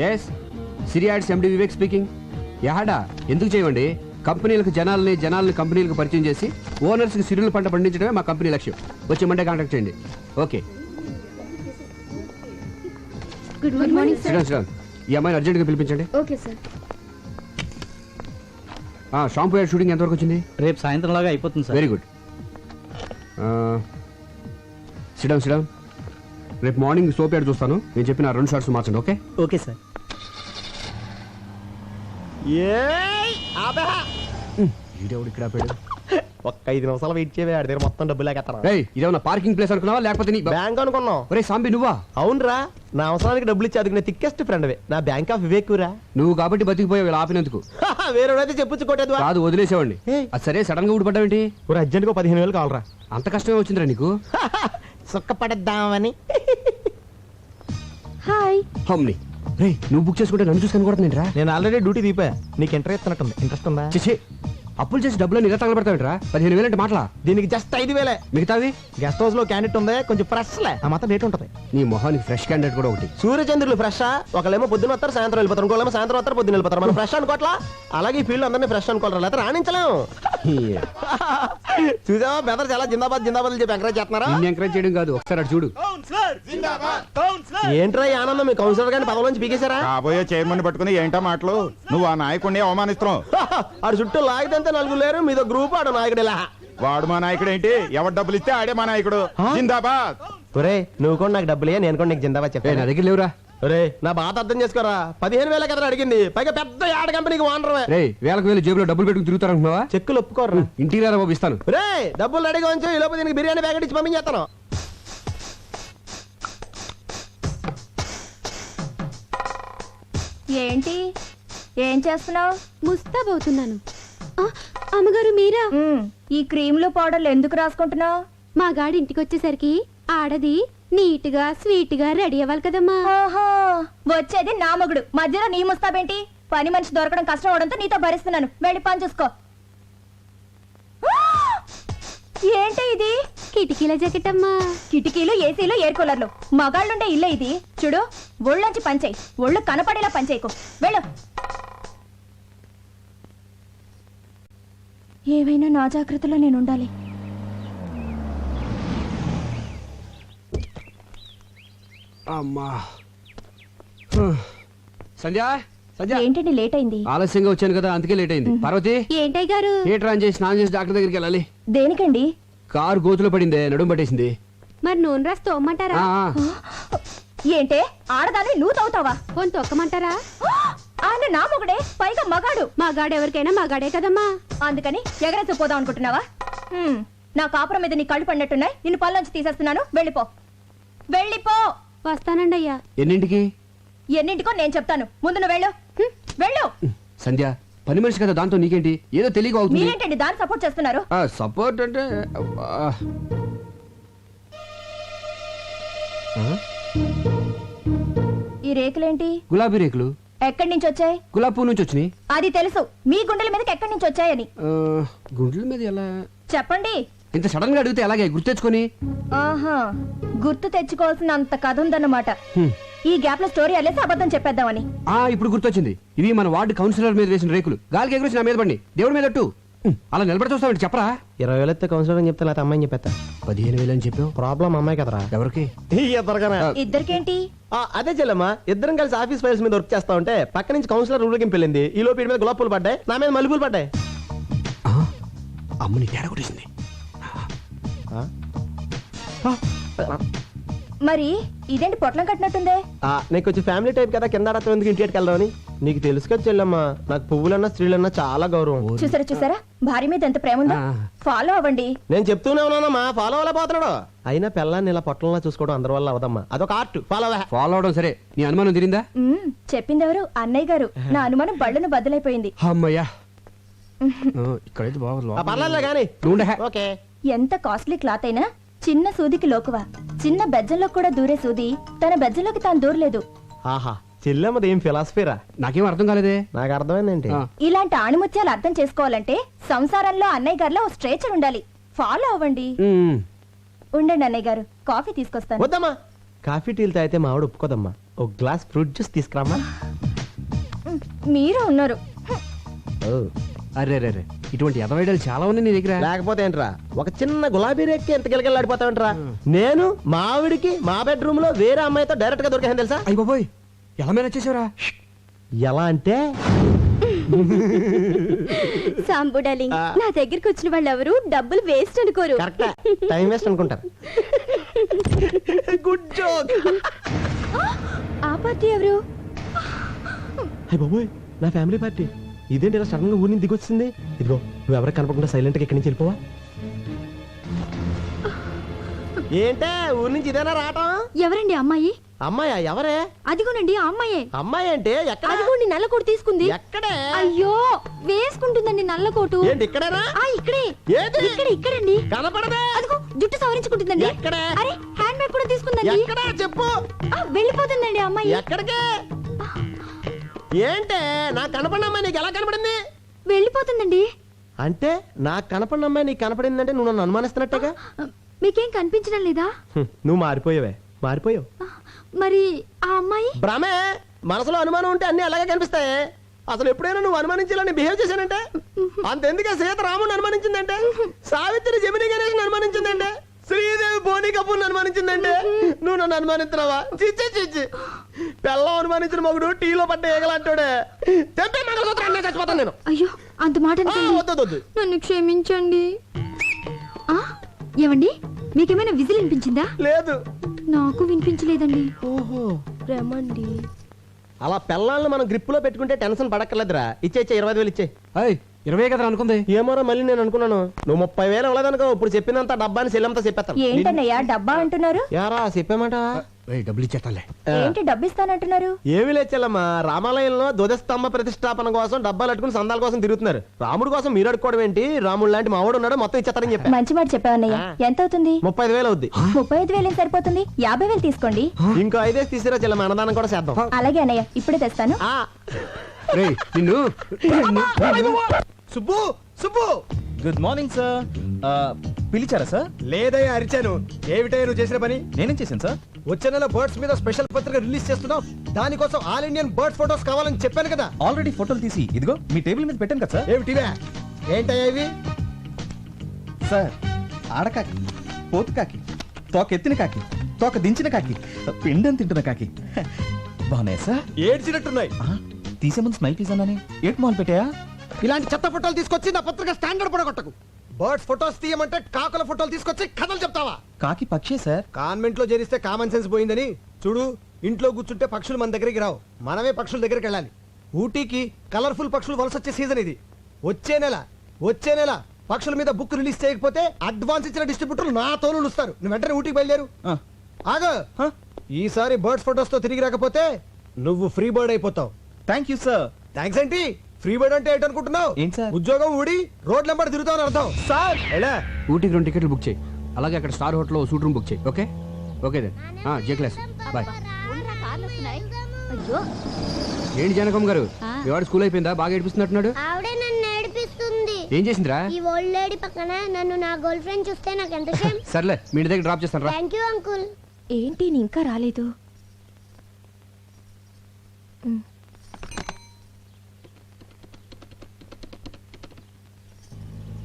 Yes సిరియాడ్స్ ఎండి Vivek speaking. యాడా ఎందుకు చేయమండి? కంపెనీలకు జనాలని కంపెనీలకు పరిచయం చేసి ఓనర్స్కి సిరుల పంట పండించడమే మా కంపెనీ లక్ష్యం. వచ్చి మండే కాంటాక్ట్ చేయండి. Okay good morning sir. Sriram ఈ అమ్మాయిని అర్జెంట్గా పిలిపించండి. Okay sir. Shampoo ad shooting ఎంతవరకు వచ్చింది? రేపు సాయంత్రం లాగా అయిపోతుంది సార్. Very good. శ్రీరామ్ రేపు మార్నింగ్ సోప్ యాడ్ చూస్తాను. నేను చెప్పిన 2 షార్ట్స్ మార్చండి. Okay okay sir. ఈడెవడు ఇక్కడ ఆపాడు? ఒక్క 5 నిమిషాలు వెయిట్ చేయవే, ఆడి దగ్గర మొత్తం డబ్బులు లేకెత్తాను. ఇదేమన్నా పార్కింగ్ ప్లేస్ అనుకున్నావా లేకపోతే నీ బ్యాంక్ అనుకున్నాం. ఒరే సాంబి నువ్వా? అవునరా, నా అవసరానికి డబ్బులు ఇచ్చి అదుకునే థిక్కెస్ట్ ఫ్రెండ్ నా బ్యాంక్ ఆఫ్ వివేకురా. నువ్వు కాబట్టి బతికిపోయావు ఇలా ఆపినందుకు. వేరేడైతే చెప్పుచ్చుకోటేది కాదు వదిలేసేవాడిని. అది సరే సడన్ గా ఊడిపడ్డావేంటి? ఒక అర్జెంట్ గా 15,000 కావాలరా. అంత కష్టమే వచ్చిందిరా నీకు? సుఖపడద్దామని. హాయ్. హమ్ని రే నువ్వు బుక్ చేసుకుంటే నన్ను చూసుకొని కూడా నేను రా. నేను ఆల్రెడీ డ్యూటీ దీపా. నీకు ఇంటరెస్ట్ ఇస్తున్నట్టుంది. ఇంట్రెస్ట్ ఉందా? చిచి అప్పులు చేసి డబ్బులు ఇలా తగలబెడతావేంట్రా? 15,000 అంటే మాటలా? దీనికి జస్ట్ 5,000. మిగతావి గెస్ట్ హౌస్ లో క్యాండిడేట్ ఉంది, కొంచెం ఫ్రెష్ లే, ఆ మాత్రం రేట్ ఉంటుంది. నీ మొహానికి ఫ్రెష్ క్యాండిడేట్ కూడా ఒకటి. సూర్యచంద్రులు ఫ్రెష్. ఒకళ్ళేమో పొద్దున వస్తారు, సాయంత్రం వెళ్ళిపోతారు. ఇంకోళ్ళేమో సాయంత్రం వస్తారు, పొద్దున వెళ్ళిపోతారు. మనం ఫ్రెష్ అనుకోవట్లా. అలాగే ఈ ఫీల్డ్ అందరినీ ఫ్రెష్ అనుకోవాలి, లేకపోతే రాణించలేము. చూసావా బెదర్ చాలా జిందాబాద్ జిందాబాద్ చెప్పి ఎంకరేజ్ చేస్తున్నారా? ఎంకరేజ్ చేయడం కాదు, ఒకసారి అటు చూడు. ఏంట్రా ఈ ఆనందం? మీ కౌన్సిలర్ గారిని పదవి నుంచి పీకేశారా? కాబోయే చైర్మన్ పట్టుకుని ఏంటో మాటలు? నువ్వు ఆ నాయకుడిని అవమానిస్తున్నావు. ఆడు చుట్టూ లాగితే 4 లేరు, మీదో గ్రూప్. ఆడు నాయకుడు ఇలా. వాడు మా నాయకుడు ఏంటి? ఎవరు డబ్బులు ఇస్తే ఆడే మా నాయకుడు. జిందాబాద్. ఒరే నువ్వు కూడా నాకు డబ్బులే, నేను కూడా నీకు జిందాబాద్ నా చెప్పాను. దగ్గర లేవురా. ఒరే నా బాధ అర్థం చేసుకోరా. 15,000 కదా అడిగింది, పైగా పెద్ద యాడ్ కంపెనీకి ఓనర్. రే వేలకు వేలు జేబులో డబ్బులు పెట్టుకుని తిరుగుతారనుకున్నావా? చెక్కులు ఒప్పుకోరా. ఇంటికి రారా బాబు ఇస్తాను. రే డబ్బులు రెడీగా ఉంచు, ఈ లోపు దీనికి బిర్యానీ ప్యాకెట్ ఇచ్చి పంపించేస్తాను. ఏంటి ఏం చేస్తున్నావు? ముస్తాబవుతున్నాను. అమ్మగారు మీరా? ఈ క్రీములు పౌడర్లు ఎందుకు రాసుకుంటున్నావు? మా గాడి ఇంటికి వచ్చేసరికి ఆడది నీట్ గా స్వీట్ గా రెడీ అవ్వాలి కదమ్మా. వచ్చేది నా మగుడు, మధ్యలో నీ ముస్తాబేంటి? పని మనిషి దొరకడం కష్టం అవడంతో నీతో భరిస్తున్నాను. వెళ్ళి పని చూసుకో. ఏంటి ఇది? కిటికీల జాకెట్ అమ్మా. కిటికీలు, ఏసీలు, ఎయిర్ కూలర్లు. మగాళ్ళుండే ఇల్లే ఇది. చూడు, ఒళ్ళొంచి పంచేయి. ఒళ్ళు కనపడేలా పంచేయకు. వెళ్ళు. ఏవైనా నా జాగ్రత్తలో నేను ఉండాలి. అమ్మా సంధ్య ఏంటండి లేట్ అయింది? ఆలస్యంగా వచ్చాను కదా అందుకే లేట్ అయింది. పార్వతి ఏంటయ్య గారు? థియేటర్ ఆన్ చేసి స్నానం చేసి డాక్టర్ దగ్గరికి వెళ్ళాలి. దేనికండి? కారు గోతులో పడిందే, నడుము పట్టేసింది. మరి నూనె రాసి తోమ్మంటారా? ఏంటే ఆడదాన్ని నువ్వు తవ్వుతావా? పోని తొక్కమంటారా? ఆయన నా మొగుడే, పైగా మగాడు. మగాడు ఎవరికైనా మగాడే కదమ్మా. అందుకని ఎగరేసి పోదాం అనుకుంటున్నావా? నా కాపురం మీద నీ కళ్ళు పడినట్టున్నాయి. నిన్ను పళ్ళొంచి తీసేస్తున్నాను. వెళ్ళిపో, వెళ్ళిపో. వస్తానండి అయ్యా. ఎన్నింటికి? ఎన్నింటికో నేను చెప్తాను. ముందు నువ్వు వెళ్ళు. వెళ్ళు. సంధ్య పని మనిషి కదా, దాంతో నీకేంటి? ఏదో తెలియక అవుతుంది. మీరేంటండి దాన్ని సపోర్ట్ చేస్తున్నారు? సపోర్ట్ అంటే ఈ రేకులేంటి? గులాబీ రేకులు. ఎక్కడి నుంచి వచ్చాయి? గులాబీ పువ్వు నుంచి వచ్చినాయి. అది తెలుసు, మీ గుండెల మీదకి ఎక్కడి నుంచి వచ్చాయని. గుండెల మీద ఎలా చెప్పండి. ఇంత సడన్ గా అడిగితే ఎలాగే గుర్తు తెచ్చుకొని? ఆహా, గుర్తు తెచ్చుకోవాల్సిన అంత కథ ఉందన్నమాట. ఈ గ్యాప్ లో స్టోరీ అల్లేసి అబద్ధం చెప్పేద్దామని. ఇప్పుడు గుర్తొచ్చింది. ఇవి మన వార్డు కౌన్సిలర్ మీద వేసిన రేకులు. గాలికి ఎగురొచ్చి నా మీద పడి దేవుడి మీద అట్టు. అలా నిలబడి చూస్తామండి. చెప్పరా? 20,000 ఎత్తే కౌన్సిలర్ అని చెప్తే లేకపోతే అమ్మాయిని చెప్పేస్తా. 15,000 అని చెప్పావు. ప్రాబ్లం అమ్మాయి కదరా. ఎవరికి? ఇద్దరికేంటి? అదే చెల్లమ్మా, ఇద్దరం కలిసి ఆఫీస్ ఫైల్స్ మీద వర్క్ చేస్తా ఉంటే పక్క నుంచి కౌన్సిలర్ ఊరికి వెళ్ళింది. ఈ లోపు మీద గులాబ్ పూలు పడ్డాయి, నా మీద మల్లెపూలు పడ్డాయి. అమ్మని తేడా కొట్టేసింది. మరి ఇదేంటి పొట్లం కట్టినట్టుందే? నీకు కొంచెం ఫ్యామిలీ టైప్ కదా, కింద ఆడతాం ఎందుకు ఇంటికి వెళ్దామని. నీకు తెలుసు కదా చెల్లమ్మా, నాకు పువ్వులన్నా స్త్రీలన్నా చాలా గౌరవం. చూసారా భార్య మీద ఎంత ప్రేమ ఉందో. ఫాలో అవ్వండి. నేను చెప్తూనే ఉన్నానమ్మా, ఫాలో అవ్వలే పోతున్నాడు. అయినా పిల్లాన్ని ఇలా పొట్టంలా చూసుకోవడం అందరి వల్ల అవదమ్మా, అదొక ఆర్ట్. ఫాలో అవడం సరే, నీ అనుమానం తిరిందా? చెప్పిందెవరు? అన్నయ్య గారు. నా అనుమానం బళ్ళను బద్దలైపోయింది. అమ్మయ్యా, ఇక్కడైతే బాగా కానీ ఓకే. ఎంత కాస్ట్లీ క్లాత్ అయినా చిన్న సూదికి లోకువా. చిన్న బెజ్జంలో కూడా దూరే సూది తన బెజ్జంలోకి తాను దూరలేదు. ఆహా, చెల్లెమ్మది ఏం ఫిలాసఫీరా? నాకేం అర్థం కాలేదే. నాకు అర్థమైందేంటి? ఇలాంటి ఆణిముత్యాలు అర్థం చేసుకోవాలంటే సంసారంలో అన్నయ్య గారిలో ఓ స్ట్రేచర్ ఉండాలి. ఫాలో అవ్వండి. ఉండండి అన్నయ్య గారు, కాఫీ తీసుకొస్తాను. వద్దమ్మా, కాఫీ టీలు తాగితే మా ఆవిడ ఒప్పుకోదమ్మా. ఒక గ్లాస్ ఫ్రూట్ జ్యూస్ తీసుకురామా. మీరు ఉన్నారు. అరే రే రే ఇటువంటి ఎదవైడలు చాలా ఉన్నాయి నీ దగ్గర. లేకపోతే ఏంట్రా, ఒక చిన్న గులాబీ రేక్కి ఎంత గిలగిలాడిపోతావంట్రా. నేను మా ఆవిడికి మా బెడ్రూమ్ లో వేరే అమ్మాయితో డైరెక్ట్ గా దొరికాను తెలుసా. అయ్య బాబోయ్ ఎలా మేనేజ్ చేసావురా? ఎలా అంటే సాంబు డార్లింగ్, నా దగ్గరికి వచ్చిన వాళ్ళు ఎవరు డబ్బులు వేస్ట్ అనుకోరు. కరెక్ట్, టైం వేస్ట్ అనుకుంటారు. Good joke. ఆ పార్టీ ఎవరు? అయ్య బాబోయ్, నా ఫ్యామిలీ పార్టీ. ఇదేంటి ఇలా సడన్ గా ఊరి నుంచి దిగొచ్చింది. ఇదిగో నువ్వు ఎవరికి కనపడకుండా సైలెంట్ గా ఇక్కడి నుంచి వెళ్ళిపోవా. ఏంటే ఊరి నుంచి ఇదేనా రావటం? ఎవరండి అమ్మాయి? అమ్మాయా? ఎవరే? అదిగోనండి ఆ అమ్మాయే. అమ్మాయి అంటే ఎక్కడ? అదిగోండి నల్ల కోటు తీసుకుంది. ఎక్కడే? అయ్యో వేసుకుంటుందండి నల్ల కోటు. ఏంటి ఇక్కడేనా? ఆ ఇక్కడే. ఏది? ఇక్కడండి. కనపడదే. అదిగో జుట్టు సవరించుకుంటుందండి. ఎక్కడే? అరే హ్యాండ్ బ్యాగ్ కూడా తీసుకుందండి. ఎక్కడా చెప్పు. వెళ్ళిపోతుందండి ఆ అమ్మాయి. ఎక్కడికి? ఏంటే నాకు కనపడిన అమ్మాయి నీకు ఎలా కనపడింది? వెళ్ళిపోతుందండి. అంటే నాకు కనపడిన అమ్మాయి నీకు కనపడిందంటే నువ్వు నన్ను అనుమానిస్తున్నట్టుగా. మీకేం కనిపించడం లేదా? నువ్వు మారిపోయావే, మారిపోయావు. మరి ఆ అమ్మాయి? భ్రమే. మనసులో అనుమానం ఉంటే అన్ని అలాగే కనిపిస్తాయి. అసలు ఎప్పుడైనా నువ్వు అనుమానించాలని బిహేవ్ చేశానంటే అంతెందుకే సీత రాముని అనుమానించిందంటే, సావిత్రి జమిని గణేష్ అనుమానించిందంటే, శ్రీదేవి బోని కపూర్ అనుమానించిందంటే నువ్వు నన్ను అనుమానిస్తున్నావా? చిచ్చి చిచ్చి. పెళ్ళం అనుమానించిన మగుడు టీలో పడ్డ ఏగలంటాడే. తెంపే మంగళసూత్రం చచ్చిపోతాను నేను. అయ్యో అంత మాట అనకండి. వద్దు. నన్ను క్షమించండి. ఆ ఏమండి మీకేమైనా విజిల్ వినిపించిందా? లేదు. నాకు వినిపించలేదండి. ఓహో రమండి. అలా పెళ్ళాలను మనం గ్రిప్ లో పెట్టుకుంటే టెన్షన్ పడక్కర్లేదురా. ఇచ్చే 25,000 ఇచ్చే. అయ్ 20 కదా అనుకుంది. ఏమోరా మళ్ళీ నేను అనుకున్నాను నువ్వు 30,000 ఇవ్వలేదనుకో. ఇప్పుడు చెప్పినంత డబ్బాని సెల్లంతా చెప్పేస్తాను. ఏంటన్నయ్యా డబ్బా అంటున్నారు? యారా చెప్పామాట. డబ్బులు ఇచ్చేస్తాలే. ఏంటి డబ్బు ఇస్తానంటున్నారు? ఏమి లేచెల్లమ్మా, రామాలయంలో ధ్వజస్తంభ ప్రతిష్టాపన కోసం డబ్బాలు అట్టుకుని సందాల కోసం తిరుగుతున్నారు. రాముడు కోసం మీరు అడుకోవడం ఏంటి? రాముడు లాంటి మావాడు ఉన్నాడు, మొత్తం ఇచ్చేస్తారని చెప్పా. మంచి మాట చెప్పావన్నయ్య. ఎంత అవుతుంది? 35,000 అవుద్ది. 35,000 ఏం సరిపోతుంది? 50,000 తీసుకోండి. ఇంకో 5 తీసిరా చెల్లమ్మ, అన్నదానం కూడా చేద్దాం. అలాగే అన్నయ్య, ఇప్పుడే తెస్తాను. ఆ. రేయ్ నిన్ను Subbu Subbu good morning sir. పిలిచారా సార్? లేదయ్యా అరిచాను. ఏమిటయ్యా నువ్వు చేసిన పని? నేనేం చేశాను సార్? వచ్చే నెల బర్డ్స్ మీద స్పెషల్ పత్రిక రిలీజ్ చేస్తున్నావు. దానికోసం ఆల్ ఇండియన్ బర్డ్ ఫోటోస్ కావాలని చెప్పాను కదా. ఆల్రెడీ ఫోటోలు తీసి ఇదిగో మీ టేబుల్ మీద పెట్టాను కదా సార్. ఏమిటివే? ఏంటయ్యా ఇవి? సార్ ఆడకాకి, పోతు కాకి, తోక ఎత్తిన కాకి, తోక దించిన కాకి, పిండం తింటున్న కాకి బాగున్నాయి సార్. ఏడ్చినట్టున్నాయి. తీసే ముందు స్మైల్ ప్లీజ్ అన్నానే. ఏట్ మాల్ పెట్టాయా? ఇలాంటి చెత్త ఫోటోలు తీసుకొచ్చి నా పత్రిక స్టాండర్డ్ పడగొట్టకు. బర్డ్స్ ఫోటోస్ తీయమంటే కాకుల ఫోటోలు తీసుకొచ్చి కథలు చెప్తావా? కాకి పక్షే సార్. కాన్వెంట్ లో చేరిస్తే కామన్ సెన్స్ పోయిందని చూడు. ఇంట్లో కూర్చుంటే పక్షులు మన దగ్గరికి రావు, మనమే పక్షుల దగ్గరికి వెళ్ళాలి. ఊటీకి కలర్ఫుల్ పక్షులు వలస వచ్చే సీజన్ ఇది. వచ్చే నెల పక్షుల మీద బుక్ రిలీజ్ చేయకపోతే అడ్వాన్స్ ఇచ్చిన డిస్ట్రిబ్యూటర్లు నా తోలు ఇస్తారు. నువ్వు వెంటనే ఊటీకి బయలుదేరు. ఆగో, ఈసారి బర్డ్స్ ఫోటోస్ తో తిరిగి రాకపోతే నువ్వు ఫ్రీ బర్డ్ అయిపోతావు. Thank you sir. థ్యాంక్స్ ఏంటి? ఫ్రీ బర్డ్ అంటే ఏంటనుకుంటున్నావు? ఏంటి సార్? ఉద్యోగం ఊడి రోడ్ నెంబర్ తిరుగుతావు అని అర్థం. సార్ ఎలా? ఊటీకి 2 టికెట్లు బుక్ చేయి. అలాగే అక్కడ స్టార్ హోటల్లో సూట్ రూమ్ బుక్ చేయి. Okay okay then. జే క్లాస్ బాయ్. అయ్యో ఏంటి జనకమ్మ గారు, మీ వాడు స్కూల్ అయిపోయిందా? బాగా ఏడిపిస్తున్నట్టున్నాడు. ఆవిడే నన్ను ఏడిపిస్తుంది. ఏం చేసిందిరా? ఈ ఓల్డ్ లేడీ పక్కన నన్ను నా గర్ల్ ఫ్రెండ్ చూస్తే నాకు ఎంత షేమ్. సర్లే మీ ఇంటి దగ్గర డ్రాప్ చేస్తాను రా. Thank you uncle. ఏంటి నీ ఇంకా రాలేదు?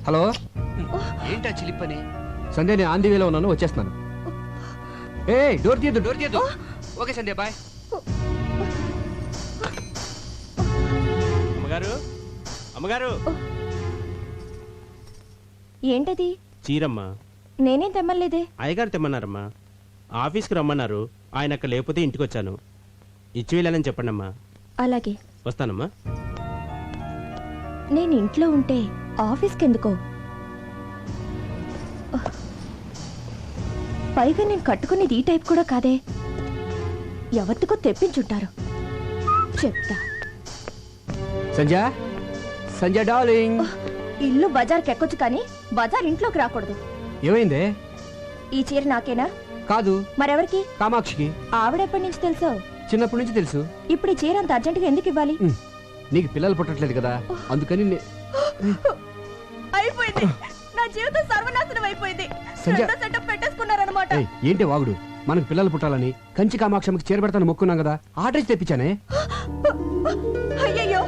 హలో ఏంటా చిలిపని? సంధ్య నేను ఆంధీ వేలో ఉన్నాను, వచ్చేస్తున్నాను. ఏ డోర్ తీయద్దు. ఓకే సంధ్య బాయ్. అమ్మగారు ఏంటది? చీరమ్మా. నేనేం తెమ్మలేదే. అయ్యగారు తెమ్మన్నారమ్మా. ఆఫీస్కి రమ్మన్నారు. ఆయన అక్కడ లేకపోతే ఇంటికి వచ్చాను. ఇచ్చి వెళ్ళాలని చెప్పండి అమ్మా. అలాగే వస్తానమ్మా. నేను ఇంట్లో ఉంటే ఆఫీస్కి ఎందుకో? పైగా నేను కట్టుకునేది ఈ టైప్ కూడా కాదే. ఎవరికో తెప్పించుంటారు. చెప్తా. సంధ్య డార్లింగ్. ఇల్లు బజార్కి ఎక్కొచ్చు కానీ బజార్ ఇంట్లోకి రాకూడదు. ఏమైందే? ఈ చీర నాకేనా? కాదు, మరెవరికి? కామాక్షికి. ఆవిడెప్పటి నుంచి తెలుసో? చిన్నప్పటి నుంచి తెలుసు. ఇప్పుడు ఈ చీర అంత అర్జెంటుగా ఎందుకు ఇవ్వాలి? నీకు పిల్లలు పుట్టట్లేదు కదా, అందుకని అయిపోయింది. నా జీవితం సర్వనాశనం అయిపోయింది. సంధ్య. సెటప్ పెట్టేసుకున్నారన్నమాట. ఏంటి వాగుడు? మనకు పిల్లలు పుట్టాలని కంచి కామాక్షమికి చేరబెడతాను మొక్కున్నాం కదా ఆర్డర్ తెప్పించానే. అయ్యయ్యో,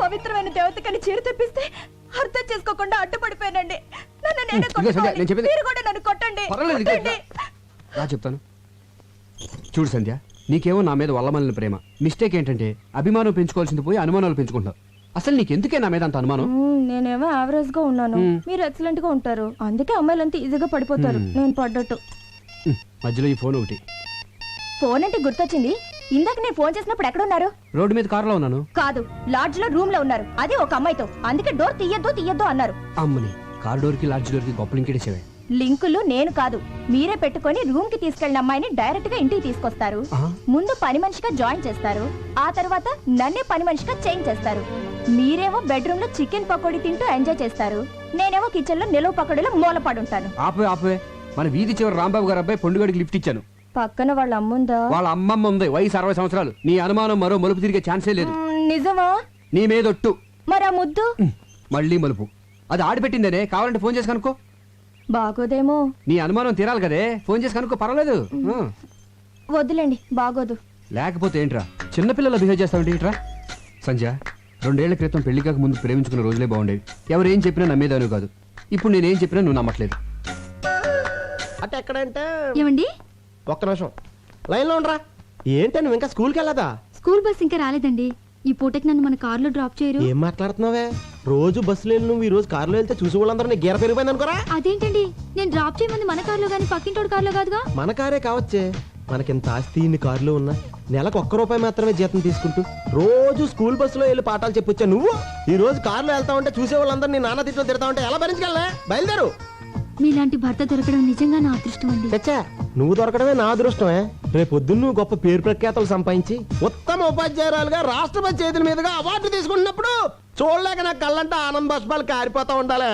పవిత్రమైన దేవతకని చీర తెప్పిస్తే అర్థం చేసుకోకుండా అడ్డుపడిపోయానండి. నన్ను నేనే ఇదిగో సంధ్య, కొట్టుకోవాలి. నేను చెప్పేది- మీరు కూడా నన్ను కొట్టండి. పర్వాలేదు, ఇదిగో కొట్టండి. రా చెప్తాను. చూడు సంధ్య, నీకేమో నా మీద వల్లమల్లిన ప్రేమ. మిస్టేక్ ఏంటంటే అభిమానం పెంచుకోవాల్సింది పోయి అనుమానాలు పెంచుకుంటావు. అసలు నీకెందుకే నా మీద అంత అనుమానం? నేనేమో యావరేజ్ గా ఉన్నాను, మీరు ఎక్సలెంట్ గా ఉంటారు. అందుకే అమ్మాయిలంతా ఈజీగా పడిపోతారు. నేను పడ్డట్టు. మధ్యలో ఈ ఫోన్ ఒకటి. ఫోన్ అంటే గుర్తొచ్చింది. ఇందాక నేను ఫోన్ చేసినప్పుడు ఎక్కడ ఉన్నారు? రోడ్డు మీద కారులో ఉన్నాను. కాదు, లాడ్జ్ లో రూమ్ లో ఉన్నారు. అది ఒక అమ్మాయితో. అందుకే డోర్ తీయద్దు అన్నారు. అమ్మని కారు డోర్కి లాడ్జ్ డోర్కి గొప్ప లింకేసేవే. లింకులు నేను కాదు, మీరే పెట్టుకొని రూమ్ కి తీసుకెళ్లిన అమ్మాయిని డైరెక్ట్ గా ఇంటికి తీసుకొస్తారు. ముందు పని మనిషిగా జాయిన్ చేస్తారు. ఆ తర్వాత నన్నే పని మనిషిగా చేంజ్ చేస్తారు. మీరేమో బెడ్రూమ్ లో చికెన్ పకోడీ తింటూ ఎంజాయ్ చేస్తారు. నేనేమో కిచెన్ లో నిలువ పకోడీలో మూలపడుంటాను. ఆపే మన వీధి చివరి రాంబాబు గారు అబ్బాయి పొండుగడికి లిఫ్ట్ ఇచ్చాను. పక్కన వాళ్ళ అమ్ముందా? వాళ్ళ అమ్మమ్మ ఉంది, వయసు 60 సంవత్సరాలు. నీ అనుమానం మరో మలుపు తిరిగే ఛాన్సే లేదు. నిజమా? నీ మీదొట్టు. మరి ఆ ముద్దు మళ్ళీ మలుపు. అది ఆడిపెట్టిందేనే, కావాలంటే ఫోన్ చేసి కనుక్కో. బాగోదేమో. నీ అనుమానం తీరాలి కదే, ఫోన్ చేసి కనుక్కో, పర్వాలేదు. వద్దులేండి, బాగోదు. లేకపోతే ఏంట్రా చిన్నపిల్లల బిహేవ్ చేస్తావంటే ఏంట్రా? సంధ్య, 2 ఏళ్ల క్రితం పెళ్లి కాక ముందు ప్రేమించుకున్న రోజులే బాగుండేవి. ఎవరేం చెప్పినా నమ్మేదాను కాదు. ఇప్పుడు నేనేం చెప్పినా నువ్వు నమ్మట్లేదు. అంటే ఎక్కడంటే ఏమండి, ఒక్క నిమిషం లైన్లో ఉండరా. ఏంటి నువ్వు ఇంకా స్కూల్కి వెళ్ళదా? స్కూల్ బస్ ఇంకా రాలేదండి. ఈ పూటకి నన్ను మన కారులో డ్రాప్ చేయరు? ఏం మాట్లాడుతున్నావే? రోజు బస్సులో వెళ్ళి నువ్వు ఈ రోజు కారులో వెళ్తే చూసి వాళ్ళందరూ నీ గీర పెరిగిపోయింది అనుకోరా. అదేంటండి, నేను డ్రాప్ చేయమంది మన కారులో గానీ పక్కింటోడు కారులో కాదుగా. మన కారే కావచ్చే. మనకింత ఆస్తి ఇన్ని కారులో ఉన్నా నెలకు ₹1 మాత్రమే జీతం తీసుకుంటూ రోజు స్కూల్ బస్సులో వెళ్ళి పాఠాలు చెప్పొచ్చా నువ్వు? ఈ రోజు కారులో వెళ్తా ఉంటే చూసే వాళ్ళందరూ నీ నాన్న తిట్లో తిడతా ఉంటే ఎలా భరించగలనే? బయలుదేరు. మీలాంటి భర్త దొరకడం నిజంగా నా అదృష్టం అండి. తెచ్చా, నువ్వు దొరకడమే నా అదృష్టమే. రేపు పొద్దున్న నువ్వు గొప్ప పేరు ప్రఖ్యాతలు సంపాదించి ఉత్తమ ఉపాధ్యాయురాలుగా రాష్ట్రపతి చేతుల మీదుగా అవార్డు తీసుకుంటున్నప్పుడు చూడలేక నా కళ్ళంటే ఆనంద బాష్పాలు కారిపోతా ఉండాలి.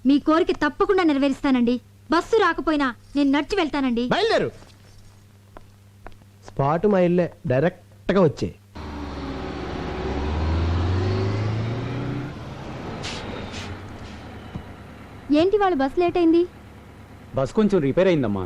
మీ కోరిక తప్పకుండా నెరవేరుస్తానండి. బస్సు రాకపోయినా నేను నడిచి వెళ్తానండి. బయలుదేరు. స్పాట్ మా ఇల్లే, డైరెక్ట్ గా వచ్చే. ఏంటి వాళ్ళ బస్ లేట్ అయింది? బస్ కొంచెం రిపేర్ అయిందమ్మా.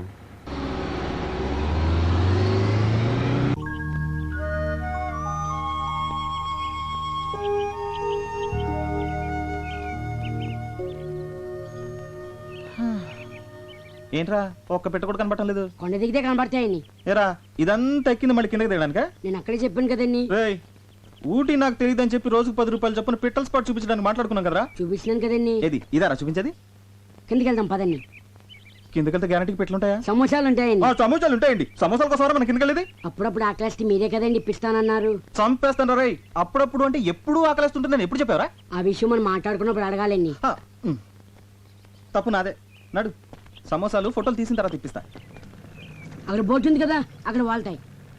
ఏంట్రా ఒక్క పెట్ట కూడా కనపడటం లేదు? కొండ దిగితే కనబడతాయని. ఏరా ఇదంతా ఎక్కింది మళ్ళీ కిందకి దిగడానిక? నేను అక్కడే చెప్పాను కదండి. రేయ్, ఊటీ నాకు తెలియదని చెప్పి రోజుకు ₹10 చొప్పున పిట్టల్ స్పాట్ చూపించడానికి మాట్లాడుకున్నాం కదరా. చూపించినాను కదండి. ఏది ఇదారా చూపించేది? కిందకి వెళ్దాం పదండి. కిందకెళ్తే గ్యారంటీకి పెట్లుంటాయా? సమోసాలు ఉంటాయండి. సమోసాలు ఉంటాయండి. సమోసాల కోసం మన కిందకెళ్ళేది. అప్పుడప్పుడు ఆకలిస్తే మీరే కదండి ఇప్పిస్తానన్నారు. చంపేస్తాను రేయ్. అప్పుడప్పుడు అంటే ఎప్పుడు ఆకలిస్తుంటుంది నేను ఎప్పుడు చెప్పావరా? ఆ విషయం మనం మాట్లాడుకున్నప్పుడు అడగాలండి. తప్పు నాదే. నడు, సమోసాలు ఫోటోలు తీసిన తర్వాత ఇప్పిస్తా. అక్కడ బోట్ ఉంది కదా, అక్కడ వాళ్తాయి.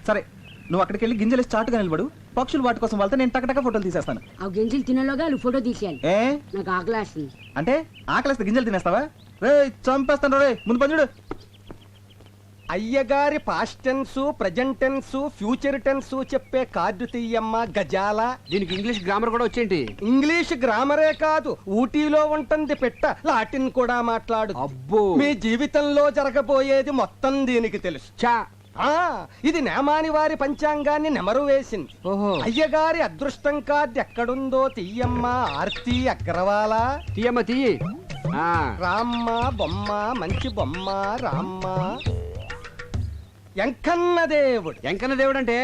సరే, నువ్వు అక్కడికి వెళ్ళి గింజలు చాటుగా నిలబడు. పక్షులు వాటి కోసం వెళ్తే నేను టకటక ఫోటోలు తీసేస్తాను. ఆ గింజలు తినేలోగా వాళ్ళు ఫోటో తీసేయాలి. ఏ నాకు ఆకలి వేస్తుంది. అంటే ఆకలిస్తే గింజలు తినేస్తావా? రే చంపేస్తాను రే, ముందు పంచుడు. అయ్యగారి past tense, present tense, future tense చెప్పే కార్డు తీయమ్మ గజాల. దీనికి ఇంగ్లీష్ గ్రామర్ కూడా వచ్చేంటి? ఇంగ్లీష్ గ్రామరే కాదు, ఊటీలో ఉంటుంది పెట్ట, లాటిన్ కూడా మాట్లాడు. అబ్బో, మీ జీవితంలో జరగబోయేది మొత్తం దీనికి తెలుసు. చా. ఇది నేమాని వారి పంచాంగాన్ని నెమరు వేసింది. ఓహో. అయ్యగారి అదృష్టం కార్డు ఎక్కడుందో తీయమ్మ ఆర్తి అగ్రవాల. తీయమ్మ తీయి. రామ్మ బొమ్మ, మంచి బొమ్మ రామ్మ. ఎంకన్న దేవుడు. ఎంకన్న దేవుడు అంటే?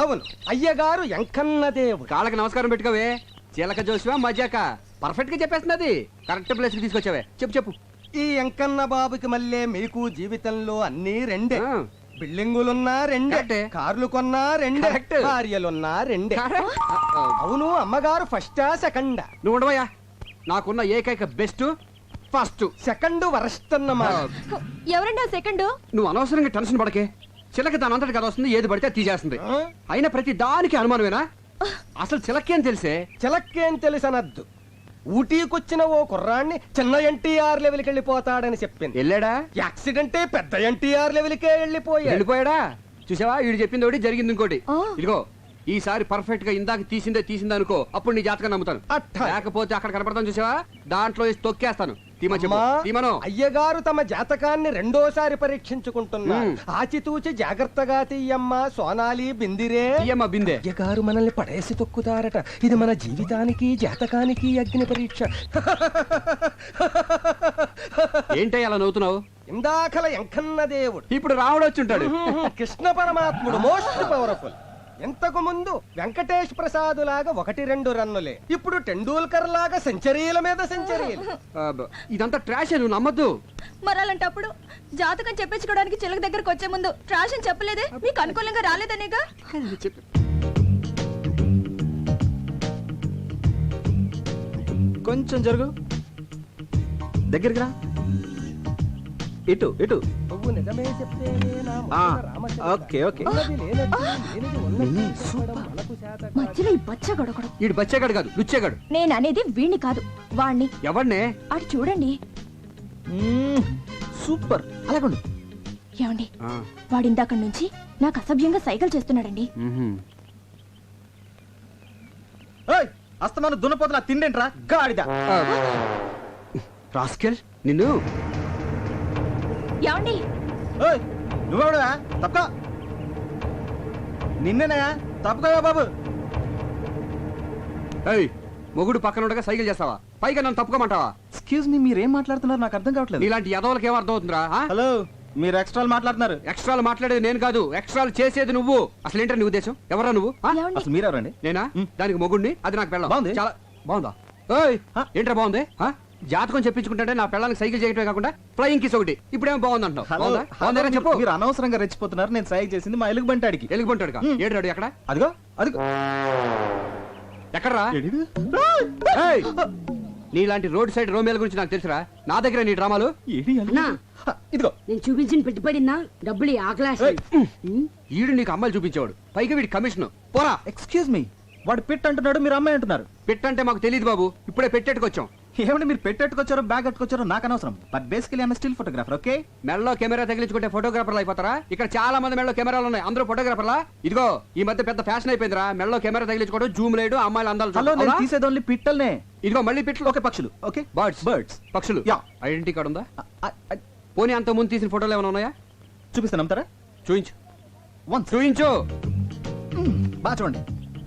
అవును, అయ్యగారు ఎంకన్న దేవుడు. కాళ్ళకి నమస్కారం పెట్టుకోవే. చీలక జోసివా మజాక పర్ఫెక్ట్ గా చెప్పేస్తున్నది. కరెక్ట్ ప్లేస్ కి తీసుకొచ్చావే. చెప్పు. ఈ ఎంకన్న బాబుకి మళ్ళీ మీకు జీవితంలో అన్ని రెండే. బిల్డింగులున్నా రెండే, కార్లు కొన్నా రెండే, భార్యలున్నా రెండే. అవును, అమ్మగారు ఫస్టా సెకండా? నువ్వు ఉండవయ్యా. నాకున్న ఏకైక బెస్ట్ ఫస్ట్. సెకండ్ వరస్ట్ అన్నమాట. ఎవరండి సెకండ్? నువ్వు అనవసరంగా టెన్షన్ పడకే. చిలక దాని అంతటి కదా వస్తుంది, ఏది పడితే తీసేస్తుంది. అయినా ప్రతి దానికి అనుమానమేనా? అసలు చిలకేం తెలిసే? చిలకేం తెలుసనద్దు. ఊటీకొచ్చిన ఓ కుర్రాన్ని చిన్న ఎన్టీఆర్ లెవెల్కి వెళ్ళిపోతాడని చెప్పింది. వెళ్ళాడా? యాక్సిడెంటే పెద్ద ఎన్టీఆర్ లెవెల్కే వెళ్ళిపోయాడా? చూసావా, వీడు చెప్పింది ఒకటి జరిగింది ఇంకోటి. ఇదిగో ఈసారి పర్ఫెక్ట్ గా ఇందాక తీసిందే అనుకో, అప్పుడు నీ జాతకం నమ్ముతాను. లేకపోతే అక్కడ కనపడతాను చూసావా, దాంట్లో వేసి తొక్కేస్తాను. తీమను. అయ్యగారు తమ జాతకాన్ని రెండోసారి పరీక్షించుకుంటున్నారు. ఆచితూచి జాగ్రత్తగా తీయమ్మా సోనాలి బిందిరే. తీయమ్మ బిందె. అయ్యగారు మనల్ని పడేసి తొక్కుతారట. ఇది మన జీవితానికి జాతకానికి అగ్ని పరీక్ష. ఏంటో అలా నవ్వుతున్నావు? ఇందాకల ఎంకన్న దేవుడు, ఇప్పుడు రాముడు వచ్చుంటాడు. కృష్ణ పరమాత్ముడు మోస్ట్ పవర్ఫుల్. ఇంతకు ముందు వెంకటేష్ ప్రసాద్ లాగా 1-2 రన్నులే, ఇప్పుడు టెండూల్కర్ లాగా సెంచరీల మీద సెంచరీలు. ఇదంతా ట్రాష్, నువ్వు నమ్మద్దు. మరి అలాంటప్పుడు జాతకం చెప్పించుకోవడానికి చిలక దగ్గరకు వచ్చే ముందు ట్రాష్ అని చెప్పలేదే? మీకు అనుకూలంగా రాలేదనేగా. కొంచెం జరుగు, దగ్గరికి రా. ఇటు ఇటు. నువ్వు నిజమే చెప్తేనే నా ఆ, మొదట రామచంద్ర. Okay okay. ఉన్నది లేనట్టు, లేనిది ఉన్నట్టు చెప్పడం మనకు చేత కాదు. మధ్యలో ఈ బచ్చగొడగడు. ఈడు బచ్చేగాడు కాదు, లుచ్చేగాడు. నేను అనేది వీణ్ణి కాదు, వాణ్ణి. ఎవరినే? అటు చూడండి. సూపర్, అలాగండు. ఏమండి, వాడిందాక నుంచి నాకు అసభ్యంగా సైకిల్ చేస్తున్నాడండి. అస్తమాను దున్నపోతున్నా తిండేంట్రా గాడిద. రాస్కెల్ నిన్ను. ఏమండి, నువ్వెవడా? తప్పక నిన్నేనా? తప్పుకోవా బాబు. ఏయ్, మొగుడు పక్కన ఉండగా సైకిల్ చేస్తావా? పైగా నన్ను తప్పుకోమంటావా? ఎక్స్క్యూజ్ మీ, మీరేం మాట్లాడుతున్నారు నాకు అర్థం కావట్లేదు. ఇలాంటి యదవులకి ఏం అర్థం అవుతుందిరా? హలో, మీరు ఎక్స్ట్రాలు మాట్లాడుతున్నారు. ఎక్స్ట్రాలు మాట్లాడేది నేను కాదు, ఎక్స్ట్రాలు చేసేది నువ్వు. అసలు ఏంటో నీ ఉద్దేశం? ఎవరా నువ్వు? ఏమండి? అసలు మీరెవరండి? నేనా? దానికి మొగుడిని, అది నాకు పెళ్ళం. బాగుంది. చాలా బాగుందా? ఏయ్, ఏంట్రా బాగుంది? జాతకం చెప్పించుకుంటే నా పెళ్ళానికి సైకిల్ చేయటమే కాకుండా ఫ్లయింగ్ కిస్ ఒకటి. ఇప్పుడేమో బాగుంది అంటావు. బాగుందా? బాగుందా చెప్పు. మీరు అనవసరంగా రెచ్చిపోతున్నారు. నేను సైకిల్ చేసింది మా ఎలుగు బంటాడికి. ఎలుగుబంటాడుగా? ఏడు ఎక్కడ? అదిగో అదిగో. ఎక్కడ్రా? ఏయ్, నీలాంటి రోడ్ సైడ్ రోమేల గురించి నాకు తెలుసురా. నా దగ్గర నీ డ్రామాలు. అన్నా, ఇదిగో నేను చూపించిన పెట్టుబడినా డబ్బులు ఆ క్లాస్. ఈడు నీకు అమ్మాయిలు చూపించేవాడు, పైగా వీడి కమిషన్. పోరా. ఎక్స్క్యూజ్ మీ, వాడు పిట్ అంటున్నాడు, మీరు అమ్మాయి అంటున్నారు. పెట్టంటే మాకు తెలియదు బాబు, ఇప్పుడే పెట్టేట్టుకొచ్చాం. ఏమంటే మీరు పెట్టెట్టుకొచ్చారో బ్యాగ్ కట్టుకొచ్చారో నాకు అనవసరం. But basically I'm still photographer. Okay, మెడలో కెమెరా తగిలించుకుంటే ఫోటోగ్రాఫర్లు అయిపోతారా? ఇక్కడ చాలా మంది మెడలో కెమెరాలు ఉన్నాయి, అందరూ ఫోటోగ్రాఫర్లా? ఇదిగో ఈ మధ్య పెద్ద ఫ్యాషన్ అయిపోయిందిరా, మెడలో కెమెరా తగిలించుకోవడం, జూమ్ లేడు, అమ్మాయిలు అందాలు హలో, చూడడం. నేను అవునా? తీసేది ఓన్లీ పిట్టల్నే. ఇదిగో మళ్ళీ పిట్లు. ఓకే, పక్షులు. Okay, birds. బర్డ్స్. పక్షులు. యా. ఐడెంటిటీ కార్డు ఉందా? పోనీ అంత ముందు తీసిన ఫోటోలు ఏమైనా ఉన్నాయా? చూపిస్తాను, నమ్ముతారా? చూయించు. వన్స్ చూయించు. బాగా చూడండి.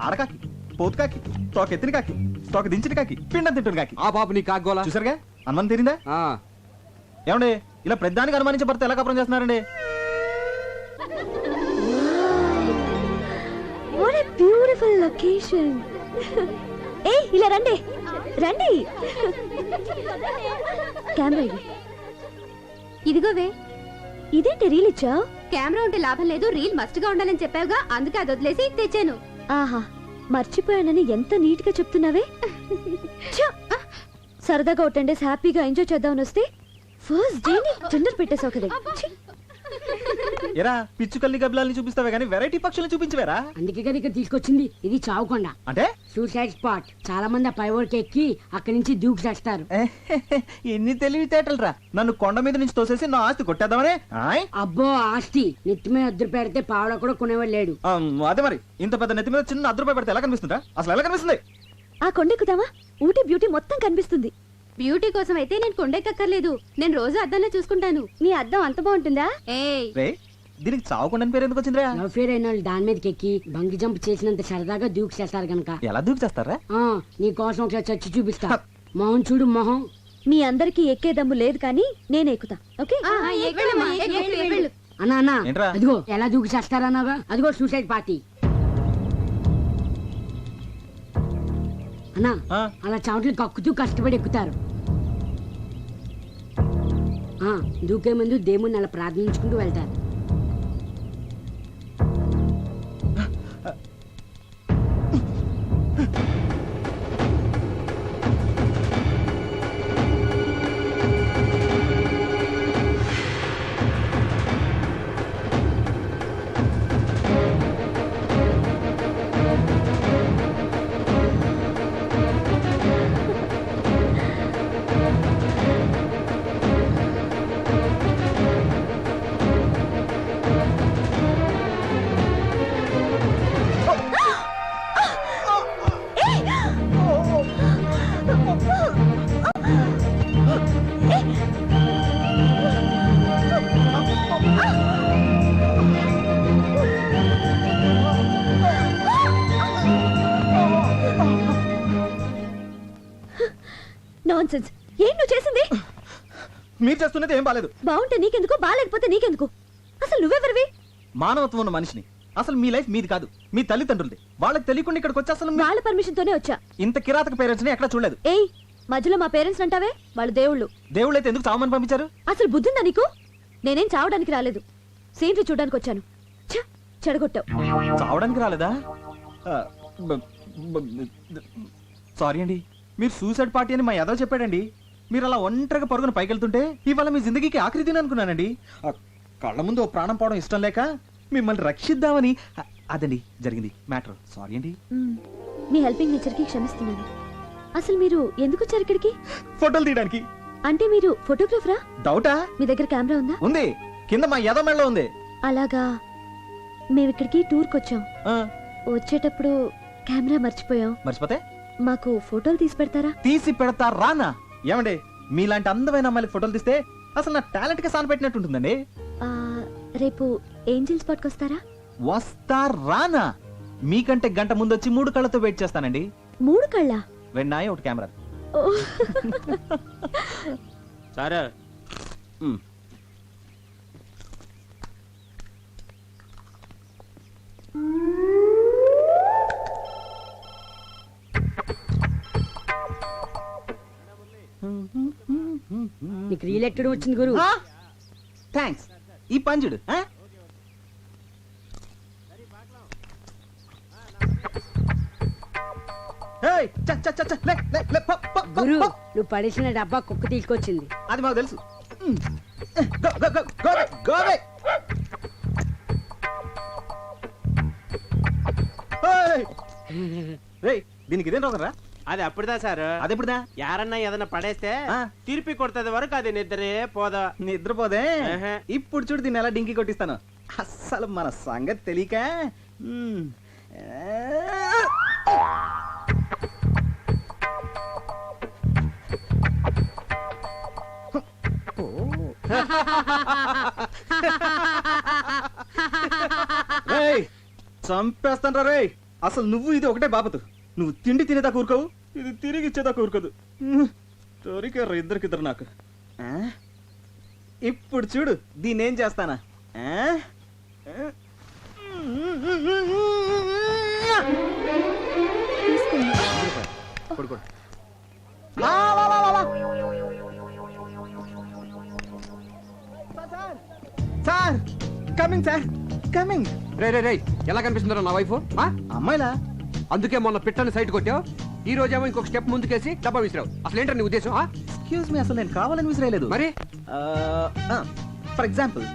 ఆడకాకి, పోతు కాకి, తోక ఎత్తిన కాకి, తోక దించిన కాకి, పిండం తింటున్న కాకి. ఆ పాప నీ కాగోలా చూసారుగా, అనుమానం తీరిందా? ఏమండి, ఇలా పెద్దానికి అనుమానించే భర్త ఎలా కపరం చేస్తున్నారండి? What a beautiful location. ఏ ఇలా రండి రండి. కెమెరా ఇది. ఇదిగోవే. ఇదేంటి రీల్ ఇచ్చావు? కెమెరా ఉంటే లాభం లేదు, రీల్ మస్ట్ గా ఉండాలని చెప్పావుగా, అందుకే అది వదిలేసి తెచ్చాను. ఆహా, మర్చిపోయానని ఎంత నీట్ గా చెప్తున్నావే. సరదాగా ఒక 10 days హ్యాపీగా ఎంజాయ్ చేద్దామని వస్తే ఫస్ట్ డే టెండర్ పెట్టేసావు కదా. ఎరా, పిచ్చుకల్ని గబ్బిలాల్ని చూపిస్తావే కానీ వెరైటీ పక్షుల్ని చూపించవేరా? అందుకే కదా ఇక్కడ తీసుకొచ్చింది. ఇది చావుకొండ, అంటే సూసైడ్ స్పాట్. చాలా మంది ఆ పైవోర్కి ఎక్కి అక్కడి నుంచి దూకి చేస్తారు. ఎన్ని తెలివితేటలు రా. నన్ను కొండ మీద నుంచి తోసేసి నా ఆస్తి కొట్టేద్దామనే. అబ్బో, ఆస్తి నెత్తి మీద అద్దరు పెడితే పావడ కూడా కొనేవాడు లేడు. అదే మరి, ఇంత పెద్ద నెత్తి మీద చిన్న ₹1 పెడితే ఎలా కనిపిస్తుందా? అసలు ఎలా కనిపిస్తుంది? ఆ కొండెక్కుదామా? ఊటీ బ్యూటీ మొత్తం కనిపిస్తుంది. బ్యూటీ కోసం అయితే నేను కొండెక్కర్లేదు, నేను రోజు అద్దంలో చూసుకుంటాను. నీ అద్దం అంత బాగుంటుందా? రే, దీనికి చావకుండా పేరు ఎందుకు వచ్చిందిరా? లవ్ ఫేర్ అయిన వాళ్ళు దాని మీదకి ఎక్కి బంగి జంప్ చేసినంత సరదాగా దూకి చేస్తారు గనక. ఎలా దూకి చేస్తారా? నీ కోసం ఒకసారి చచ్చి చూపిస్తా. మొహం చూడు, మొహం. మీ అందరికి ఎక్కే దమ్ము లేదు కానీ నేను ఎక్కుతా. ఓకే, అన్నా అన్నా, ఏంట్రా? అదిగో ఎలా దూకి చేస్తారన్నాగా, అదిగో సూసైడ్ పార్టీ. అన్నా, అలా చవట్లు కక్కుతూ కష్టపడి ఎక్కుతారు. దూకే ముందు దేవుణ్ణి అలా ప్రార్థించుకుంటూ వెళ్తారు. నాన్సెన్స్. ఏం నువ్వు చేసింది? మీరు చేస్తున్నది ఏం బాలేదు. బాగుంటే నీకెందుకు, బాగాలేకపోతే నీకెందుకు? అసలు నువ్వెవరివి? మానవత్వం ఉన్న మనిషిని. అసలు మీ లైఫ్ మీది కాదు, మీ తల్లిదండ్రులది. వాళ్ళకి తెలియకుండా ఇక్కడికి వచ్చి అసలు వాళ్ళ పర్మిషన్ తోనే వచ్చా. ఇంత కిరాతక పేరెంట్స్ ని ఎక్కడ చూడలేదు. ఏయ్, మధ్యలో మా పేరెంట్స్ అంటావే, వాళ్ళు దేవుళ్ళు. దేవుళ్ళు అయితే ఎందుకు చావమని పంపించారు? అసలు బుద్ధిందా నీకు? నేనేం చావడానికి రాలేదు, సీన్లు చూడడానికి వచ్చాను. ఛ, చెడగొట్టావు. చావడానికి రాలేదా? సారీ అండి, మీరు సూసైడ్ పార్టీ అని మా యాదవ్ చెప్పాడండి. మీరు అలా ఒంటరిగా పరుగున పైకెళ్తుంటే ఇవాళ మీ జిందగీకి ఆఖరి దిన అనుకున్నానండి. కళ్ళ ముందు ఓ ప్రాణం పోవడం ఇష్టం లేక మిమ్మల్ని రక్షిద్దామని. అదండి జరిగింది మ్యాటర్. సారీ అండి. మీ హెల్పింగ్ నేచర్ కి క్షమిస్తున్నాను. అసలు మీరు ఎందుకు వచ్చారు ఇక్కడికి? ఫోటోలు తీయడానికి. అంటే మీరు ఫోటోగ్రాఫరా? డౌటా? మీ దగ్గర కెమెరా ఉందా? ఉంది, కింద మా యాదవ్ మెడలో ఉంది. అలాగా. మేము ఇక్కడికి టూర్కి వచ్చాం. వచ్చేటప్పుడు కెమెరా మర్చిపోయాం. మర్చిపోతే మాకు ఫోటోలు తీసి పెడతారా? తీసి పెడతా రానా? ఏమండి, మీలాంటి అందమైన అమ్మాయికి ఫోటోలు తీస్తే అసలు నా టాలెంట్ కి సాన పెట్టినట్టు ఉంటుందండి. రేపు ఏంజిల్ స్పాట్కి వస్తారా? వస్తా రానా? మీకంటే గంట ముందు వచ్చి 3 కళ్ళతో వెయిట్ చేస్తానండి. 3 కళ్ళ? వెన్నాయి ఒకటి కెమెరా. సరే. నీకు రీల్ ఎక్కడ వచ్చింది గురు? థ్యాంక్స్. ఈ పంజుడు గురు, నువ్వు పడేసిన డబ్బా కుక్క తీసుకొచ్చింది. అది మాకు తెలుసు. దీనికి ఇదేం రోగరా? అది అప్పుడుదా సార్. అది ఎప్పుడుదా? యారన్నా ఏదన్నా పడేస్తే తిరిపి కొడుతుంది వరకు అది నిద్రే పోదా. నిద్రపోదే. ఇప్పుడు చూడు దీన్ని ఎలా డింకి కొట్టిస్తాను. అస్సలు మన సంగతి తెలియక. చంపేస్తాను రా రే. అసలు నువ్వు ఇది ఒకటే బాబతు. నువ్వు తిండి తినేదాకా ఊరుకోవు, ఇది తిరిగి ఇచ్చేదాకా ఊరుకోదు. దొరికారు ఇద్దరికిద్దరు నాకు. ఇప్పుడు చూడు దీన్ని ఏం చేస్తానా. Sir coming, sir coming. రే రే రే, ఎలా కనిపిస్తుందో నా వైఫ్? అమ్మాయిలా? అందుకే మొన్న పిట్టని సైట్ కొట్టావు, ఈ రోజేమో ఇంకొక స్టెప్ ముందుకేసి డబ్బా విసిరావు. అసలు ఏంటో నీ ఉద్దేశం? ఎక్స్క్యూజ్ మీ, అసలు నేను కావాలని విసిరేయలేదు. మరి ఫర్ ఎగ్జాంపుల్,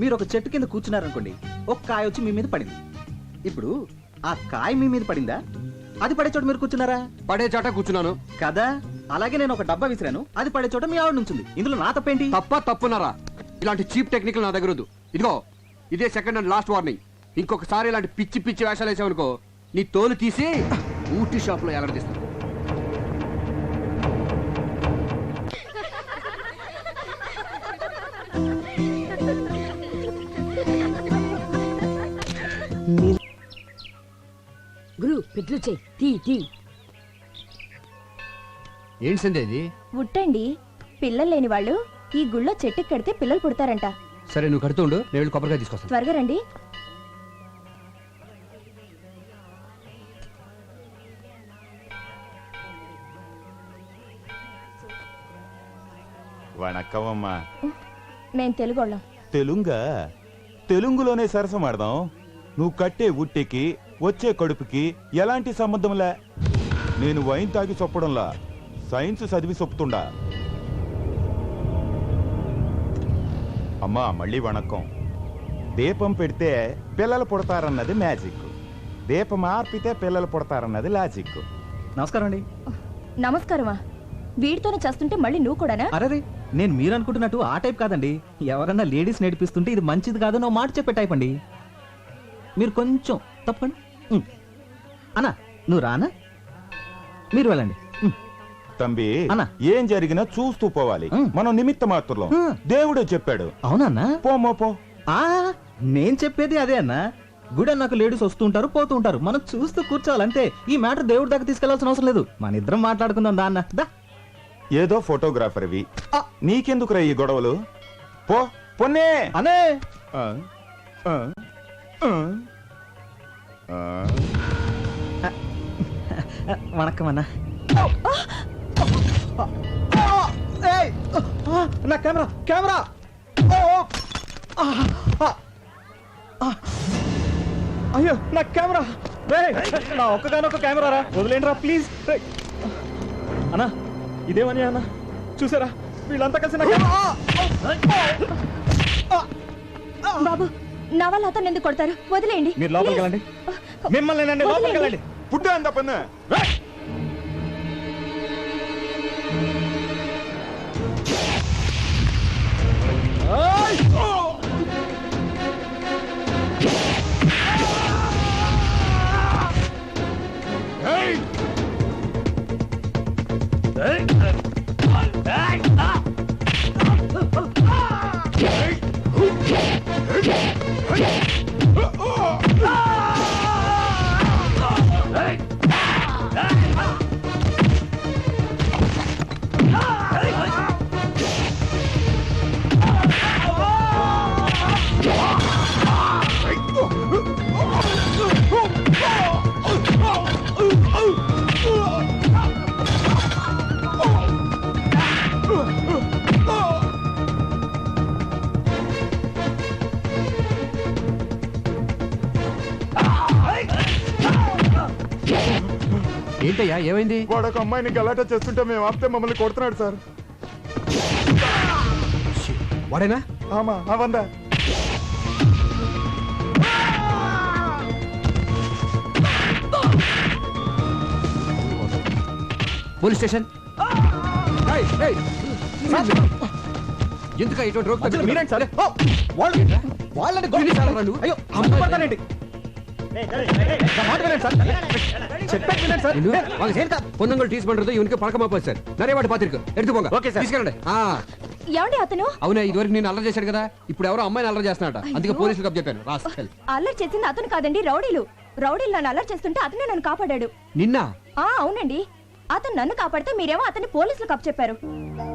మీరు ఒక చెట్టు కింద కూర్చున్నారనుకోండి, ఒక కాయ వచ్చి మీ మీద పడింది. ఇప్పుడు ఆ కాయ మీ మీద పడిందా? అది పడే చోట మీరు కూర్చున్నారా? పడే చోట కూర్చున్నాను కదా. అలాగే నేను ఒక డబ్బా విసిరాను, అది పడే చోట మీ ఆవిడ నుంచింది. ఇందులో నా తప్పేంటి? తప్పున్నారా? ఇలాంటి చీప్ టెక్నికల్ నా దగ్గర వద్దు. ఇదిగో ఇదే సెకండ్ అండ్ లాస్ట్ వార్నింగ్. ఇంకొకసారి ఇలాంటి పిచ్చి పిచ్చి వేషాలు వేసావనుకో, నీ తోలు తీసి ఊటీ షాప్ లో ఎలాగదీస్తాను. గురు, పెట్లు చెయ్యి. తీ. ఏంటి సందే ఇది? ఉట్టండి. పిల్లలు లేని వాళ్ళు ఈ గుళ్ళో చెట్టుకి కడితే పిల్లలు పుడతారంట. సరే నువ్వు కడుతూ ఉండు, నేను వెళ్ళి కొబ్బరికాయ తీసుకొస్తాను. త్వరగా రండి. వణక్కమమ్మా. నేను తెలుగోళ్ళం. తెలుగులోనే సరసమాడదాం. నువ్వు కట్టే ఉట్టికి వచ్చే కడుపుకి ఎలాంటి సంబంధంలే. నేను వైన్ తాగి చొప్పడంలా సైన్స్ చదివి చొప్పుతుండా. అమ్మా మళ్ళీ వణక్కం. దీపం పెడితే పిల్లలు పుడతారన్నది మ్యాజిక్, దీపం ఆర్పితే పిల్లలు పుడతారన్నది లాజిక్. నమస్కారం అండి. నమస్కారమా? వీడితోనే చేస్తుంటే మళ్ళీ నువ్వు కూడానా? అరే, నేను మీరు అనుకుంటున్నట్టు ఆ టైప్ కాదండి. ఎవరన్నా లేడీస్ నేర్పిస్తుంటే ఇది మంచిది కాదు నా మాట చెప్పే టైప్ అండి. మీరు కొంచెం తప్పండి. అన్నా నువ్వు రానా? మీరు వెళ్ళండి. తంబి అన్నా, ఏం జరిగినా చూస్తూ పోవాలి. మనం నిమిత్త మాత్రం. దేవుడే చెప్పాడు. అవునన్నా? పో. నేను చెప్పేది అదే అన్నా. గుడి నాకు లేడీస్ వస్తూ ఉంటారు, పోతూ ఉంటారు. మనం చూస్తూ కూర్చోవాలంతే. ఈ మ్యాటర్ దేవుడి దాకా తీసుకెళ్లాల్సిన అవసరం లేదు. మన ఇద్దరం మాట్లాడుకుందాం దా అన్న. దా ఏదో ఫోటోగ్రాఫర్వి నీకెందుకురా ఈ గొడవలు? పో పొన్నే అనే ఆ, ఆ, ఆ, ఆ. వణకం అన్నా. నా కెమెరా కెమెరా అయ్యో నా కెమెరా నా ఒక్కగానొక్క కెమెరా రా, వదిలేండి రా ప్లీజ్. అన్నా ఇదేమని అన్న చూసారా వీళ్ళంతా కలిసి నా బాబు నా వల్ల అతను ఎందుకు కొడతారు? వదిలేయండి. మీరు లోపలికి వెళ్ళండి. మిమ్మల్ని నండి లోపలికి వెళ్ళండి. ఫుడ్ అంత పొన్నే ఏంటయ్యా ఏమైంది? వాడొక అమ్మాయిని గలాటా చేస్తుంటే మేము ఆపితే మమ్మల్ని కొడుతున్నాడు సార్. వాడేనా? ఆమా అవందా పోలీస్ స్టేషన్. ఎందుకు ఇటువంటి రోగ్ తగ్గుతుంది? మీరేంటి సార్? వాళ్ళని గురించి నువ్వు అయ్యో అమ్ముతానండి. పొందంగల్ టీస్ పண்றது ఇవనికి పழக்கமா போச்சு சார். நிறைய வாட்டி பாத்திருக்கு. எடுத்து போங்க. Okay sir. తీసుకెళ్ళండి. ఏమండి అతను? అవునా ఇదివరకు నేను అల్లరి చేశాడు కదా, ఇప్పుడు ఎవరో అమ్మాయిని అల్లరి చేస్తున్నాడ. అందుకే పోలీసులకు అప్ చెప్పాను. రాస్కల్. అల్లరి చేసింది అతను కాదండి, రౌడీలు. రౌడీలు నన్ను అల్లరి చేస్తుంటే అతనే నన్ను కాపాడాడు. నిన్న? అవునండి. అతను నన్ను కాపాడితే మీరేమో అతన్ని పోలీసులకు అప్ చెప్పారు.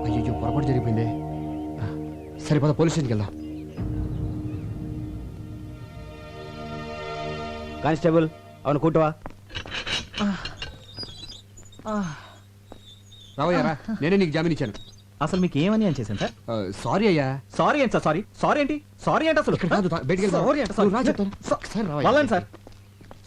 అయ్యో పొరపాటు జరిగిపోయింది. సరే పద పోలీస్ స్టేషన్కి వెళ్దాం. కానిస్టేబుల్ అవును కూటవా. రావయ్యారా, నేనే నీకు జామీన్ ఇచ్చాను. అసలు మీకు ఏమని అని చేశాను సార్? సారీ అయ్యా. సారీ ఏంటి సార్? సారీ సారీ ఏంటి? సారీ ఏంటి అసలు? బయటికి సారీ అంటే వాళ్ళని సార్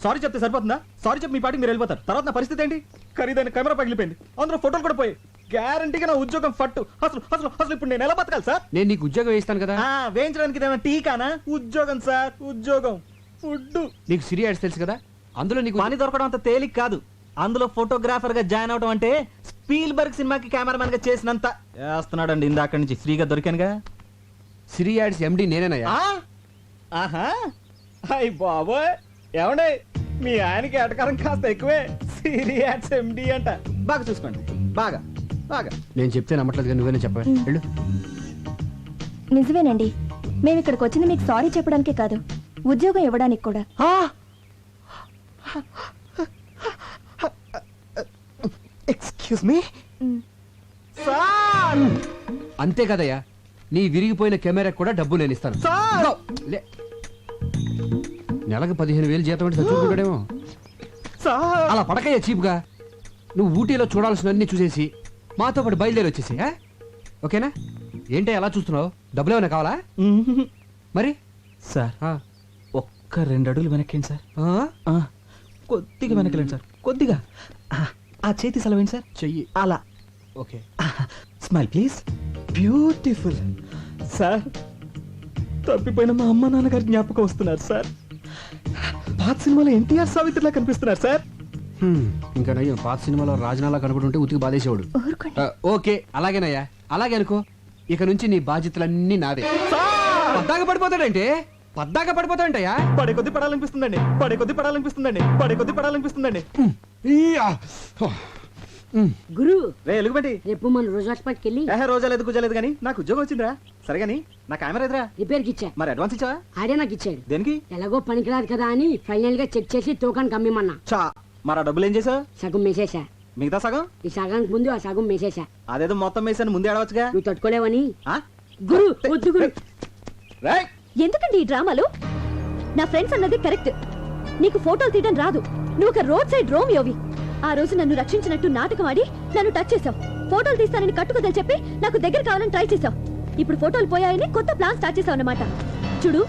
సారీ చెప్తే సరిపోతుందా? సారీ చెప్పి మీ పాటికి మీరు వెళ్ళిపోతారు. తర్వాత నా పరిస్థితి ఏంటి? ఖరీదైన కెమెరా పగిలిపోయింది, అందులో ఫోటోలు కూడా పోయి, గ్యారంటీగా నా ఉద్యోగం ఫట్టు. అసలు అసలు అసలు ఇప్పుడు నేను ఎలా బతకాలి సార్? నేను నీకు ఉద్యోగం వేస్తాను కదా. వేయించడానికి ఇదేమైనా టీకానా? ఉద్యోగం సార్, ఉద్యోగం. ఫుడ్ నీకు సిరి యాడ్స్ తెలుసు కదా, అందులో నీకు పని దొరకడం అంత తేలిక కాదు. అందులో ఫోటోగ్రాఫర్ గా జాయిన్ అవడం అంటే స్పీల్బర్గ్ సినిమాకి కెమెరామెన్ గా చేసినంత చేస్తున్నాడండి. ఇందాక నుంచి ఫ్రీగా దొరికానుగా. సిరి యాడ్స్ ఎండి నేనేనయ్యా. ఆహా అయ్ బాబోయ్, ఏమండే మీ ఆయనకి ఎటకారం కాస్త ఎక్కువే. సిరియాడ్స్ ఎండి అంట. బాగా చూసుకోండి, బాగా బాగా. నేను చెప్తే నమ్మట్లేదు, నువ్వేనే చెప్పా. వెళ్ళు. నిజమేనండి, మేము ఇక్కడికి వచ్చింది మీకు సారీ చెప్పడానికే కాదు, ఉద్యోగం ఇవ్వడానికి కూడా. Excuse me. అంతే కదయ్యా, నీ విరిగిపోయిన కెమెరా కూడా డబ్బు నేను ఇస్తాను. నెలకు 15,000 జీతం అంటే చచ్చుకుంటాడేమో. అలా పడకయ్యా చీప్గా. నువ్వు ఊటీలో చూడాల్సినవన్నీ చూసేసి మాతో పాటు బయలుదేరి వచ్చేసి, ఓకేనా? ఏంటి అలా చూస్తున్నావు? డబ్బులు ఏమైనా కావాలా? మరి సార్ ఒక్క 2 అడుగులు వెనక్కేండి సార్. కొద్దిగా వెనకలేండి సార్, కొద్దిగా. ఆ చేతి సెలవేండి సార్. చెయ్యి అలా. Okay. Smile please. Beautiful sir. తప్పిపోయిన మా అమ్మ నాన్నగారి జ్ఞాపకం వస్తున్నారు సార్. పాత సినిమాలో ఎన్టీఆర్ సావిత్రిలా కనిపిస్తున్నారు సార్. ఇంకా నయ్యో, పాత సినిమాలో రాజనాలా కనబడుంటే ఉతికి బాధేసేవాడు. ఓకే అలాగేనయ్యా, అలాగే అనుకో. ఇక నుంచి నీ బాధ్యతలన్నీ నాదే. పద్దాక పడిపోతాడంటే పద్దాక పడిపోతాడంటయ్యా. పడే కొద్ది పడాలనిపిస్తుందండి, పడే కొద్ది పడాలనిపిస్తుందండి, పడే కొద్ది పడాలనిపిస్తుందండి. గురు రే ఎలుగుబంటి, రేపు మన రోజు హాస్పిటల్కి వెళ్ళి రోజా లేదు కుజలేదు కానీ నాకు ఉద్యోగం వచ్చిందిరా. సరే కానీ నా కెమెరా ఎదురా రిపేర్కి ఇచ్చా. మరి అడ్వాన్స్ ఇచ్చావా? ఆడే నాకు ఇచ్చాడు. దేనికి? ఎలాగో పనికిరాదు కదా అని ఫైనల్ గా చెక్ చేసి తూకానికి అమ్మిమన్నా. చా మరి ఆ డబ్బులు ఏం చేసావు? సగం మేసేసా. మిగతా సగం ఈ సగానికి ముందు ఆ సగం మేసేసా. అదేదో మొత్తం వేసాను ముందే ఆడవచ్చుగా. నువ్వు తట్టుకోలేవని. ఆ? గురు వద్దు గురు. రేయ్! ఎందుకండి ఈ డ్రామాలు? నా ఫ్రెండ్స్ అన్నది కరెక్ట్. నీకు ఫోటోలు తీయడం రాదు. నువ్వు ఒక రోడ్ సైడ్ రోమియోవి. ఆ రోజు నన్ను రక్షించినట్టు నాటకం ఆడి నన్ను టచ్ చేసావు. ఫోటోలు తీస్తానని కట్టుకుదని చెప్పి నాకు దగ్గర కావాలని ట్రై చేసావు. ఇప్పుడు ఫోటోలు పోయాయని కొత్త ప్లాన్ స్టార్ట్ చేసావు అన్నమాట. చూడు,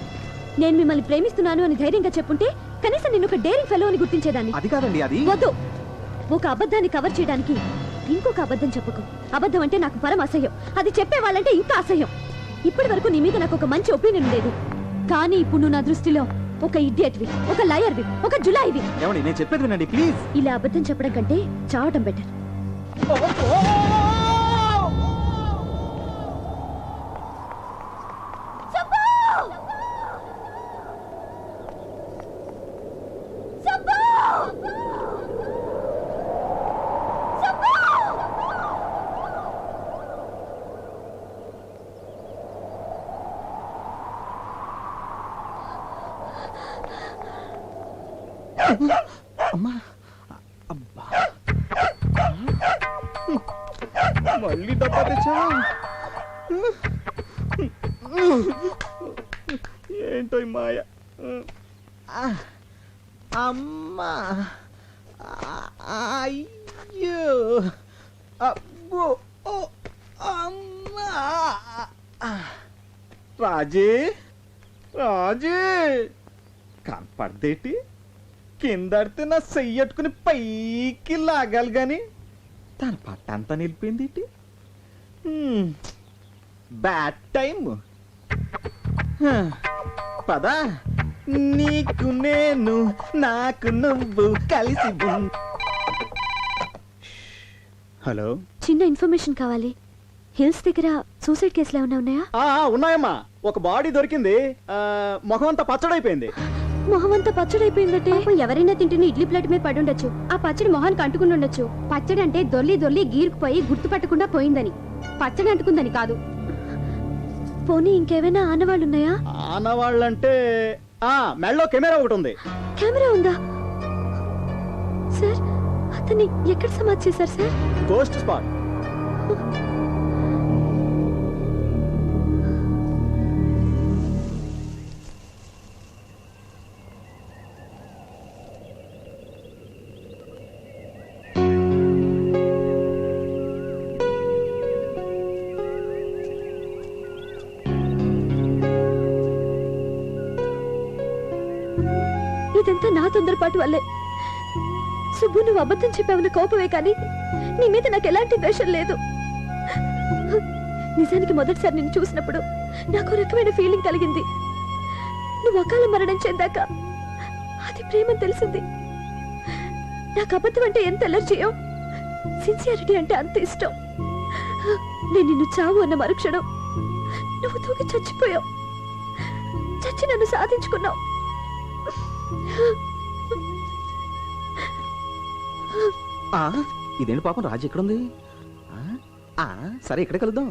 నేను మిమ్మల్ని ప్రేమిస్తున్నాను అని ధైర్యంగా చెప్పుంటే కనీసం నేను ఒక డేరింగ్ ఫెలో అని గుర్తించేదాన్ని. అది కాదండి, అది వద్దు. ఒక అబద్ధాన్ని కవర్ చేయడానికి ఇంకొక అబద్ధం చెప్పుకో. అబద్ధం అంటే నాకు పరమ అసహ్యం. అది చెప్పే వాళ్ళంటే ఇంకా అసహ్యం. ఇప్పటి వరకు నీ మీద నాకు ఒక మంచి ఒపీనియన్ లేదు, కానీ ఇప్పుడు నువ్వు నా దృష్టిలో ఒక ఇడియట్వి, ఒక లయర్వి, ఒక జులాయివి. ఏమండి నేను చెప్పేది వినండి ప్లీజ్. ఇలా అబద్ధం చెప్పడం కంటే చావటం బెటర్. అమ్మా, అబ్బా, మళ్ళీ డబ్బా తెచ్చావా? ఏంటో ఈ మాయ. అమ్మా, అయ్యో, అబ్బో, ఓ, అమ్మా. రాజీ, రాజీ, కనపడదేటి? కిందడితే నా చెయ్యట్టుకుని పైకి లాగాలి గాని తన పట్టంతా నిలిపింది. Bad time. పదా, నీకు నేను, నాకు నువ్వు కలిసి. హలో, చిన్న ఇన్ఫర్మేషన్ కావాలి. హిల్స్ దగ్గర సూసైడ్ కేసులు ఏమైనా ఉన్నాయా? ఉన్నాయమ్మా. ఒక బాడీ దొరికింది. ముఖం అంతా పచ్చడైపోయింది. మొహం అంతా పచ్చడైపోయిందంటే ఎవరైనా తింటున్న ఇడ్లీ ప్లేట్ మీద పడి ఉండొచ్చు. ఆ పచ్చడి మొహానికి అంటుకుని ఉండొచ్చు. పచ్చడి అంటే దొల్లి దొల్లి గీరుకుపోయి గుర్తుపట్టకుండా పోయిందని, పచ్చడి అంటుకుందని కాదు. పోనీ ఇంకేమైనా ఆనవాళ్ళు ఉన్నాయా? ఆనవాళ్ళంటే మెళ్ళో కెమెరా ఒకటి ఉంది. కెమెరా ఉందా? సార్, అతన్ని ఎక్కడ సమాధి చేశారు సార్? Ghost spot. ఇదంతా నా తొందరపాటు వల్లే. సుబ్బు, నువ్వు అబద్ధం చెప్పావన్న కోపమే కానీ నీ మీద నాకు ఎలాంటి ద్వేషం లేదు. నిజానికి మొదటిసారి నిన్ను చూసినప్పుడు నాకు రకమైన ఫీలింగ్ కలిగింది. నువ్వు అకాల మరణం చెందాక అది ప్రేమని తెలిసింది. నాకు అబద్ధం అంటే ఎంత ఎలర్జీయో, సిన్సియారిటీ అంటే అంత ఇష్టం. నేను నిన్ను చావు అన్న మరుక్షణం నువ్వు తూగి చచ్చిపోయావు. చచ్చి నన్ను సాధించుకున్నావు. ఇదేంటి పాపం, రాజు ఎక్కడుంది? సరే, ఇక్కడే కలుద్దాం.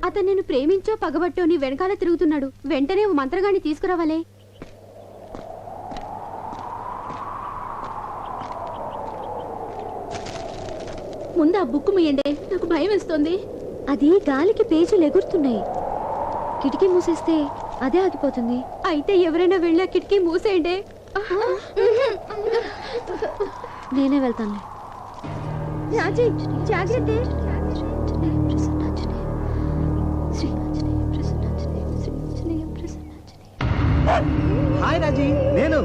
అతను నేను ప్రేమించో పగబట్టో నీ వెనకాల తిరుగుతున్నాడు. వెంటనే ఓ మంత్రగాన్ని తీసుకురావాలే. ముందు ఆ బుక్ ముయ్యండి, నాకు భయం వేస్తుంది. అది గాలికి పేజీలు ఎగురుతున్నాయి. కిటికీ మూసేస్తే అదే ఆగిపోతుంది. అయితే ఎవరైనా వెళ్ళి ఆ కిటికీ మూసేయండి. నేనే వెళ్తాను. రాజీ, జాగ్రత్త. హాయ్ రాజీ, నేను.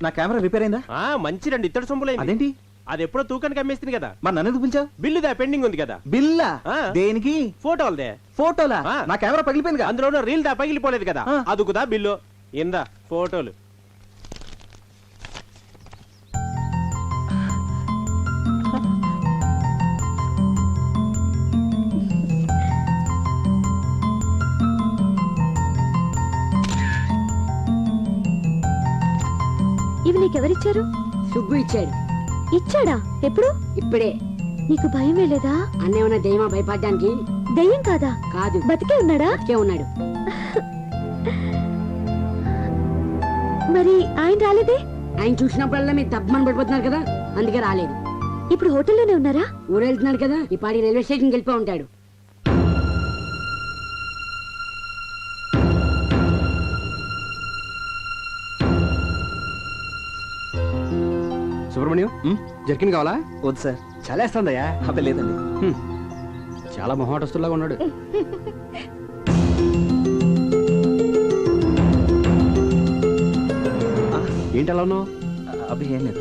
నా కెమెరా రిపేర్ అయిందా? మంచి రండి, ఇత్తడి సొమ్ములైంది. అదేంటి? అది ఎప్పుడో తూకానికి అమ్మేస్తుంది కదా. మరి నన్ను ఎందుకు పిలిచావు? బిల్లుదా పెండింగ్ ఉంది కదా. బిల్లా? దేనికి? ఫోటోలదే. ఫోటోలా? నా కెమెరా పగిలిపోయింది. అందులో రీల్ దా పగిలిపోలేదు కదా, అదుకుదా బిల్లు. ఇందా ఫోటోలు. నీకెవరిచ్చారు? సుబ్బు ఇచ్చాడు. ఇచ్చాడా? ఎప్పుడు? ఇప్పుడే. నీకు భయం వేయలేదా? అన్నేమన్నా దయ్యమా భయపడ్డానికి? దయ్యం కాదా? కాదు, బతికే ఉన్నాడా? బతికే ఉన్నాడు. మరి ఆయన రాలేదే? ఆయన చూసినప్పుడల్లా మీరు తప్పమని పడిపోతున్నారు కదా, అందుకే రాలేదు. ఇప్పుడు హోటల్లోనే ఉన్నారా? ఊరు వెళ్తున్నాడు కదా, ఈ పాడి రైల్వే స్టేషన్కి వెళ్ళిపో ఉంటాడు. సుబ్రహ్మణ్యం జర్కిన్ కావాలా? వద్దు సార్. చాలా వేస్తుందయ్యా. అబ్బే లేదండి. చాలా మొహమాటస్తులాగా ఉన్నాడు. ఏంటి అలా ఉన్నావు? అబ్బే ఏం లేదు.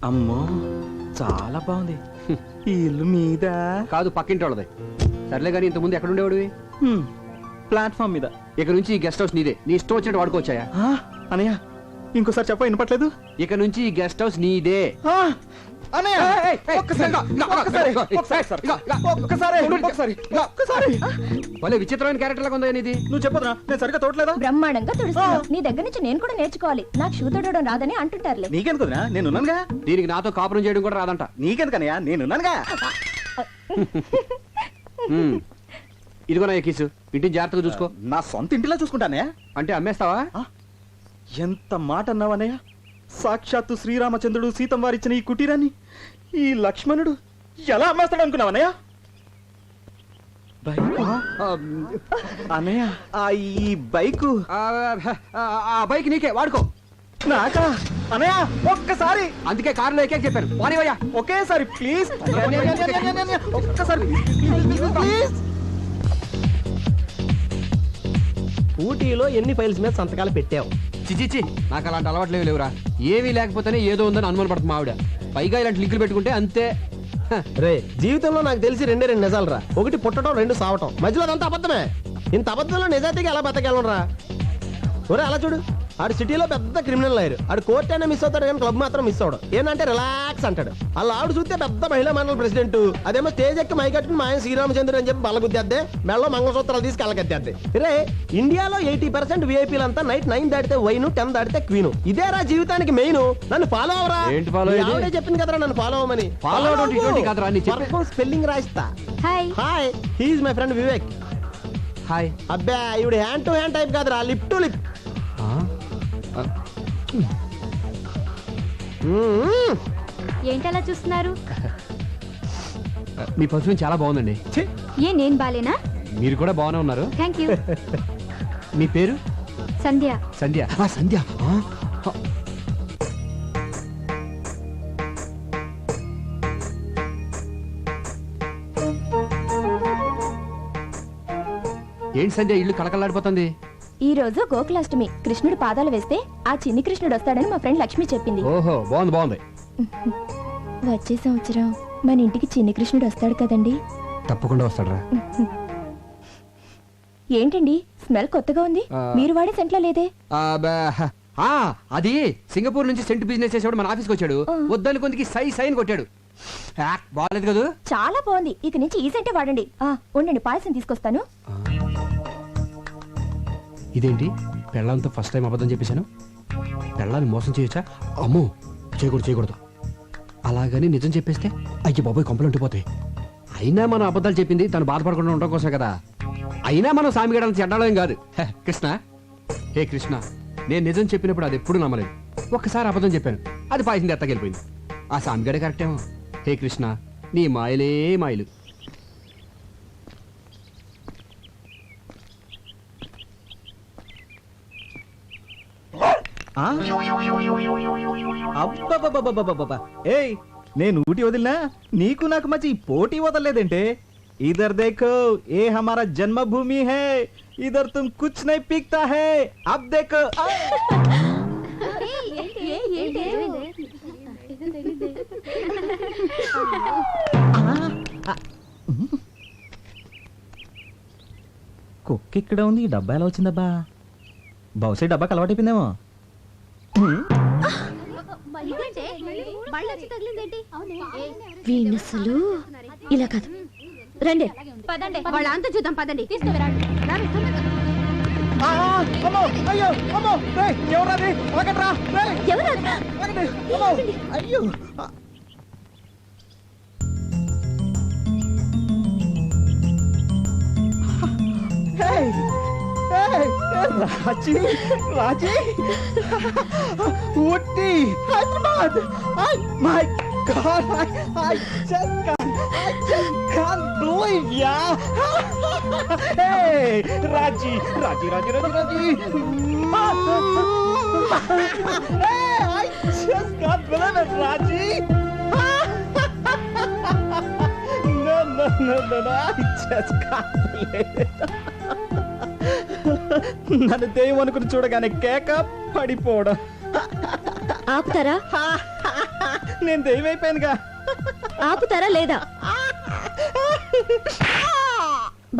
అమ్మో చాలా బాగుంది. ఈ ఇల్లు మీద కాదు, పక్కింటి వాళ్ళది. సర్లే కానీ ఇంతకుముందు ఎక్కడ ఉండేవాడివి? ప్లాట్ఫామ్ మీద. ఇక నుంచి ఈ గెస్ట్ హౌస్ నీదే. నీ ఇష్టం వచ్చినట్టు వాడుకోవచ్చాయా? అనయ్య ఇంకోసారి చెప్ప వినపట్లేదు. ఇక నుంచి ఈ గెస్ట్ హౌస్ నీదే. భలే విచిత్రమైన క్యారెక్టర్ లాగా ఉందా ఇది? నువ్వు చెప్పదురా, నేను సరిగ్గా తోటలేదా? బ్రహ్మాండంగా తుడుస్తున్నావు. నీ దగ్గర నుంచి నేను కూడా నేర్చుకోవాలి. నాకు షూ తొడవడం రాదని అంటుంటారులే. నీకెందుకురా, నేనున్నానుగా. దీనికి నాతో కాపురం చేయడం కూడా రాదంట. నీకెందుకనయ్యా, నేనున్నానుగా. ఇదిగో నా కీసు, ఇంటిని జాగ్రత్తగా చూసుకో. నా సొంత ఇంటిలో చూసుకుంటానే. అంటే అమ్మేస్తావా? ఎంత మాట అన్నావనయ్య. సాక్షాత్తు శ్రీరామచంద్రుడు సీతం వారిచ్చిన ఈ కుటీరాన్ని ఈ లక్ష్మణుడు ఎలా అమ్మేస్తాడు అనుకున్నావనయ్య? అన్నయ్య, ఈ బైకు ఆ బైక్ నీకే, వాడుకో. నాకా? అన్నయ్య ఒక్కసారి. అందుకే కారులో ఎక్కే చెప్పాను. వానివయ్యా ఒకేసారి ప్లీజ్. ఒక్కసారి ప్లీజ్. ఊటీలో ఎన్ని ఫైల్స్ మీద సంతకాలు పెట్టావు? చిచిచి, నాకు అలాంటి అలవాట్లు లేవురా. ఏమీ లేకపోతేనే ఏదో ఉందని అనుమాన పడుతుంది ఆవిడ. పైగా ఇలాంటి లింకులు పెట్టుకుంటే అంతే. రే, జీవితంలో నాకు తెలిసి రెండు నిజాలు రా. ఒకటి పుట్టడం, రెండు సావటం. మధ్యలో అదంతా అబద్ధమే. ఇంత అబద్ధంలో నిజాయితీగా ఎలా బతకగలరా? ఒరే అలా చూడు, ఆడు సిటీలో పెద్ద క్రిమినల్ అయ్యారు. ఆడు కోర్ట్ అయినా మిస్ అవుతాడు కానీ క్లబ్ మాత్రం మిస్ అవడు. ఏంటంటే రిలాక్స్ అంటాడు. అలా ఆవిడ చూస్తే పెద్ద మహిళా మండలి ప్రెసిడెంట్. అదేమో స్టేజ్ ఎక్కి మైకట్టుకుని మా ఆయన శ్రీరామచంద్రుడు అని చెప్పి బలగుద్దేద్దే, మెళ్ళలో మంగళసూత్రాలు తీసి కళ్ళకెత్తేద్దే. రే, ఇండియాలో 80% వీఐపీలంతా నైట్ 9 దాటితే వైను, 10 దాటితే క్వీను. ఇదేరా జీవితానికి మెయిన్. నన్ను ఫాలో అవరా. ఏంటి follow అయ్యేది? ఆవిడే చెప్పింది కదరా నన్ను ఫాలో అవ్వమని. Follow అవడం ఇటువంటి కాదురా, నీ చెప్పే- స్పెల్లింగ్ రాయిస్తా. Hi. Hi, he's my friend Vivek. Hi. అబ్బా, ఇవిడు హ్యాండ్ టు హ్యాండ్ టైప్ కాదురా, లిప్ టు లిప్. ఏంటలా చూస్తున్నారు? మీ పర్ఫ్యూమ్ చాలా బాగుందండి. ఏ నేను బాలేనా? మీరు కూడా బాగానే ఉన్నారు. Thank you. మీ పేరు? సంధ్య. సంధ్య. సంధ్య. ఏంటి సంధ్య ఇల్లు కళకళలాడిపోతుంది? ఈ రోజు గోకులాష్టమి. కృష్ణుడు పాదాలు వేస్తే ఆ చిన్ని కృష్ణుడు వస్తాడని మా ఫ్రెండ్ లక్ష్మి చెప్పింది. ఓహో, బాగుంది బాగుంది. వచ్చే సంవత్సరం మన ఇంటికి చిన్ని కృష్ణుడు వస్తాడు కదండి? తప్పకుండా వస్తాడరా. ఏంటండి స్మెల్ కొత్తగా ఉంది? మీరు వాడే సెంట్లో లేదే? అది సింగపూర్ నుంచి సెంట్ బిజినెస్ చేసేవాడు మన ఆఫీస్కి వచ్చాడు. వద్దని కొందికి సై సైన్ కొట్టాడు. బాగాలేదు కదా? చాలా బాగుంది. ఇక నుంచి ఈ సెంటే వాడండి. ఉండండి, పాయసం తీసుకొస్తాను. ఇదేంటి పెళ్ళంతా ఫస్ట్ టైం అబద్ధం చెప్పేశాను. పెళ్ళాన్ని మోసం చేయొచ్చా? అమ్మో, చేయకూడదు. అలాగని నిజం చెప్పేస్తే అయ్యి బాబోయ్ కొంపలు ఉండిపోతాయి. అయినా మనం అబద్ధాలు చెప్పింది తను బాధపడకుండా ఉండడం కోసమే కదా. అయినా మనం సామిగడాలను చెడ్డాలేం కాదు. కృష్ణ, హే కృష్ణ, నేను నిజం చెప్పినప్పుడు అది ఎప్పుడు నమ్మలేదు. ఒక్కసారి అబద్ధం చెప్పాను, అది పాయింది ఎత్తగెళ్ళిపోయింది. ఆ సామిగడే కరెక్టేమో. హే కృష్ణ, నీ మాయలే మాయలు. అబ్బబ్బబ్బబ్బబ్బబ్బబ్బ. ఏయ్, నేను ఊటి వదిలినా నీకు నాకు మధ్య ఈ పోటీ వదలలేదంటే. ఇధర్ దేఖో, ఏ హమారా జన్మభూమి హై, ఇధర్ తుమ్ కుచ్ నహీ పీక్తా హై. అబ్ దేఖో. కుక్క ఇక్కడ ఉంది, ఈ డబ్బా ఎలా వచ్చిందబ్బా? బహుశా డబ్బాకి అలవాటైపోయిందేమో. వీణసలు ఇలా కాదు, రండి. వాళ్ళ అంతా చూద్దాం, పదండి. అయ్యో, అమ్మో, ఎవరది? అయ్యో, Raji, Raji, Ooty, Hyderabad. My god, I just can't believe ya. Hey, Raji. Hey, I just can't believe it, Raji. No, I just can't believe it. నన్ను దెయ్యం అనుకుని చూడగానే కేక పడిపోవడం. ఆపుతారా? నేను దెయ్యం అయిపోయానుగా. ఆపుతారా లేదా?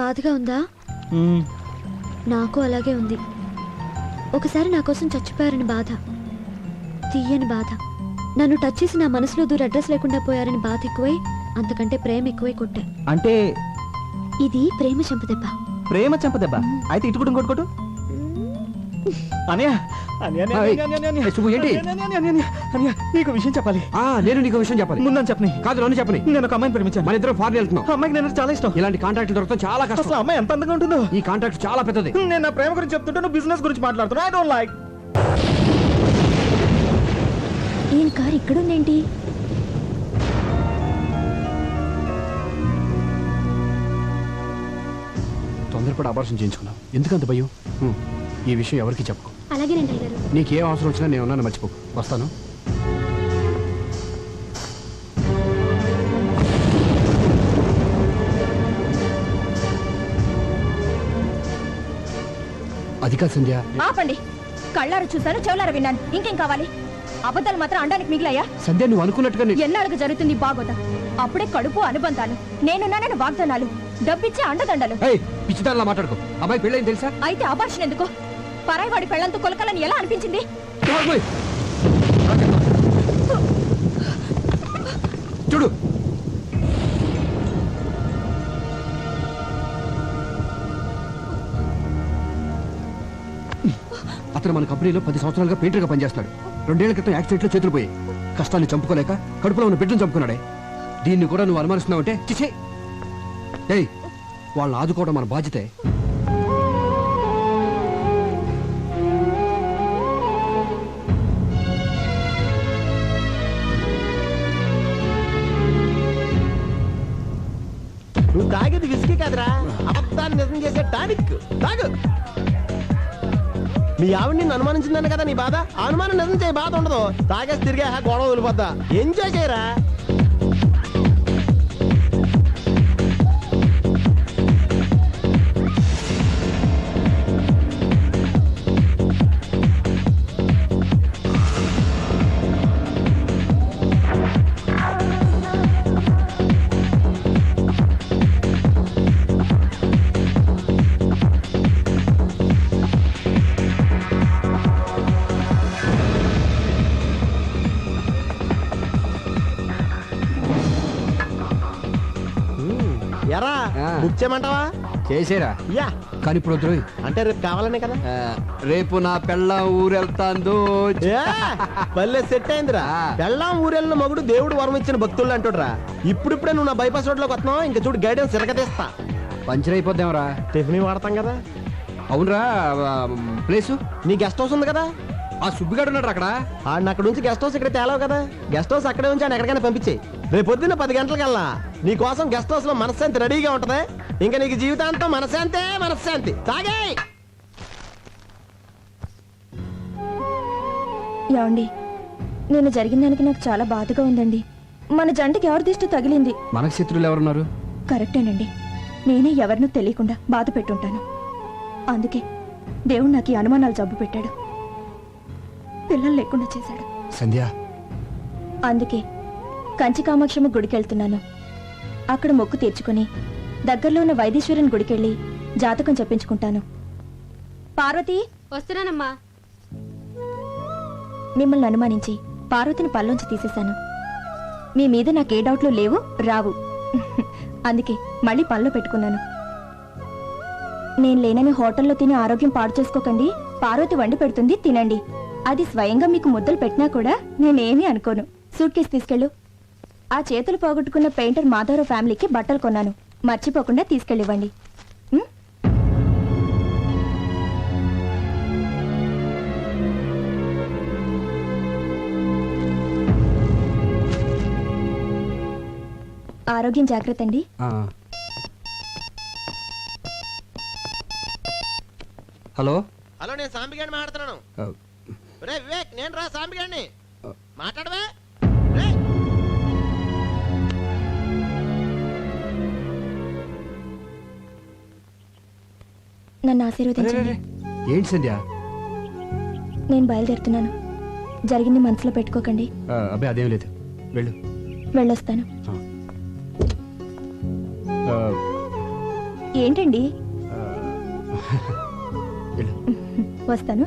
బాధగా ఉందా? నాకు అలాగే ఉంది. ఒకసారి నా కోసం చచ్చిపోయారని బాధ, తీయని బాధ. నన్ను టచ్ చేసి నా మనసులో దూర అడ్రస్ లేకుండా పోయారని బాధ ఎక్కువై, అంతకంటే ప్రేమ ఎక్కువై కొట్టా. అంటే ఇది ప్రేమ చెంపదెబ్బ. ప్రేమ చెంపదెబ్బ అయితే ఇటు కూడా ఇంకోటి కొట్టు. నీకు విషయం చెప్పాలి. నేను నీకు విషయం చెప్పాలి. ముందని చెప్పని. కాదు, నన్ను చెప్పని. నేను ఒక అమ్మాయిని ప్రేమించాను. మన ఇద్దరు ఫారెన్ వెళ్తున్నాం. అమ్మాయికి నేను చాలా ఇష్టం. ఇలాంటి కాంట్రాక్ట్ దొరకడం చాలా కష్టం. అసలు అమ్మాయి ఎంత అందంగా ఉంటుందో. ఈ కాంట్రాక్ట్ చాలా పెద్దది. నేను నా ప్రేమ గురించి చెప్తుంటే నువ్వు బిజినెస్ గురించి మాట్లాడుతున్నా. I don't like. ఈయన కార్ ఇక్కడుందేంటి? తొందరపడి అబార్షన్ చేయించుకున్నావు. ఎందుకంత భయం? ఈ విషయం ఎవరికి చెప్పకు. అలాగేనండి అయ్యారు. నీకేం అవసరం వచ్చినా నేను ఉన్నాను, మర్చిపోకు. వస్తాను. అది కాదు సంధ్య. ఆపండి. కళ్ళారు చూశాను, చెవులారు విన్నాను. ఇంకేం కావాలి? అబద్ధాలు మాత్రం అండానికి మిగిలాయా? సంధ్య, నువ్వు అనుకున్నట్టుగా ఎన్నాళ్ళకు జరుగుతుంది బాగోదా? అప్పుడే కడుపు అనుబంధాలు, నేనున్నానని వాగ్దానాలు, డబ్బిచ్చే అండదండలు. పిచ్చిదానిలా మాట్లాడుకో. అబ్బాయి పెళ్ళైంది తెలుసా? అయితే అబార్షన్ ఎందుకు? పరాయివాడి పెళ్ళంతో కొలకలని ఎలా అనిపించింది? చూడు, అతను మన కంపెనీలో 10 సంవత్సరాలుగా పెయింటర్గా పనిచేస్తాడు. 2 ఏళ్ల క్రితం యాక్సిడెంట్లో చేతులు పోయి కష్టాన్ని చంపుకోలేక కడుపులో ఉన్న బిడ్డను చంపుకున్నాడే. దీన్ని కూడా నువ్వు అనుమానిస్తున్నావంటే చిచే. ఏయ్, వాళ్ళని ఆదుకోవడం మన బాధ్యతే. నువ్వు తాగేది విసికి కాదురా, అబద్ధాన్ని నిజం చేసే టానిక్. తాగు. మీ ఆవిడ నిన్ను అనుమానించిందన్న కదా నీ బాధ. అనుమానం నిజం చేయ బాధ ఉండదు. తాగేసి తిరిగా గొడవ వదిలిపోద్దా. ఎంజాయ్ చేయరా. ఎరా బుక్ చేయమంటావా? చేసేరా. యా. కానీ ఇప్పుడు వద్దు. అంటే రేపు కావాలనే కదా. రేపు నా పెళ్ళ ఊరెళ్తాందో. భలే సెట్ అయిందిరా. పెళ్ళాం ఊరెళ్ళిన మగుడు దేవుడు వరం ఇచ్చిన భక్తులు అంటుడ్రా. ఇప్పుడిప్పుడే నువ్వు నా బైపాస్ రోడ్ లోకి వస్తున్నావు. ఇంకా చూడు గైడెన్స్ తిరగతీస్తా. పంచర్ అయిపోద్దాంరా. టిఫిన్ వాడతాం కదా. అవునరా, ప్లేసు నీ గెస్ట్ హౌస్ ఉంది కదా. ఆ సుబ్బిగాడు ఉన్నాడు అక్కడ. ఆడిని అక్కడ నుంచి గెస్ట్ హౌస్ ఇక్కడ తేలావు కదా. గెస్ట్ హౌస్ అక్కడే ఉంచి ఆయన ఎక్కడికైనా పంపించే. రేపు పొద్దున్న 10 గంటలకల్లా నీ కోసం గెస్ట్ హౌస్ లో మనశ్శాంతి రెడీగా ఉంటది. ఇంకా నీకు జీవితాంతం మనశ్శాంతి. తాగే ఏమండి, నేను జరిగిన దానికి నాకు చాలా బాధగా ఉందండి. మన జంటకి ఎవరి దిష్టి తగిలింది? మనకు శత్రువులు ఎవరున్నారు? కరెక్టేనండి. నేనే ఎవరినూ తెలియకుండా బాధ పెట్టుంటాను. అందుకే దేవుడు నాకు ఈ అనుమానాలు జబ్బు పెట్టాడు, పిల్లలు లేకుండా చేశాడు. సంధ్య, అందుకే కంచి కామాక్షమ్మ గుడికెళ్తున్నాను. అక్కడ మొక్కు తీర్చుకుని దగ్గరలో ఉన్న వైదీశ్వరుని గుడికెళ్ళి జాతకం చెప్పించుకుంటాను. పార్వతి, వస్తున్నానమ్మా. మిమ్మల్ని అనుమానించి పార్వతిని పల్లోంచి తీసేశాను. మీ మీద నాకే డౌట్లు లేవు, రావు. అందుకే మళ్ళీ పనిలో పెట్టుకున్నాను. నేను లేనని హోటల్లో తిని ఆరోగ్యం పాడు చేసుకోకండి. పార్వతి వండి పెడుతుంది, తినండి. అది స్వయంగా మీకు ముద్దలు పెట్టినా కూడా నేనేమీ అనుకోను. సూట్ కేసు తీసుకెళ్ళు. ఆ చేతులు పోగొట్టుకున్న పెయింటర్ మాధవరావు ఫ్యామిలీకి బట్టలు కొన్నాను, మర్చిపోకుండా తీసుకెళ్ళివ్వండి. ఆరోగ్యం జాగ్రత్త అండి. హలో హలో, నేను సాంబిగాడిని మాట్లాడుతున్నాను. రే వివేక్, నేను రా సాంబిగాడిని. మాట్లాడవే. నన్ను ఆశీర్వదించండి. ఏంటి సంధ్య? నేను బయలుదేరుతున్నాను. జరిగింది మనసులో పెట్టుకోకండి. అబ్బాయి అదేం లేదు, వెళ్ళు. వెళ్ళొస్తాను. ఏంటండి? వస్తాను.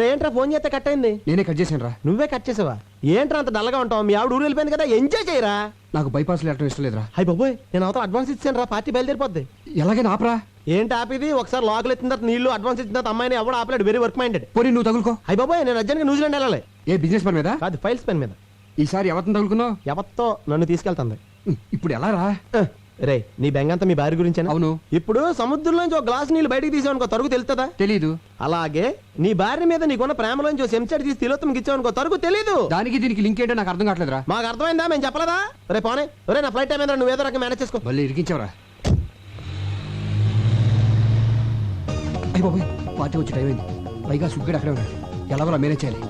ఏంట్రా ఫోన్ చేస్తే కట్ అయింది? నేనే కట్ చేశాను రా. నువ్వే కట్ చేసావా? ఏంట్రా అంత డల్గా ఉంటావు? మీ ఆవిడ ఊరు వెళ్ళిపోయింది కదా, ఎంజాయ్ చేయరా. నాకు బైపాస్ లేటం ఇష్టం లేదురా. హై బాబోయ్, నేను అవతల అడ్వాన్స్ ఇచ్చాను రా. పార్టీ బయలుదేరిపోద్ది. ఎలాగైనా ఆపరా. ఏంటి ఆపిది? ఒకసారి లోకల్ ఎత్తిన తర్వాత నీళ్లు అడ్వాన్స్ ఇచ్చిన తర్వాత అమ్మాయిని ఎవడు ఆపలేడు. Very work minded. పోనీ నువ్వు తగులుకో. హై బాబోయ్, నేను అర్జెంట్గా న్యూజిలాండ్ వెళ్ళాలి. ఏ బిజినెస్ పని మీద? కాదు, ఫైల్స్ పని మీద. ఈసారి ఎవరిని తగులుకున్నావు? ఎవరితో నన్ను తీసుకెళ్తుంది. ఇప్పుడు ఎలా రా? రే, నీ బెంగంతా మీ భార్య గురించేనా? అవును. ఇప్పుడు సముద్రంలోంచి ఒక గ్లాస్ నీళ్ళు బయటికి తీసావనుకో, తరుగు తెలుస్తుందా? తెలీదు. అలాగే నీ భార్య మీద నీకున్న ప్రేమలోంచి ఓ చెంచాడు తీసి తిలోత్తమకి ఇచ్చావనుకో, తరుగు తెలీదు. దానికి దీనికి లింక్ ఏంటో నాకు అర్థం కావట్లేదురా. మాకు అర్థమైందా? మేము చెప్పలేదా? రే పోనే. రే, నా ఫ్లైట్ టైం ఏంద్రా, నువ్వు ఏదో రకం మేనేజ్ చేసుకో. మళ్ళీ ఇరికించావరా. అయ్యి బాబోయ్, పార్టీ వచ్చి టైం అయింది. పైగా సుగ్గడు అక్కడే ఉన్నాడు. ఎలాగోలా మేనేజ్ చేయాలి.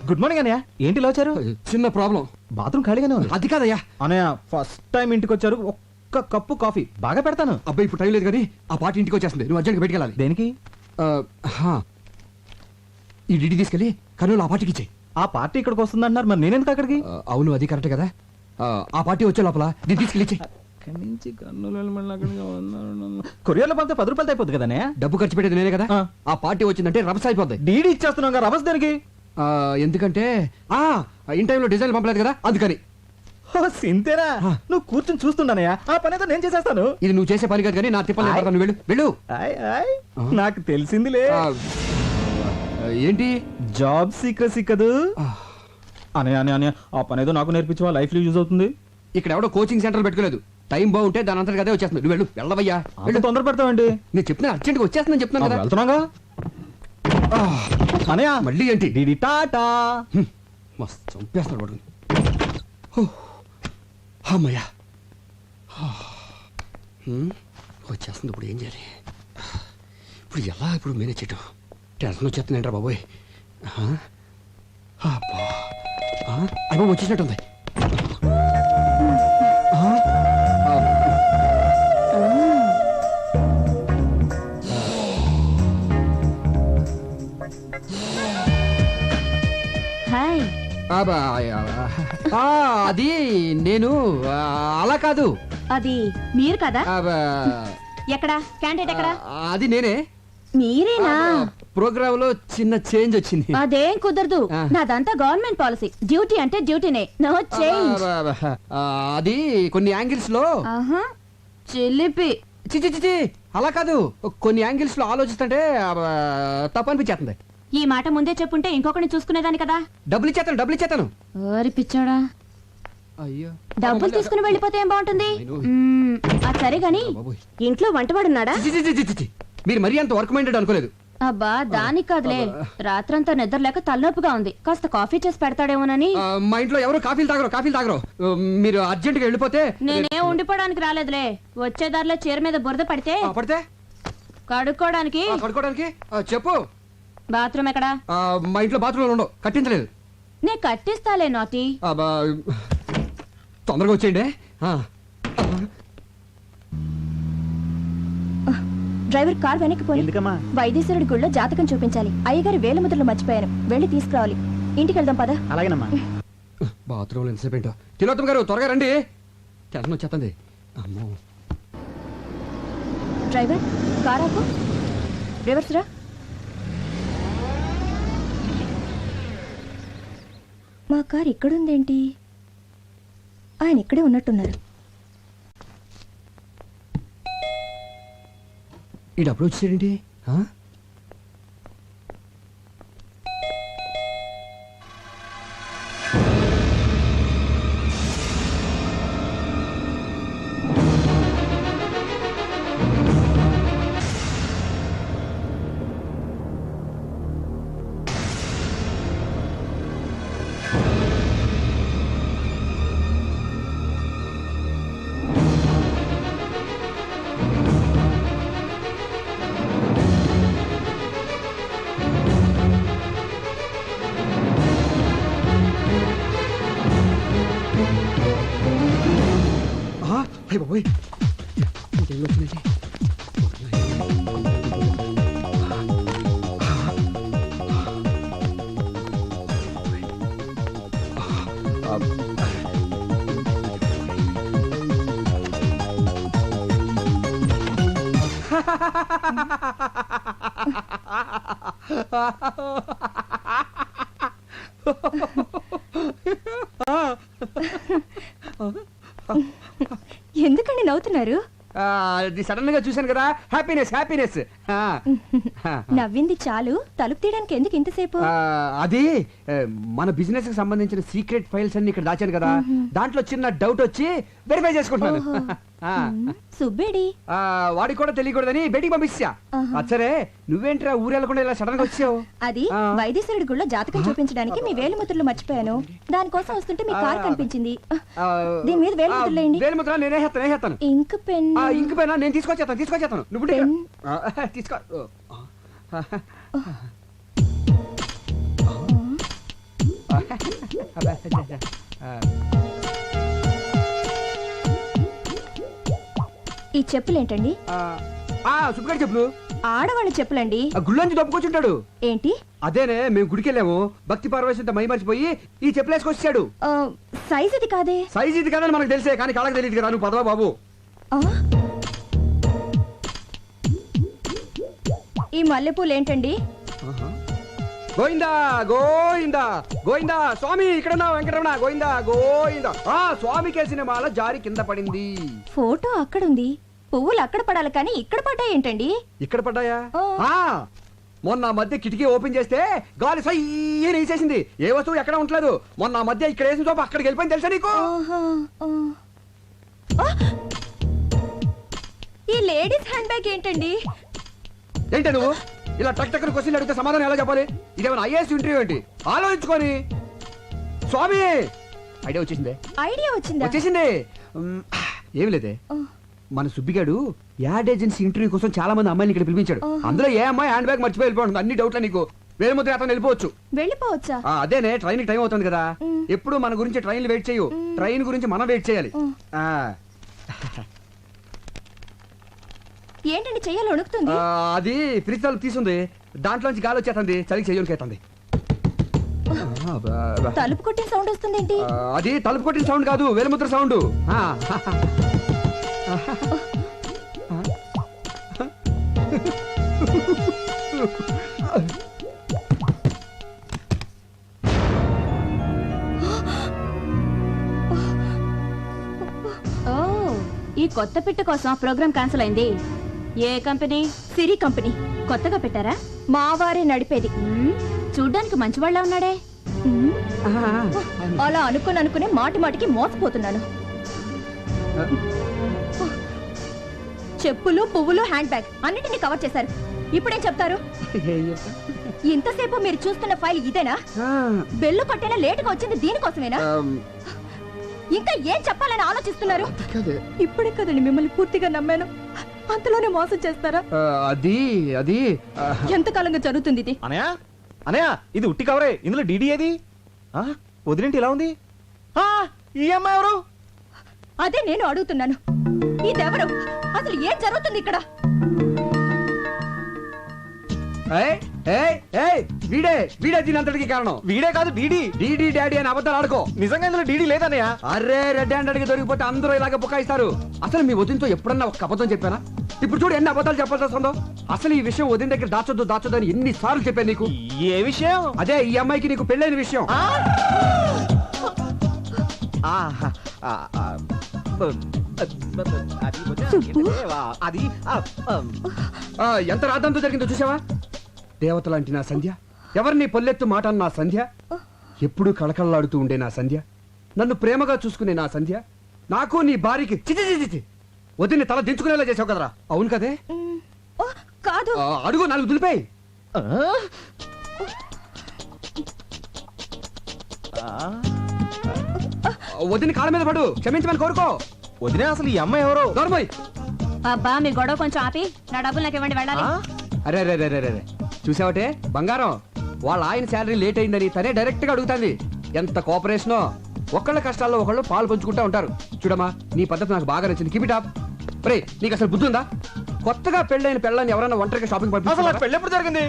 గుడ్ మార్నింగ్ అన్నయ్య. ఏంటి ఇలా వచ్చారు? చిన్న ప్రాబ్లం. బాత్రూమ్ ఖాళీగానే ఉంది. అది కాదయ్యా అన్నయ్య, ఫస్ట్ టైం ఇంటికి వచ్చారు. ఒక్క కప్పు కాఫీ బాగా పెడతాను. అబ్బాయి ఇప్పుడు టైం లేదు కానీ ఆ పార్టీ ఇంటికి వచ్చేస్తుంది. నువ్వు అర్జెంట్గా బయటికి వెళ్ళాలి. దేనికి? ఈ డిడి తీసుకెళ్ళి కర్నూలు ఆ పార్టీకి ఇచ్చేయి. ఆ పార్టీ ఇక్కడికి వస్తుంది అంటున్నారు, మరి నేనెందుకు అక్కడికి? అవును, అది కరెక్ట్ కదా. ఆ పార్టీ వచ్చే లోపల దీన్ని తీసుకెళ్ళి ఇచ్చేయి. కొరియర్లో పంపితే 10 రూపాయలు అయిపోద్ది కదా. డబ్బు ఖర్చు పెట్టేది నేనే కదా. ఆ పార్టీ వచ్చిందంటే రభస అయిపోద్ది. డీడీ ఇచ్చేస్తున్నాం కదా, రభస దేనికి? ఎందుకంటే ఇన్ టైంలో డిజైన్ పంపలేదు కదా, అందుకని. సింతేరా? నువ్వు కూర్చొని చూస్తుండనయ్యా, ఆ పని అయితే నేను చేసేస్తాను. ఇది నువ్వు చేసే పని కాదు కానీ నా తిప్పలు వెళ్ళు వెళ్ళు. నాకు తెలిసిందిలే. ఏంటి? జాబ్ సీక్రెసీ కదూ. అనే ఆ పని ఏదో నాకు నేర్పించవా, లైఫ్ లో యూజ్ అవుతుంది. ఇక్కడ ఎవడో కోచింగ్ సెంటర్ పెట్టుకోలేదు. టైం బాగుంటే దాని అంతా అదే వచ్చేస్తుంది. నువ్వు వెళ్ళవయ్యా. వెళ్ళు, తొందర పెడతావండి. నేను చెప్తున్నా, అర్జెంట్గా వచ్చేస్తుందని చెప్తున్నాను కదా. వెళ్తున్నాగా అనయా. మళ్ళీ ఏంటి? డీడీ టాటా. మస్తు చంపేస్తున్నాడు వాడు. అమ్మయ్యా, వచ్చేస్తుంది. ఇప్పుడు ఏం చేయాలి? ఇప్పుడు ఎలా ఇప్పుడు మేనేజ్ చేయటం? టెన్షన్ వచ్చేస్తుందంటారా బాబోయ్. అయ్యో వచ్చేసినట్టుంది. హాయ్. అది నేను అలా కాదు. అది మీరు కదా ఆ, బా, ఎక్కడ క్యాండిడేట్ ఎక్కడ అది నేనే. మీరేనా ప్రోగ్రామ్ లో చిన్న చేంజ్ వచ్చింది. అదేం కుదరదు ఆ. నాదంతా గవర్నమెంట్ పాలసీ డ్యూటీ అంటే డ్యూటీనే నో చేంజ్ అది కొన్ని యాంగిల్స్ లో ఆహా చిలిపి చిచి చిచి అలా కాదు, కొన్ని యాంగిల్స్ లో ఆలోచిస్తుంటే తప్పు అనిపించేస్తుంది. ఈ మాట ముందే చెప్పుంటే ఇంకొకరిని చూసుకునేదాని కదా. డబ్బులు ఇచ్చేస్తాను. ఓరి పిచ్చోడా, అయ్యో డబ్బులు తీసుకుని వెళ్ళిపోతే ఏం బాగుంటుంది? అది సరే గాని బాబోయ్. ఇంట్లో వంటవాడున్నాడా? చి, చి, చి, చి, చి, చి. మీరు మరీ అంత వర్క్ మైండెడ్ అనుకోలేదు. అబ్బా దానికి కాదులే, రాత్రంతా నిద్ర లేక తలనొప్పిగా ఉంది, కాస్త కాఫీ చేసి పెడతాడేమోనని. మా ఇంట్లో ఎవరు కాఫీలు తాగరు. మీరు అర్జెంట్ గా వెళ్ళిపోతే నేనే ఉండిపోవడానికి రాలేదులే, వచ్చే దారిలో చీర మీద బురద పడితే పడితే కడుక్కోవడానికి. కడుక్కోవడానికి చెప్పు. బాత్రూమ్ ఎక్కడా? మా ఇంట్లో బాత్రూమ్ ఉండవు, కట్టించలేదు. నే కట్టిస్తాలే నాటి. తొందరగా వచ్చేయండి. డ్రైవర్ కార్ వెనక్కి పోయి ఎందుకమ్మా? వైద్యశ్వరుడి గుళ్ళో జాతకం చూపించాలి. అయ్యగారి వేలుముద్రలు మర్చిపోయాను, వెళ్ళి తీసుకురావాలి. ఇంటికి వెళ్దాం పద. అలాగేనమ్మా. బాత్రూమ్ లో ఎంతసేపు ఏంటో. తిలోత్తమ గారు త్వరగా రండి, టెన్షన్ వచ్చేస్తుంది. అమ్మో. డ్రైవర్ కార్ ఆపు. రివర్స్ రా. మా కార్ ఇక్కడుందేంటి? ఆయన ఇక్కడే ఉన్నట్టున్నారు. ఈ డబ్బులు వచ్చేసేయండి. అయ్య బాబోయ్, ఇంకేం వచ్చిందండి? ఎందుకండి నవ్వుతున్నారు? అది సడన్ గా చూశాను కదా, హ్యాపీనెస్. నవ్వింది చాలు, తలుపు తీయడానికి ఎందుకు ఇంతసేపు? అది మన బిజినెస్ కి సంబంధించిన సీక్రెట్ ఫైల్స్ అన్ని ఇక్కడ దాచాను కదా, దాంట్లో చిన్న డౌట్ వచ్చి వెరిఫై చేసుకుంటున్నాను. సుబ్బేడి వాడికి కూడా తెలియకూడదని బయటికి పంపించా. సరే నువ్వేంట్రా ఊరెళ్ళకుండా ఇలా సడన్ గా వచ్చావు? అది వైద్యశ్వరుడి గుళ్ళో జాతకం చూపించడానికి మీ వేలిముద్రలు మర్చిపోయాను, దానికోసం వస్తుంటే మీ కార్ కనిపించింది. దీని మీద వేలిముద్రలు వేయండి. వేలిముద్ర నేనే హేస్తాను. ఇంక్ పెన్. ఇంక పైన నేను తీసుకొచ్చేస్తాను. నువ్వు తీసుకో. ఈ చెప్పులేంటండి? సుబ్బగారి చెప్పులు. ఆడవాళ్ళ చెప్పులండి. గుళ్ళోంచి దొప్పుకొచ్చుంటాడు. ఏంటి? అదేనే, మేము గుడికి వెళ్ళాము, భక్తి పార్వశంతో మై మర్చిపోయి ఈ చెప్పులు వేసుకొచ్చాడు. సైజ్ ఇది కాదే. సైజ్ ఇది కాదని మనకు తెలిసే, కానీ కాళ్ళకి తెలియదు కదా. నువ్వు పదవా బాబు. ఈ మల్లెపూలు ఏంటండి? గోయిందా గోయిందా గోయిందా స్వామి, ఇక్కడ వెంకటరమణ గోయిందా. స్వామి కేసిన మాల జారి కింద పడింది. ఫోటో అక్కడుంది, పువ్వులు అక్కడ పడాలి కానీ ఇక్కడ పడ్డాయి ఏంటండి? ఇక్కడ పడ్డాయా? మొన్న మధ్య కిటికీ ఓపెన్ చేస్తే గాలి సయ్యని వేసేసింది. ఏ వస్తువు ఎక్కడ ఉండలేదు. మొన్న మధ్య ఇక్కడ వేసిన చోప అక్కడికి వెళ్ళిపోయింది, తెలుసా నీకు? ఈ లేడీస్ హ్యాండ్ బ్యాగ్ ఏంటండి? ఏంటి నువ్వు ఇలా టక్ టక్కన క్వశ్చన్ అడిగితే సమాధానం ఎలా చెప్పాలి? ఇదేమైనా ఐఏఎస్ ఇంటర్వ్యూ ఏంటి? ఆలోచించుకొని. స్వామి ఐడియా వచ్చేసింది. ఏమి లేదే, మన సుబ్బిగాడు యాడ్ ఏజెన్సీ ఇంటర్వ్యూ కోసం చాలా మంది అమ్మాయిని ఇక్కడ పిలిపించాడు. అందులో ఏ అమ్మాయి హ్యాండ్ బ్యాగ్ మర్చిపోయి వెళ్ళిపోతుంది. అన్ని డౌట్లే నీకు. వేలుముద్ర అతను వెళ్ళిపోవచ్చా? అదేనే, ట్రైన్ టైం అవుతుంది కదా. ఎప్పుడు మన గురించి ట్రైన్లు వెయిట్ చేయు, ట్రైన్ గురించి మనం వెయిట్ చేయాలి. ఏంటండి చెయ్యాలి వణుకుతుంది? అది ఫ్రిడ్జ్ తలుపు తీసుంది, దాంట్లోంచి గాలి వచ్చేస్తుంది, చలికి చెయ్యనికైతుంది. తలుపు కొట్టిన సౌండ్ వస్తుంది ఏంటి? అది తలుపు కొట్టిన సౌండ్ కాదు, వేలుముద్ర సౌండ్. ఓ, ఈ కొత్త పిట్ట కోసం ప్రోగ్రామ్ క్యాన్సిల్ అయింది. ఏ కంపెనీ? సిరి కంపెనీ. కొత్తగా పెట్టారా? మా వారే నడిపేది. చూడ్డానికి మంచివాళ్ళ ఉన్నాడే. అలా అనుకుని మాటి మాటికి మోసపోతున్నాను. చెప్పులు, పువ్వులు, హ్యాండ్ బ్యాగ్ అన్నిటిని కవర్ చేశారు. ఇప్పుడేం చెప్తారు? ఇంతసేపు మీరు చూస్తున్న ఫైల్ ఇదేనా? బెల్లు కొట్టేనా లేటుగా వచ్చింది దీనికోసమేనా? ఇంకా ఏం చెప్పాలని ఆలోచిస్తున్నారు? ఇప్పుడే కదండి మిమ్మల్ని పూర్తిగా నమ్మాను, అంతలోనే మోసం చేస్తారా? అది అది ఎంతకాలంగా జరుగుతుంది ఇది? అనయా అనయా, ఇది ఉట్టి కవరే, ఇందులో డీడీ ఏది? వదిలేంటి ఇలా ఉంది? ఈ అమ్మాయి ఎవరు? అదే నేను అడుగుతున్నాను. ఇదెవరు? అసలు ఏం జరుగుతుంది ఇక్కడ? వీడే వీడే దీనంతటికి కారణం. వీడే కాదు, డీడీ. డీడీ డాడీ అని అబద్ధాలు ఆడుకో. నిజంగా ఇందులో డీడీ లేదన్నయ్య. అరే రెడ్ హ్యాండెడ్ కి దొరికిపోతే అందరూ ఇలాగ బుకాయిస్తారు. అసలు మీ వదినతో ఎప్పుడన్నా ఒక అబద్ధం చెప్పానా? ఇప్పుడు చూడు ఎన్ని అబద్ధాలు చెప్పాల్సి వస్తుందో. అసలు ఈ విషయం వదిన దగ్గర దాచొద్దు అని ఎన్ని సార్లు చెప్పాను నీకు. ఏ విషయం? అదే ఈ అమ్మాయికి నీకు పెళ్ళైన విషయం. ఎంత రాద్దంతో జరిగిందో చూసావా? దేవత లాంటి నా సంధ్య, ఎవరిని పొల్లెత్తు మాట అన్న నా సంధ్య, ఎప్పుడూ కళకళలాడుతూ ఉండే నా సంధ్య, నన్ను ప్రేమగా చూసుకునే నా సంధ్య, నాకు నీ భార్యకి చిచి వదిన్ని తల దించుకునేలా చేసావు కదరా. అవును కదే? కాదు. అడుగు, నాలుగు దులిపాయి. వదిని కాళ్ళ మీద పడు, క్షమించమని కోరుకో. వదిలే, అసలు ఈ అమ్మాయి ఎవరు? దొరబాయ్. అబ్బా, మీ గొడవ కొంచెం ఆపి నా డబ్బులు నాకు ఇవ్వండి, వెళ్ళాలి. అరే రే రే రే చూసావటే బంగారం, వాళ్ళ ఆయన శాలరీ లేట్ అయిందని తనే డైరెక్ట్ గా అడుగుతాంది. ఎంత కోఆపరేషనో. ఒకళ్ళ కష్టాల్లో ఒకళ్ళు పాలు పంచుకుంటా ఉంటారు. చూడమ్మా, నీ పద్ధతి నాకు బాగా నచ్చింది. Keep it up. రే, నీకు అసలు బుద్ధి ఉందా? కొత్తగా పెళ్ళైన పెళ్ళని ఎవరైనా ఒంటరిగా షాపింగ్ అసలు పెళ్ళి ఎప్పుడు జరిగింది?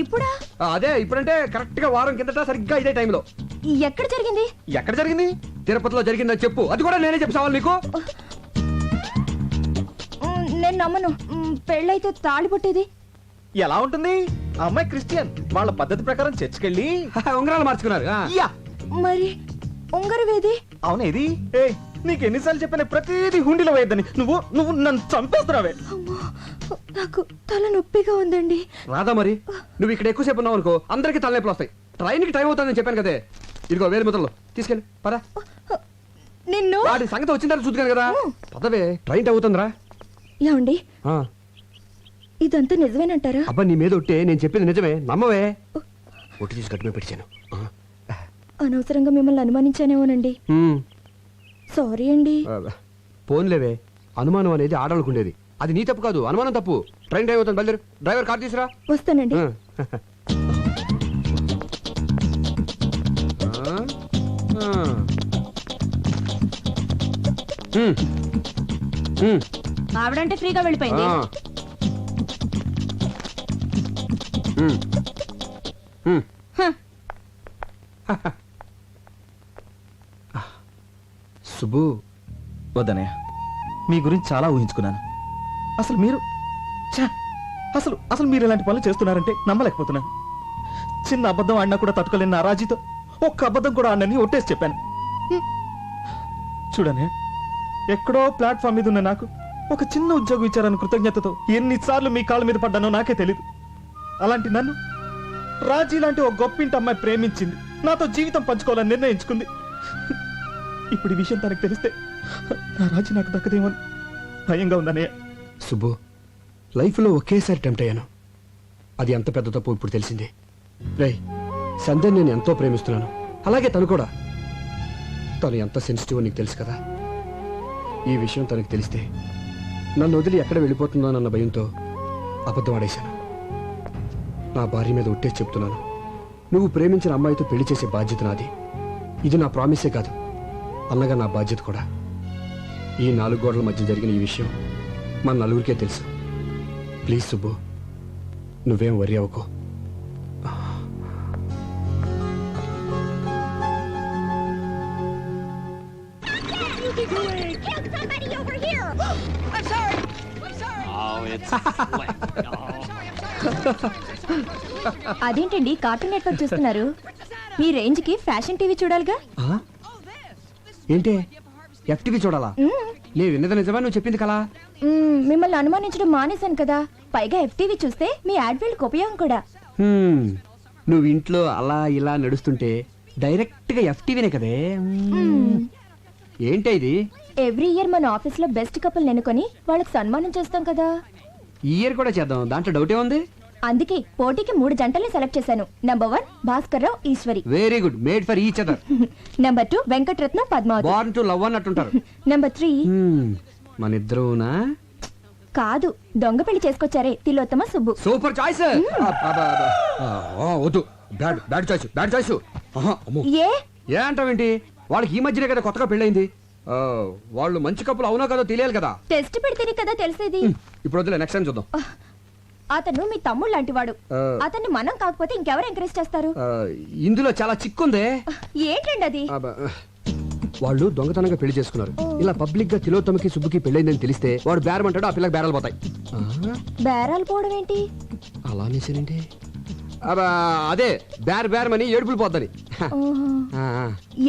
ఇప్పుడా? అదే ఇప్పుడంటే కరెక్ట్ గా వారం కిందట సరిగ్గా ఇదే టైంలో. ఎక్కడ జరిగింది? ఎక్కడ జరిగింది? తిరుపతిలో జరిగిందని చెప్పు. అది కూడా నేనే చెప్పావాలి నీకు. నేను నమ్మను. పెళ్ళైతే తాళి పుట్టేది ఎలా ఉంటుంది? ఆ అమ్మాయి క్రిస్టియన్, వాళ్ళ పద్ధతి ప్రకారం చర్చికెళ్ళి ఉంగరాలు మార్చుకున్నారు. మరి ఉంగరవేది? అవునేది? నీకు ఎన్నిసార్లు చెప్పిన ప్రతిదీ హుండీలో వేయద్దని. నువ్వు నన్ను చంపేస్తున్నావే. నాకు తల నొప్పిగా ఉందండి. రాదా మరి? నువ్వు ఇక్కడ ఎక్కువసేపు ఉన్నావు అనుకో, అందరికి తలనొప్పులు వస్తాయి. ట్రైన్ కి టైం అవుతుందని చెప్పాను కదే. ఇదిగో 1000 ముద్రలు తీసుకెళ్ళి పదా. నిన్ను వాడి సంగతి వచ్చిన తర్వాత చూద్దాను కదా. పదవే, ట్రైన్ అవుతుందిరా. ఏమండి, ఇదంతా నిజమేనంటారా? అబ్బా, నీ మీద ఒట్టే, నేను చెప్పింది నిజమే, నమ్మవే. ఒట్టి తీసి గట్టు మీద పెట్టాను. అనవసరంగా మిమ్మల్ని అనుమానించానేమోనండి. సారీ అండి. పోన్లేవే, అనుమానం అనేది ఆడవాళ్ళకుండేది. అది నీ తప్పు కాదు, అనుమానం తప్పు. ట్రైన్ టైం అవుతుంది, బయలుదేరు. డ్రైవర్ కార్ తీసురా. వస్తానండి. ఆవిడంటే ఫ్రీగా వెళ్ళిపోయింది. సుబ్బు, వద్దనయ్య, మీ గురించి చాలా ఊహించుకున్నాను. అసలు మీరు అసలు మీరు ఇలాంటి పనులు చేస్తున్నారంటే నమ్మలేకపోతున్నాను. చిన్న అబద్ధం ఆడినా కూడా తట్టుకోలేని నా రాజీతో ఒక్క అబద్ధం కూడా ఆడినని ఒట్టేసి చెప్పాను. చూడనే, ఎక్కడో ప్లాట్ఫామ్ మీద ఉన్న నాకు ఒక చిన్న ఉద్యోగం ఇచ్చారని కృతజ్ఞతతో ఎన్నిసార్లు మీ కాళ్ళ మీద పడ్డానో నాకే తెలీదు. అలాంటి నన్ను రాజీ లాంటి ఒక గొప్పింటి అమ్మాయి ప్రేమించింది, నాతో జీవితం పంచుకోవాలని నిర్ణయించుకుంది. ఇప్పుడు ఈ విషయం తనకు తెలిస్తే నా రాజీ నాకు దక్కదేమో భయంగా ఉందన్నయ్య. సుబ్బు, లైఫ్లో ఒకేసారి టెంప్ట్ అయ్యాను. అది ఎంత పెద్ద తప్పు ఇప్పుడు తెలిసింది. రే, సంధ్యని నేను ఎంతో ప్రేమిస్తున్నాను, అలాగే తను కూడా. తను ఎంత సెన్సిటివ్ నీకు తెలుసు కదా. ఈ విషయం తనకు తెలిస్తే నన్ను వదిలి ఎక్కడ వెళ్ళిపోతుందో అన్న భయంతో అబద్ధం ఆడేశాను. నా భార్య మీద ఒట్టేసి చెప్తున్నాను, నువ్వు ప్రేమించిన అమ్మాయితో పెళ్లి చేసే బాధ్యత నాది. ఇది నా ప్రామిసే కాదు, అన్నగా నా బాధ్యత కూడా. ఈ 4 గోడల మధ్య జరిగిన ఈ విషయం మన నలుగురికే తెలుసు. ప్లీజ్ సుబ్బు, నువ్వేం వరి అవ్వకు. అదేంటండి కార్టూన్ నెట్వర్క్ చూస్తున్నారు? మీ రేంజ్ కి ఫ్యాషన్ టీవీ చూడాలిగా. ఆ? ఏంటి ఎఫ్టీవీ చూడాలా? నేను విన్నది నిజమా, నువ్వు చెప్పింది కలా? మిమ్మల్ని అనుమానించడం మానేశాను కదా, పైగా ఎఫ్టీవీ చూస్తే మీ యాడ్వేల్కి ఉపయోగం కూడా. నువ్వు ఇంట్లో అలా ఇలా నడుస్తుంటే డైరెక్ట్ గా ఎఫ్టీవీనే కదే. ఏంటి ఇది? ఎవ్రీ ఇయర్ మన ఆఫీస్ లో బెస్ట్ కపుల్ ఎన్నుకొని వాళ్ళకి సన్మానం చేస్తాం కదా. ఈ ఇయర్ కూడా చేద్దాం, దాంట్లో డౌటే ఉంది. అందుకే పోటీకి 3 జంటల్ని సెలెక్ట్ చేశాను. Number 1 Bhaskar Rao Eshwari, very good, made for each other. Number 2 Venkataratnam Padmavathi, born to love అన్నట్టుంటారు. నంబర్ 3 మన ఇద్దరునా? కాదు, దొంగ పెళ్లి చేసుకొచ్చారే తిలోత్తమ సుబ్బు. Super choice. వద్దు, bad bad choice, bad choice. ఏ ఏ అంటావేంటి? వాళ్ళకి ఈ మధ్యనే కదా కొత్తగా పెళ్ళైంది. వాళ్ళు మంచి కప్పులు అవునో కదో తెలియాలి కదా. టెస్ట్ పెడితేనే కదా తెలిసేది. ఇప్పుడు వద్దులే, నెక్స్ట్ టైం చూద్దాం. అతను మీ తమ్ముడు లాంటివాడు. అతన్ని మనం కాకపోతే ఇంకెవరు ఎంకరేజ్ చేస్తారు? ఇందులో చాలా చిక్కుందే. ఏంటండి అది? వాళ్ళు దొంగతనంగా పెళ్లి చేసుకున్నారు. ఇలా పబ్లిక్ గా తిలోత్తమకి సుబ్బుకి పెళ్ళైందని తెలిస్తే వాడు బేరం అంటాడు, ఆ పిల్లకి బేరాలు పోతాయి. బేరాలు పోవడం ఏంటి? అలా అనేసానండి. అదే బేరమని ఏడుపులు పోద్దని.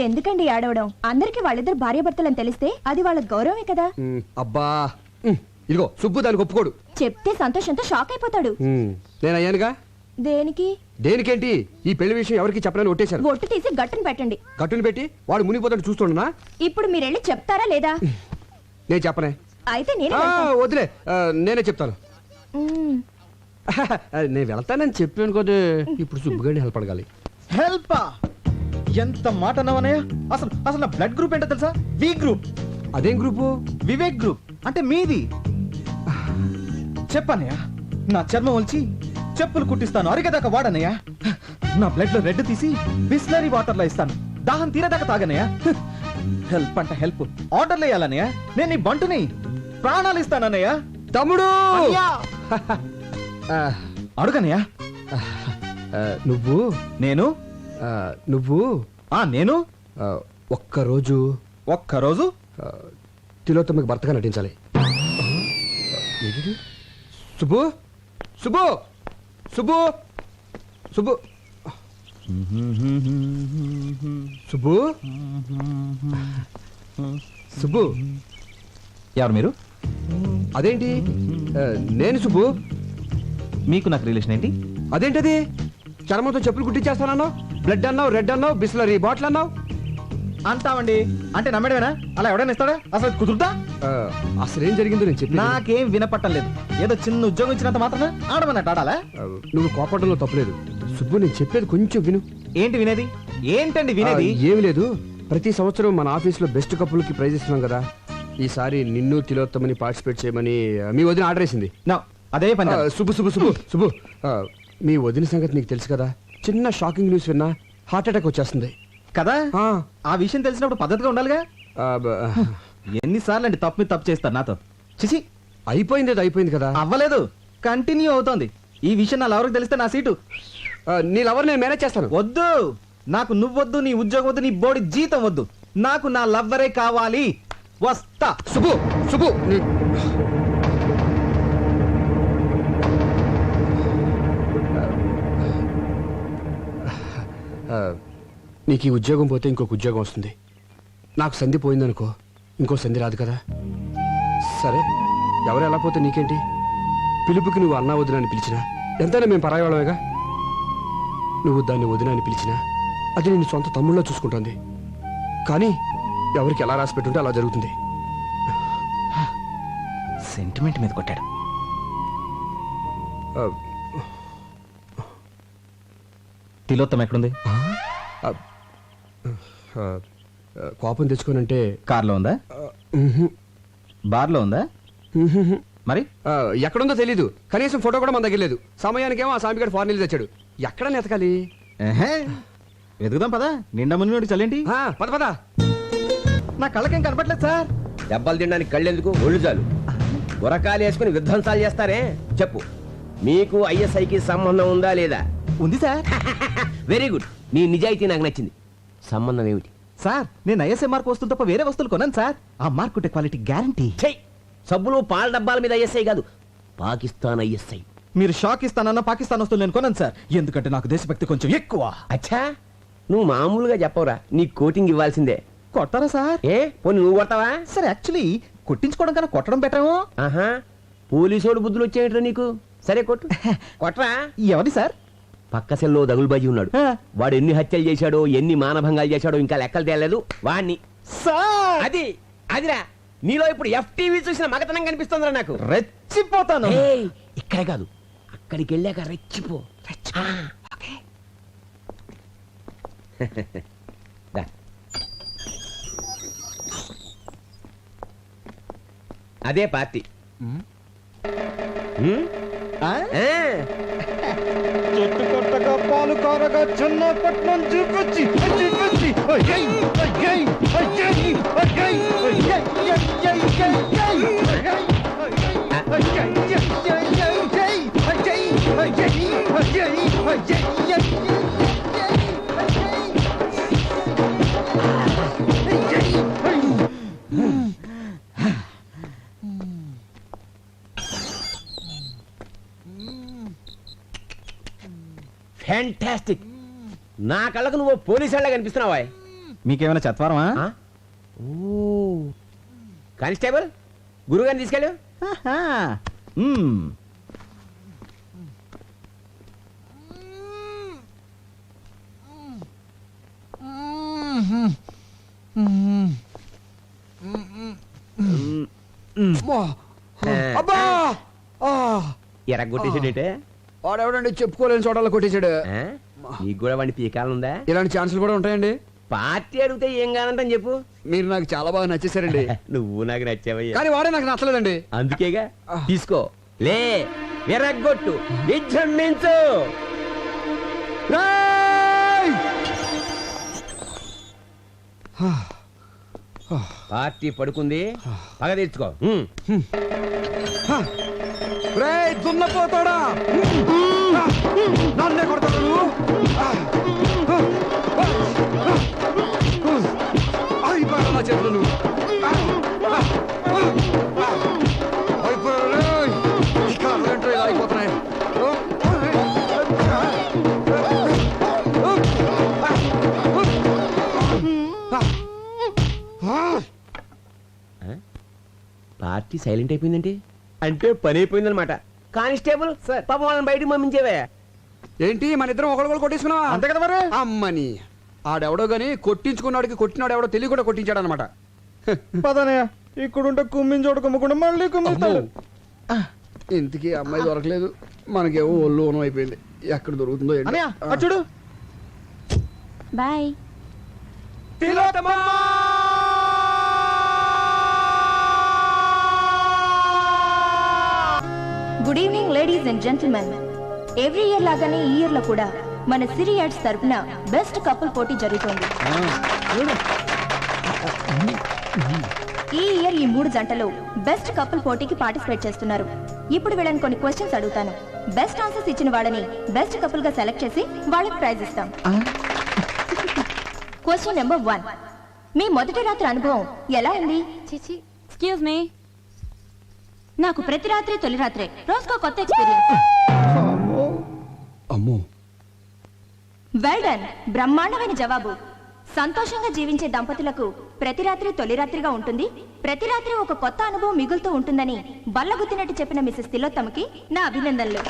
ఎందుకండి ఆడవడం? అందరికి వాళ్ళిద్దరు భార్యాభర్తలని తెలిస్తే అది వాళ్ళ గౌరవమే కదా. అబ్బా, ఇదిగో సుబ్బు దానికి ఒప్పుకోడు. చెప్తే సంతోషంతో షాక్ అయిపోతాడు. నేను అయ్యానుగా. దేనికి? దేనికేంటి? ఈ పెళ్లి విషయం ఎవరికి చెప్పనని ఒట్టేశాను. ఒట్టు తీసి గట్టును పెట్టండి. గట్టును పెట్టి వాడు మునిగిపోతాడు చూస్తుండనా? ఇప్పుడు మీరెళ్ళి చెప్తారా లేదా? నేను చెప్పనే. అయితే నేను వదిలే, నేనే చెప్తాను. నేను వెళ్తానని చెప్పాను కదా. ఇప్పుడు సుబ్బుగాడిని హెల్ప్ అడగాలి. హెల్ప్? ఎంత మాట అన్నావనయ్య? అసలు అసలు నా బ్లడ్ గ్రూప్ ఏంటో తెలుసా? V group. అదేం గ్రూపు? వివేక్ గ్రూప్. అంటే మీది. చెప్పన్నయ్య, నా చర్మం ఒలిచి చెప్పులు కుట్టిస్తాను, అరిగేదాకా వాడనయ్యా. నా బ్లడ్ లో రెడ్ తీసి బిస్లరీ వాటర్ లో ఇస్తాను, దాహం తీరేదాకా తాగనయ్యా. హెల్ప్ అంట హెల్ప్, ఆర్డర్లు వేయాలన్నయ్య. నేను నీ బంటుని, ప్రాణాలు ఇస్తానన్నయ్య. తమ్ముడు అడుగనయ్యా. నువ్వు నేను నువ్వు నేను ఒక్కరోజు తిలోత్తమకి భర్తగా నటించాలి. సుబ్బు సుబ్బు సుబ్బు సుబ్బు సుబ్బు సుబ్బు. ఎవరు మీరు? అదేంటి, నేను సుబ్బు. మీకు నాకు రిలేషన్ ఏంటి? అదేంటది? చర్మంతో చెప్పులు కుట్టించేస్తానన్నావు, బ్లడ్ అన్నావు, రెడ్ అన్నావు, బిస్లరీ బాటిల్ అన్నావు. అంటావండి అంటే నమ్మడమేనా? అలా ఎవడైనా ఇస్తాడా? అసలు కుదురుతా? అసలు ఏం జరిగిందో నేను చెప్పి. నాకేం వినపట్టం లేదు. ఏదో చిన్న ఉద్యోగం ఇచ్చినంత మాత్రం ఆడమన్నట్టు ఆడాలా? నువ్వు కోపడంలో తప్పలేదు సుబ్బు, నేను చెప్పేది కొంచెం విను. ఏంటి వినేది? ఏంటండి వినేది? ఏమి లేదు, ప్రతి సంవత్సరం మన ఆఫీస్ లో బెస్ట్ కపుల్ కి ప్రైజ్ ఇస్తున్నాం కదా. ఈసారి నిన్ను తిలోత్తమని పార్టిసిపేట్ చేయమని మీ వదిన ఆర్డర్ వేసింది. అదే పని. సుబ్బు సుబ్బు సుబ్బు సుబ్బు, మీ వదిన సంగతి నీకు తెలుసు కదా. చిన్న షాకింగ్ న్యూస్ విన్నా హార్ట్ అటాక్ వచ్చేస్తుంది కదా. ఆ విషయం తెలిసినప్పుడు పద్ధతిగా ఉండాలిగా. ఎన్నిసార్లు అండి తప్పు మీద తప్పు చేస్తారు నాతో? చిచి, అయిపోయింది, అది అయిపోయింది కదా. అవ్వలేదు, కంటిన్యూ అవుతోంది. ఈ విషయం నా లవర్కి తెలిస్తే నా సీటు. నీ లవర్ నేను మేనేజ్ చేస్తాను. వద్దు, నాకు నువ్వొద్దు, నీ ఉద్యోగం వద్దు, నీ బోడి జీతం వద్దు. నాకు నా లవ్వరే కావాలి. వస్తా. సుబ్బు సుబ్బు, నీకు ఈ ఉద్యోగం పోతే ఇంకొక ఉద్యోగం వస్తుంది. నాకు సంధి పోయిందనుకో, ఇంకో సంధి రాదు కదా. సరే, ఎవరు ఎలా పోతే నీకేంటి? పిలుపుకి నువ్వు అన్నా వదిన అని పిలిచినా ఎంతైనా మేము పరాయవాళ్ళమేగా. నువ్వు దాన్ని వదిన అని పిలిచినా అది నిన్ను సొంత తమ్ముళ్ళలో చూసుకుంటుంది. కానీ ఎవరికి ఎలా రాసి పెట్టుంటే అలా జరుగుతుంది. సెంటిమెంట్ మీద కొట్టాడు. తిలోత్తం ఎక్కడుంది? కోపం తెచ్చుకోనంటే కార్లో ఉందా? బార్లో ఉందా? మరి ఎక్కడుందో తెలీదు. కనీసం ఫోటో కూడా మన దగ్గర లేదు. సమయానికేమో ఆ సామిగాడు ఫారెన్ వెళ్ళి తెచ్చాడు. ఎక్కడ నెతకాలి? వెతుకుదాం పదా. నిండా మునిగి చల్లేంటి? పద పద. నా కళ్ళకేం కనపట్లేదు సార్. దెబ్బలు తినడానికి కళ్ళెందుకు, ఒళ్ళు చాలు. గురకాలు వేసుకుని విధ్వంసాలు చేస్తారే. చెప్పు, మీకు ఐఎస్ఐకి సంబంధం ఉందా లేదా? ఉంది సార్. వెరీ గుడ్, నీ నిజాయితీ నాకు నచ్చింది. సంబంధం ఏమిటి? సార్, నేను ఐఎస్ఐ మార్క్ వస్తువులు తప్ప వేరే వస్తువులు కొన్నాను సార్. ఆ మార్క్ ఉంటే క్వాలిటీ గ్యారంటీ. సబ్బులు పాల డబ్బాల మీద ఐఎస్ఐ కాదు, పాకిస్తాన్ ఐఎస్ఐ. మీరు షాక్ ఇస్తానన్న పాకిస్తాన్ వస్తువులు నేను కొన్నాను సార్, ఎందుకంటే నాకు దేశభక్తి కొంచెం ఎక్కువ. అచ్చా, నువ్వు మామూలుగా చెప్పవురా, నీ కోటింగ్ ఇవ్వాల్సిందే. కొట్టారా సార్? ఏ పోనీ నువ్వు కొడతావా? సార్ యాక్చువల్లీ కొట్టించుకోవడం కన్నా కొట్టడం బెటరేమో. ఆహా, పోలీసోడు బుద్ధులు వచ్చేయట్రా నీకు. సరే కొట్టు, కొట్టరా. ఎవరి సార్? పక్క సెల్లో దగులుబాజీ ఉన్నాడు. వాడు ఎన్ని హత్యలు చేశాడో, ఎన్ని మానభంగాలు చేశాడో ఇంకా లెక్కలు తేలేదు వాణ్ణి. సార్ అది అదిరా, నీలో ఇప్పుడు FTV చూసిన మగతనం కనిపిస్తుందిరా నాకు. రెచ్చిపోతాను. ఏయ్, ఇక్కడే కాదు, అక్కడికి వెళ్ళాక రెచ్చిపో. ఓకే. దా. అదే పార్టీ. ఆ? చెట్టు కొట్టగా పాలు కారగా చిన్నపట్నం చూపించి చూపించి ఫ్యాంటాస్టిక్. నా కళ్ళకు నువ్వు పోలీసు వాళ్ళ కనిపిస్తున్నావా? మీకేమైనా చత్వారమా? కానిస్టేబుల్, గురుగారిని తీసుకెళ్ళు. అబ్బా! ఎరగొట్టేసాడేటే వాడెవడండి చెప్పుకోలేని చోటల్లో కొట్టేశాడు. నీకు కూడా వాడిని పీకాలనుందా? ఇలాంటి ఛాన్సులు కూడా ఉంటాయండి. పార్టీ అడిగితే ఏం కాదంటని చెప్పు. మీరు నాకు చాలా బాగా నచ్చేసారండి. నువ్వు నాకు నచ్చావయ్యా. కానీ వాడే నాకు నచ్చలేదండి. అందుకేగా తీసుకో, లే, ఎరగొట్టు, విజృంభించు. పార్టీ పడుకుంది, పగ తీర్చుకో. దున్నపోతాడా, నన్నే కొడతాడు నువ్వు. అయిపోయాడు నా చేతులు నువ్వు. అయిపోతున్నాయి. పార్టీ సైలెంట్ అయిపోయిందంటే అంటే పని అయిపోయిందనమాట. కానిస్టేబుల్ పాపం వాళ్ళని బయటకు పంపించేవే. ఏంటి మన ఇద్దరం ఒకళ్ళు కొట్టేసుకున్నావా? అంతే కదా మరి. అమ్మని ఆడెవడో గాని కొట్టించుకున్నాడికి కొట్టినాడు ఎవడో తెలియ కూడా కొట్టించాడు అనమాట. పదనయ్య, ఇక్కడుంటే కుమ్మించోడు కుమ్మకుండా మళ్ళీ కుమ్మిస్తాడు. ఇంతకీ అమ్మాయి దొరకలేదు, మనకేమో ఒళ్ళు ఓనం అయిపోయింది. ఎక్కడ దొరుకుతుందో ఏంటి. అన్నయ్య, అటు చూడు. Boy. Good evening ladies and gentlemen. Every year లాగానే ఈ ఇయర్ లో కూడా మన సిరి యాడ్స్ తరపున బెస్ట్ కపుల్ పోటీ జరుగుతోంది. ఈ ఇయర్ ఈ 3 జంటలు బెస్ట్ కపుల్ పోటీకి పార్టిసిపేట్ చేస్తున్నారు. ఇప్పుడు వీళ్ళని కొన్ని క్వశ్చన్స్ అడుగుతాను. బెస్ట్ ఆన్సర్స్ ఇచ్చిన వాళ్ళని బెస్ట్ కపుల్ గా సెలెక్ట్ చేసి వాళ్ళకి ప్రైజ్ ఇస్తాం. Question number 1. మీ మొదటి రాత్రి అనుభవం ఎలా ఉంది? ఎక్స్క్యూజ్ మీ, నాకు ప్రతి రాత్రి తొలి రాత్రే, రోజుకో కొత్త ఎక్స్పీరియన్స్. అమ్మో, వెల్ డన్, బ్రహ్మాండమైన జవాబు. సంతోషంగా జీవించే దంపతులకు ప్రతి రాత్రి తొలి రాత్రిగా ఉంటుంది, ప్రతి రాత్రి ఒక కొత్త అనుభవం మిగులుతూ ఉంటుందని బల్లగుద్దినట్టు చెప్పిన మిసెస్ తిలోత్తమకి నా అభినందనలు.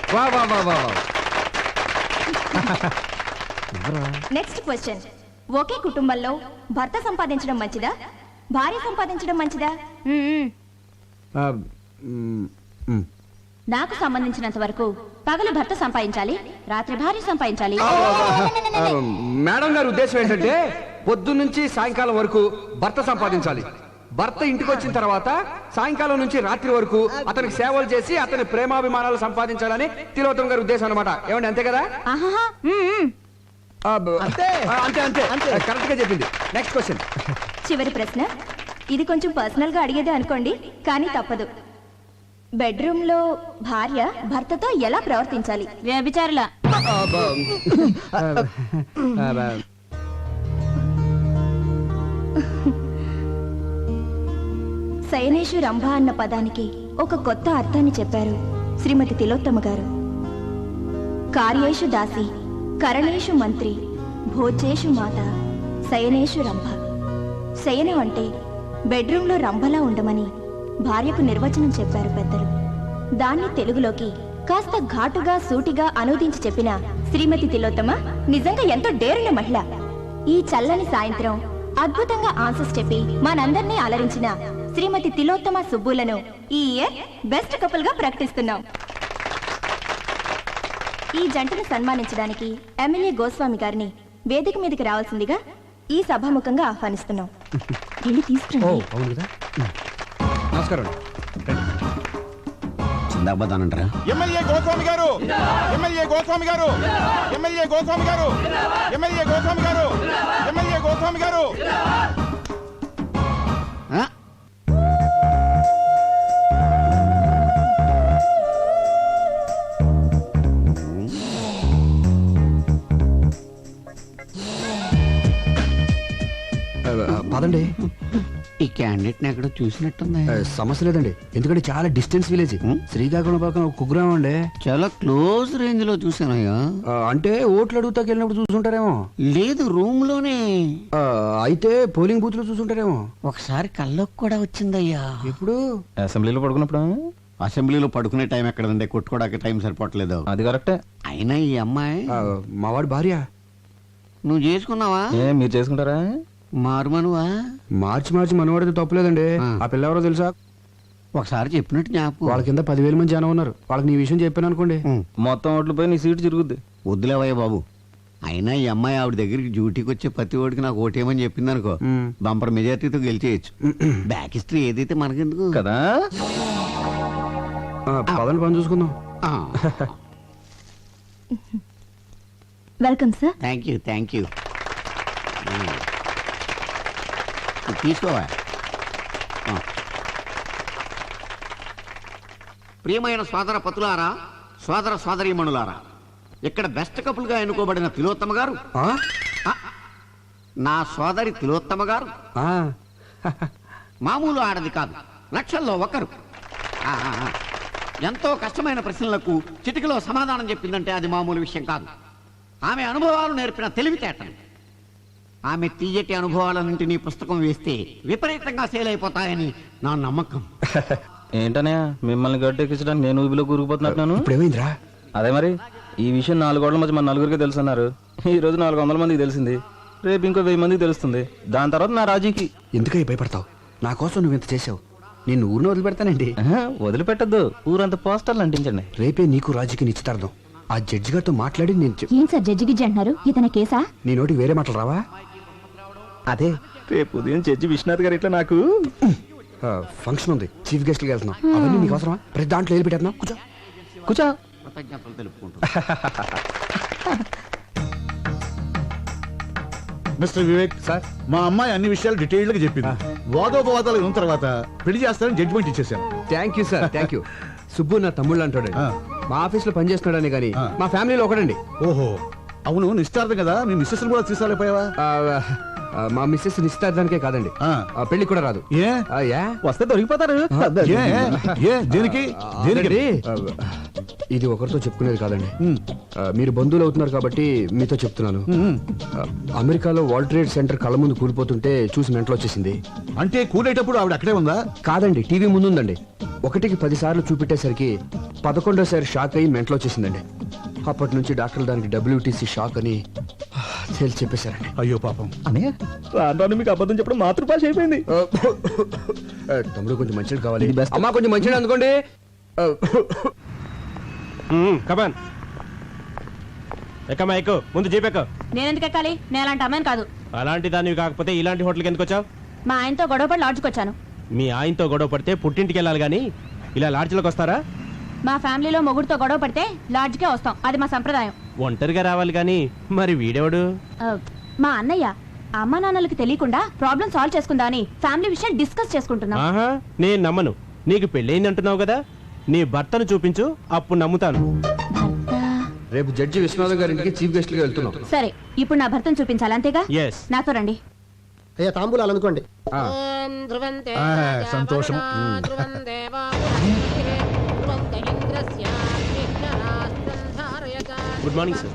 Next question. ఒకే కుటుంబంలో భర్త సంపాదించడం మంచిదా, భార్య సంపాదించడం మంచిదా? నాకు సంబంధించినంత వరకు పగలు భర్త సంపాదించాలి, రాత్రి భార్య సంపాదించాలి. మేడం గారి ఉద్దేశం ఏంటంటే పొద్దున్నుంచి సాయంకాలం వరకు భర్త సంపాదించాలి, భర్త ఇంటికి వచ్చిన తర్వాత సాయంకాలం నుంచి రాత్రి వరకు అతనికి సేవలు చేసి అతని ప్రేమాభిమానాలు సంపాదించాలని తిలోత్తమ గారి ఉద్దేశం అనమాట. ఏమండి అంతే కదా? అంతే అంతే అంతే, కరెక్ట్ గా చెప్పింది. Next question. చివరి ప్రశ్న. ఇది కొంచెం పర్సనల్ గా అడిగేదే అనుకోండి, కానీ తప్పదు. బెడ్రూమ్ లో భార్య భర్తతో ఎలా ప్రవర్తించాలి? వ్యభిచారుల. శయనేషు రంభ అన్న పదానికి ఒక కొత్త అర్థాన్ని చెప్పారు శ్రీమతి తిలోత్తమ గారు. కార్యేషు దాసి, కరణేషు మంత్రి, భోజేషు మాత, శయనేషు రంభ. శయనం అంటే బెడ్రూమ్లో రంభలా ఉండమని భార్యకు నిర్వచనం చెప్పారు పెద్దలు. దాన్ని తెలుగులోకి కాస్త ఘాటుగా సూటిగా అనువదించి చెప్పిన శ్రీమతి తిలోత్తమ నిజంగా ఎంతో డేరున్న మహిళ. ఈ చల్లని సాయంత్రం అద్భుతంగా ఆన్సర్స్ చెప్పి మనందరినీ అలరించిన శ్రీమతి తిలోత్తమ సుబ్బులను ఈ ఇయర్ బెస్ట్ కపుల్ గా ప్రకటిస్తున్నాం. ఈ జంటను సన్మానించడానికి ఎమ్మెల్యే గోస్వామి గారిని వేదిక మీదకి రావాల్సిందిగా ఈ సభాముఖంగా ఆహ్వానిస్తున్నాం. వెళ్ళి తీసుకురండి. అవును కదా. నమస్కారం. చిందాబాదానంటారా? ఎమ్మెల్యే గోస్వామి గారు, ఎమ్మెల్యే గోస్వామి గారు, ఎమ్మెల్యే గోస్వామి గారు, ఎమ్మెల్యే గోస్వామి గారు, ఎమ్మెల్యే గోస్వామి గారు. పదండి. ఈ క్యాండిడేట్ ఎక్కడ చూసినట్టుంది. సమస్య లేదండి, ఎందుకంటే చాలా డిస్టెన్స్ విలేజ్. శ్రీకాకుళం పక్కన ఒక కుగ్రామం అండి. చాలా క్లోజ్ రేంజ్ లో చూసానయ్యా. అంటే ఓట్లు అడుగుతాకి వెళ్ళినప్పుడు చూసుంటారేమో. లేదు, రూమ్ లోనే. అయితే పోలింగ్ బూత్ లో చూసుంటారేమో. ఒకసారి కల్లోకి కూడా వచ్చిందయ్యా. ఇప్పుడు అసెంబ్లీలో పడుకున్నప్పుడు. అసెంబ్లీలో పడుకునే టైం ఎక్కడండి, కొట్టుకోవడానికి టైం సరిపోవట్లేదు. అది కరెక్టే. అయినా ఈ అమ్మాయి మావాడి భార్య. నువ్వు చేసుకున్నావా? మీరు చేసుకుంటారా? మారుమనువా? మార్చి మనవాడితే తప్పులేదండి. ఆ పిల్ల ఎవరో తెలుసా? ఒకసారి చెప్పినట్టు జ్ఞాపకం. వాళ్ళ కింద 10,000 మంది జనం ఉన్నారు. వాళ్ళకి నీ విషయం చెప్పాను అనుకోండి, మొత్తం ఓట్లు పోయి నీ సీటు తిరుగుద్ది. వద్దులేవయ్య బాబు. అయినా ఈ అమ్మాయి ఆవిడ దగ్గరికి డ్యూటీకి వచ్చే ప్రతి ఓడికి నాకు ఓటేమని చెప్పింది అనుకో, బంపర్ మెజార్టీతో గెలిచేయచ్చు. బ్యాక్ హిస్టరీ ఏదైతే మనకెందుకు కదా. పదని పని చూసుకుందాం. Welcome sir. Thank you. తీసుకోవా. ప్రియమైన సోదర పతులారా, సోదర సోదరీమణులారా, ఇక్కడ బెస్ట్ కపుల్ గా ఎన్నుకోబడిన తిలోత్తమ గారు, నా సోదరి తిలోత్తమ గారు మామూలు ఆడది కాదు, లక్షల్లో ఒకరు. ఎంతో కష్టమైన ప్రశ్నలకు చిటికలో సమాధానం చెప్పిందంటే అది మామూలు విషయం కాదు. ఆమె అనుభవాలు నేర్పిన తెలివితేటలు. ఆమె తీయటి అనుభవాలన్నింటినీ పుస్తకం వేస్తే విపరీతంగా సేల్ అయిపోతాయని నా నమ్మకం. ఏంటనే మిమ్మల్ని గట్టెక్కించడానికి నేను ఊబిలో కూరుకుపోతున్నాను. ఇప్పుడేమైందిరా? అదే మరి ఈ విషయం 4 గోడల మధ్య మన నలుగురికి తెలుసు అన్నారు. ఈ రోజు 400 మందికి తెలిసింది. రేపు ఇంకో 1000 మందికి తెలుస్తుంది. దాని తర్వాత నా రాజీకి. ఎందుకై భయపడతావు? నా కోసం నువ్వు ఇంత చేసావు. నేను ఊరిని వదిలిపెడతానండి. వదిలిపెట్టద్దు, ఊరంతా పోస్టర్లు అంటించండి. రేపే నీకు రాజుకి నిశ్చితార్థం. ఆ జడ్జి గారితో మాట్లాడి నేను ఏం సార్ జడ్జి గిజ్జి అంటున్నారు? ఇతని కేసా? నీ నోటికి వేరే మాటలు రావా? అదే రేపు ఉదయం జడ్జి విశ్వనాథ్ గారు ఇట్లా నాకు ఫంక్షన్ ఉంది, చీఫ్ గెస్ట్ కి వెళ్తున్నాం. అవన్నీ నీకు అవసరమా? ప్రతి దాంట్లో వెళ్ళి పెట్టేస్తున్నాం. కూర్చో. కృతజ్ఞతలు తెలుపుకుంటూ. మిస్టర్ వివేక్ సార్, మా అమ్మాయి అన్ని విషయాలు డీటెయిల్డ్ గా చెప్పింది. వాదోపవాదాలు ఉన్న తర్వాత పెళ్లి చేస్తారని జడ్జిమెంట్ ఇచ్చేసాను. Thank you sir, thank you. Subbu నా తమ్ముళ్ళు అంటాడు. మా ఆఫీస్ లో పనిచేస్తున్నాడని కానీ మా ఫ్యామిలీలో ఒకడండి. ఓహో, అవును, నిశ్చితార్థం కదా, మీ మిస్సెస్ కూడా తీసుకురాలేపోయావా? మా మిస్సెస్ నిశ్చితార్థానికే కాదండి, పెళ్లి కూడా రాదు. వస్తే దొరికిపోతారు. దేనికి? ఇది ఒకరితో చెప్పుకునేది కాదండి. మీరు బంధువులు అవుతున్నారు కాబట్టి మీతో చెప్తున్నాను. అమెరికాలో వరల్డ్ ట్రేడ్ సెంటర్ కళ్ళ ముందు కూలిపోతుంటే చూసి మెంటలు వచ్చేసింది. అంటే కూలేటప్పుడు ఆవిడ అక్కడే ఉందా? కాదండి, టీవీ ముందు ఉందండి. 1కి 10 సార్లు చూపెట్టేసరికి 11వ షాక్ అయ్యి మెంటలు వచ్చేసిందండి. అప్పటి నుంచి డాక్టర్లు దానికి WTC షాక్ అని తేల్చి చెప్పేశారండి. అయ్యో పాపం. రాను మీకు అబద్ధం చెప్పడం మాతృభాష అయిపోయింది. తమ్ముడు కొంచెం మంచిది కావాలి. అమ్మా కొంచెం మంచిది అందుకోండి. కమాన్ ఎక్కమ్మా, ఎక్కు. ముందు జీపెక్కు. నేను ఎందుకు ఎక్కాలి? నేను అలాంటి అమ్మాయిని కాదు. అలాంటి దానివి కాకపోతే ఇలాంటి హోటల్కి ఎందుకు వచ్చావు? మా ఆయనతో గొడవపడి లాడ్జ్కి వచ్చాను. మీ ఆయనతో గొడవ పడితే పుట్టింటికి వెళ్ళాలి కానీ ఇలా లాడ్జ్లోకి వస్తారా? మా ఫ్యామిలీలో మొగుడుతో గొడవ పడితే లాడ్జ్కే వస్తాం, అది మా సంప్రదాయం. ఒంటరిగా రావాలి కానీ మరి వీడెవడు? మా అన్నయ్య. అమ్మా నాన్నలకి తెలియకుండా ప్రాబ్లం సాల్వ్ చేసుకుందా అని ఫ్యామిలీ విషయం డిస్కస్ చేసుకుంటున్నాం. ఆహా, నేను నమ్మను. నీకు పెళ్ళయింది అంటున్నావు కదా, నీ భర్తను చూపించు, అప్పుడు నమ్ముతాను. రేపు జడ్జి విశ్వనాథ్ గారింటికి చీఫ్ గెస్ట్ గా వెళ్తున్నాం. సరే, ఇప్పుడు నా భర్తను చూపించాలి అంతేగా? Yes. నాతో రండి. అయ్యా తాంబూలాలు అందుకోండి. ఆ. సంతోషం. Good morning sir.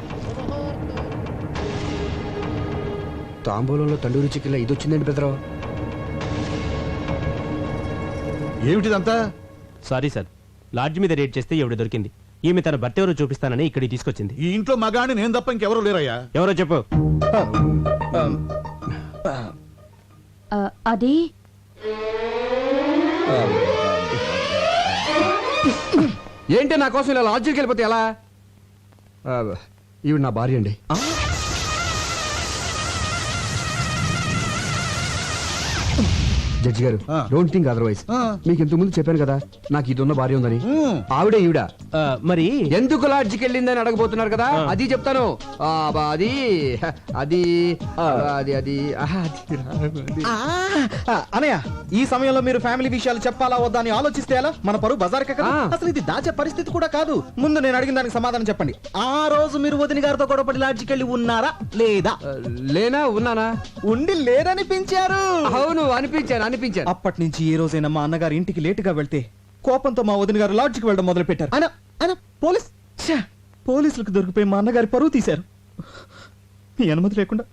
తాంబూలంలో తండూరి చికెన్ ఇది వచ్చిందండి పెద్దరావు. ఏమిటిదంతా? సారీ సార్, లాడ్జ్ మీద రేట్ చేస్తే ఎవడు దొరికింది. ఈమె తన భర్త ఎవరో చూపిస్తానని ఇక్కడికి తీసుకొచ్చింది. ఈ ఇంట్లో మగాని నేను తప్ప ఇంకెవరూ లేరయ్యా. ఎవరో చెప్పు. అది ఏంటి నా కోసం ఇలా లాడ్జికి వెళ్ళిపోతే ఎలా? ఈవిడ నా భార్య అండి. జడ్జి గారు, డోంట్ థింక్ అదర్వైజ్. మీకు ఇంతకు ముందు చెప్పాను కదా నాకు ఇది ఉన్న భార్య ఉందని. ఆవిడే ఈవిడ. మరి ఎందుకు లాడ్జికి వెళ్ళిందని అడగబోతున్నారు కదా, అది చెప్తాను. అది అది అది అది అనయ్య, ఈ సమయంలో మీరు ఫ్యామిలీ విషయాలు చెప్పాలా వద్దా అని ఆలోచిస్తే ఎలా? మన పరువు బజార్కే కదా. అసలు ఇది దాచే పరిస్థితి కూడా కాదు. ముందు నేను అడిగిన దానికి సమాధానం చెప్పండి. ఆ రోజు మీరు వదిన గారితో గొడవపడి లాడ్జికి వెళ్ళి ఉన్నారా లేదా? లేనా ఉన్నానా? ఉండి లేదనిపించారు. అవును, అనిపించాను. అప్పటి నుంచి ఏ రోజైనా మా అన్నగారు ఇంటికి లేటుగా వెళ్తే కోపంతో మా వదిన గారు లాడ్జికి వెళ్ళడం మొదలు పెట్టారు. ఆయన పోలీసులకు దొరికిపోయి మా అన్నగారి పరువు తీశారు. మీ అనుమతి లేకుండా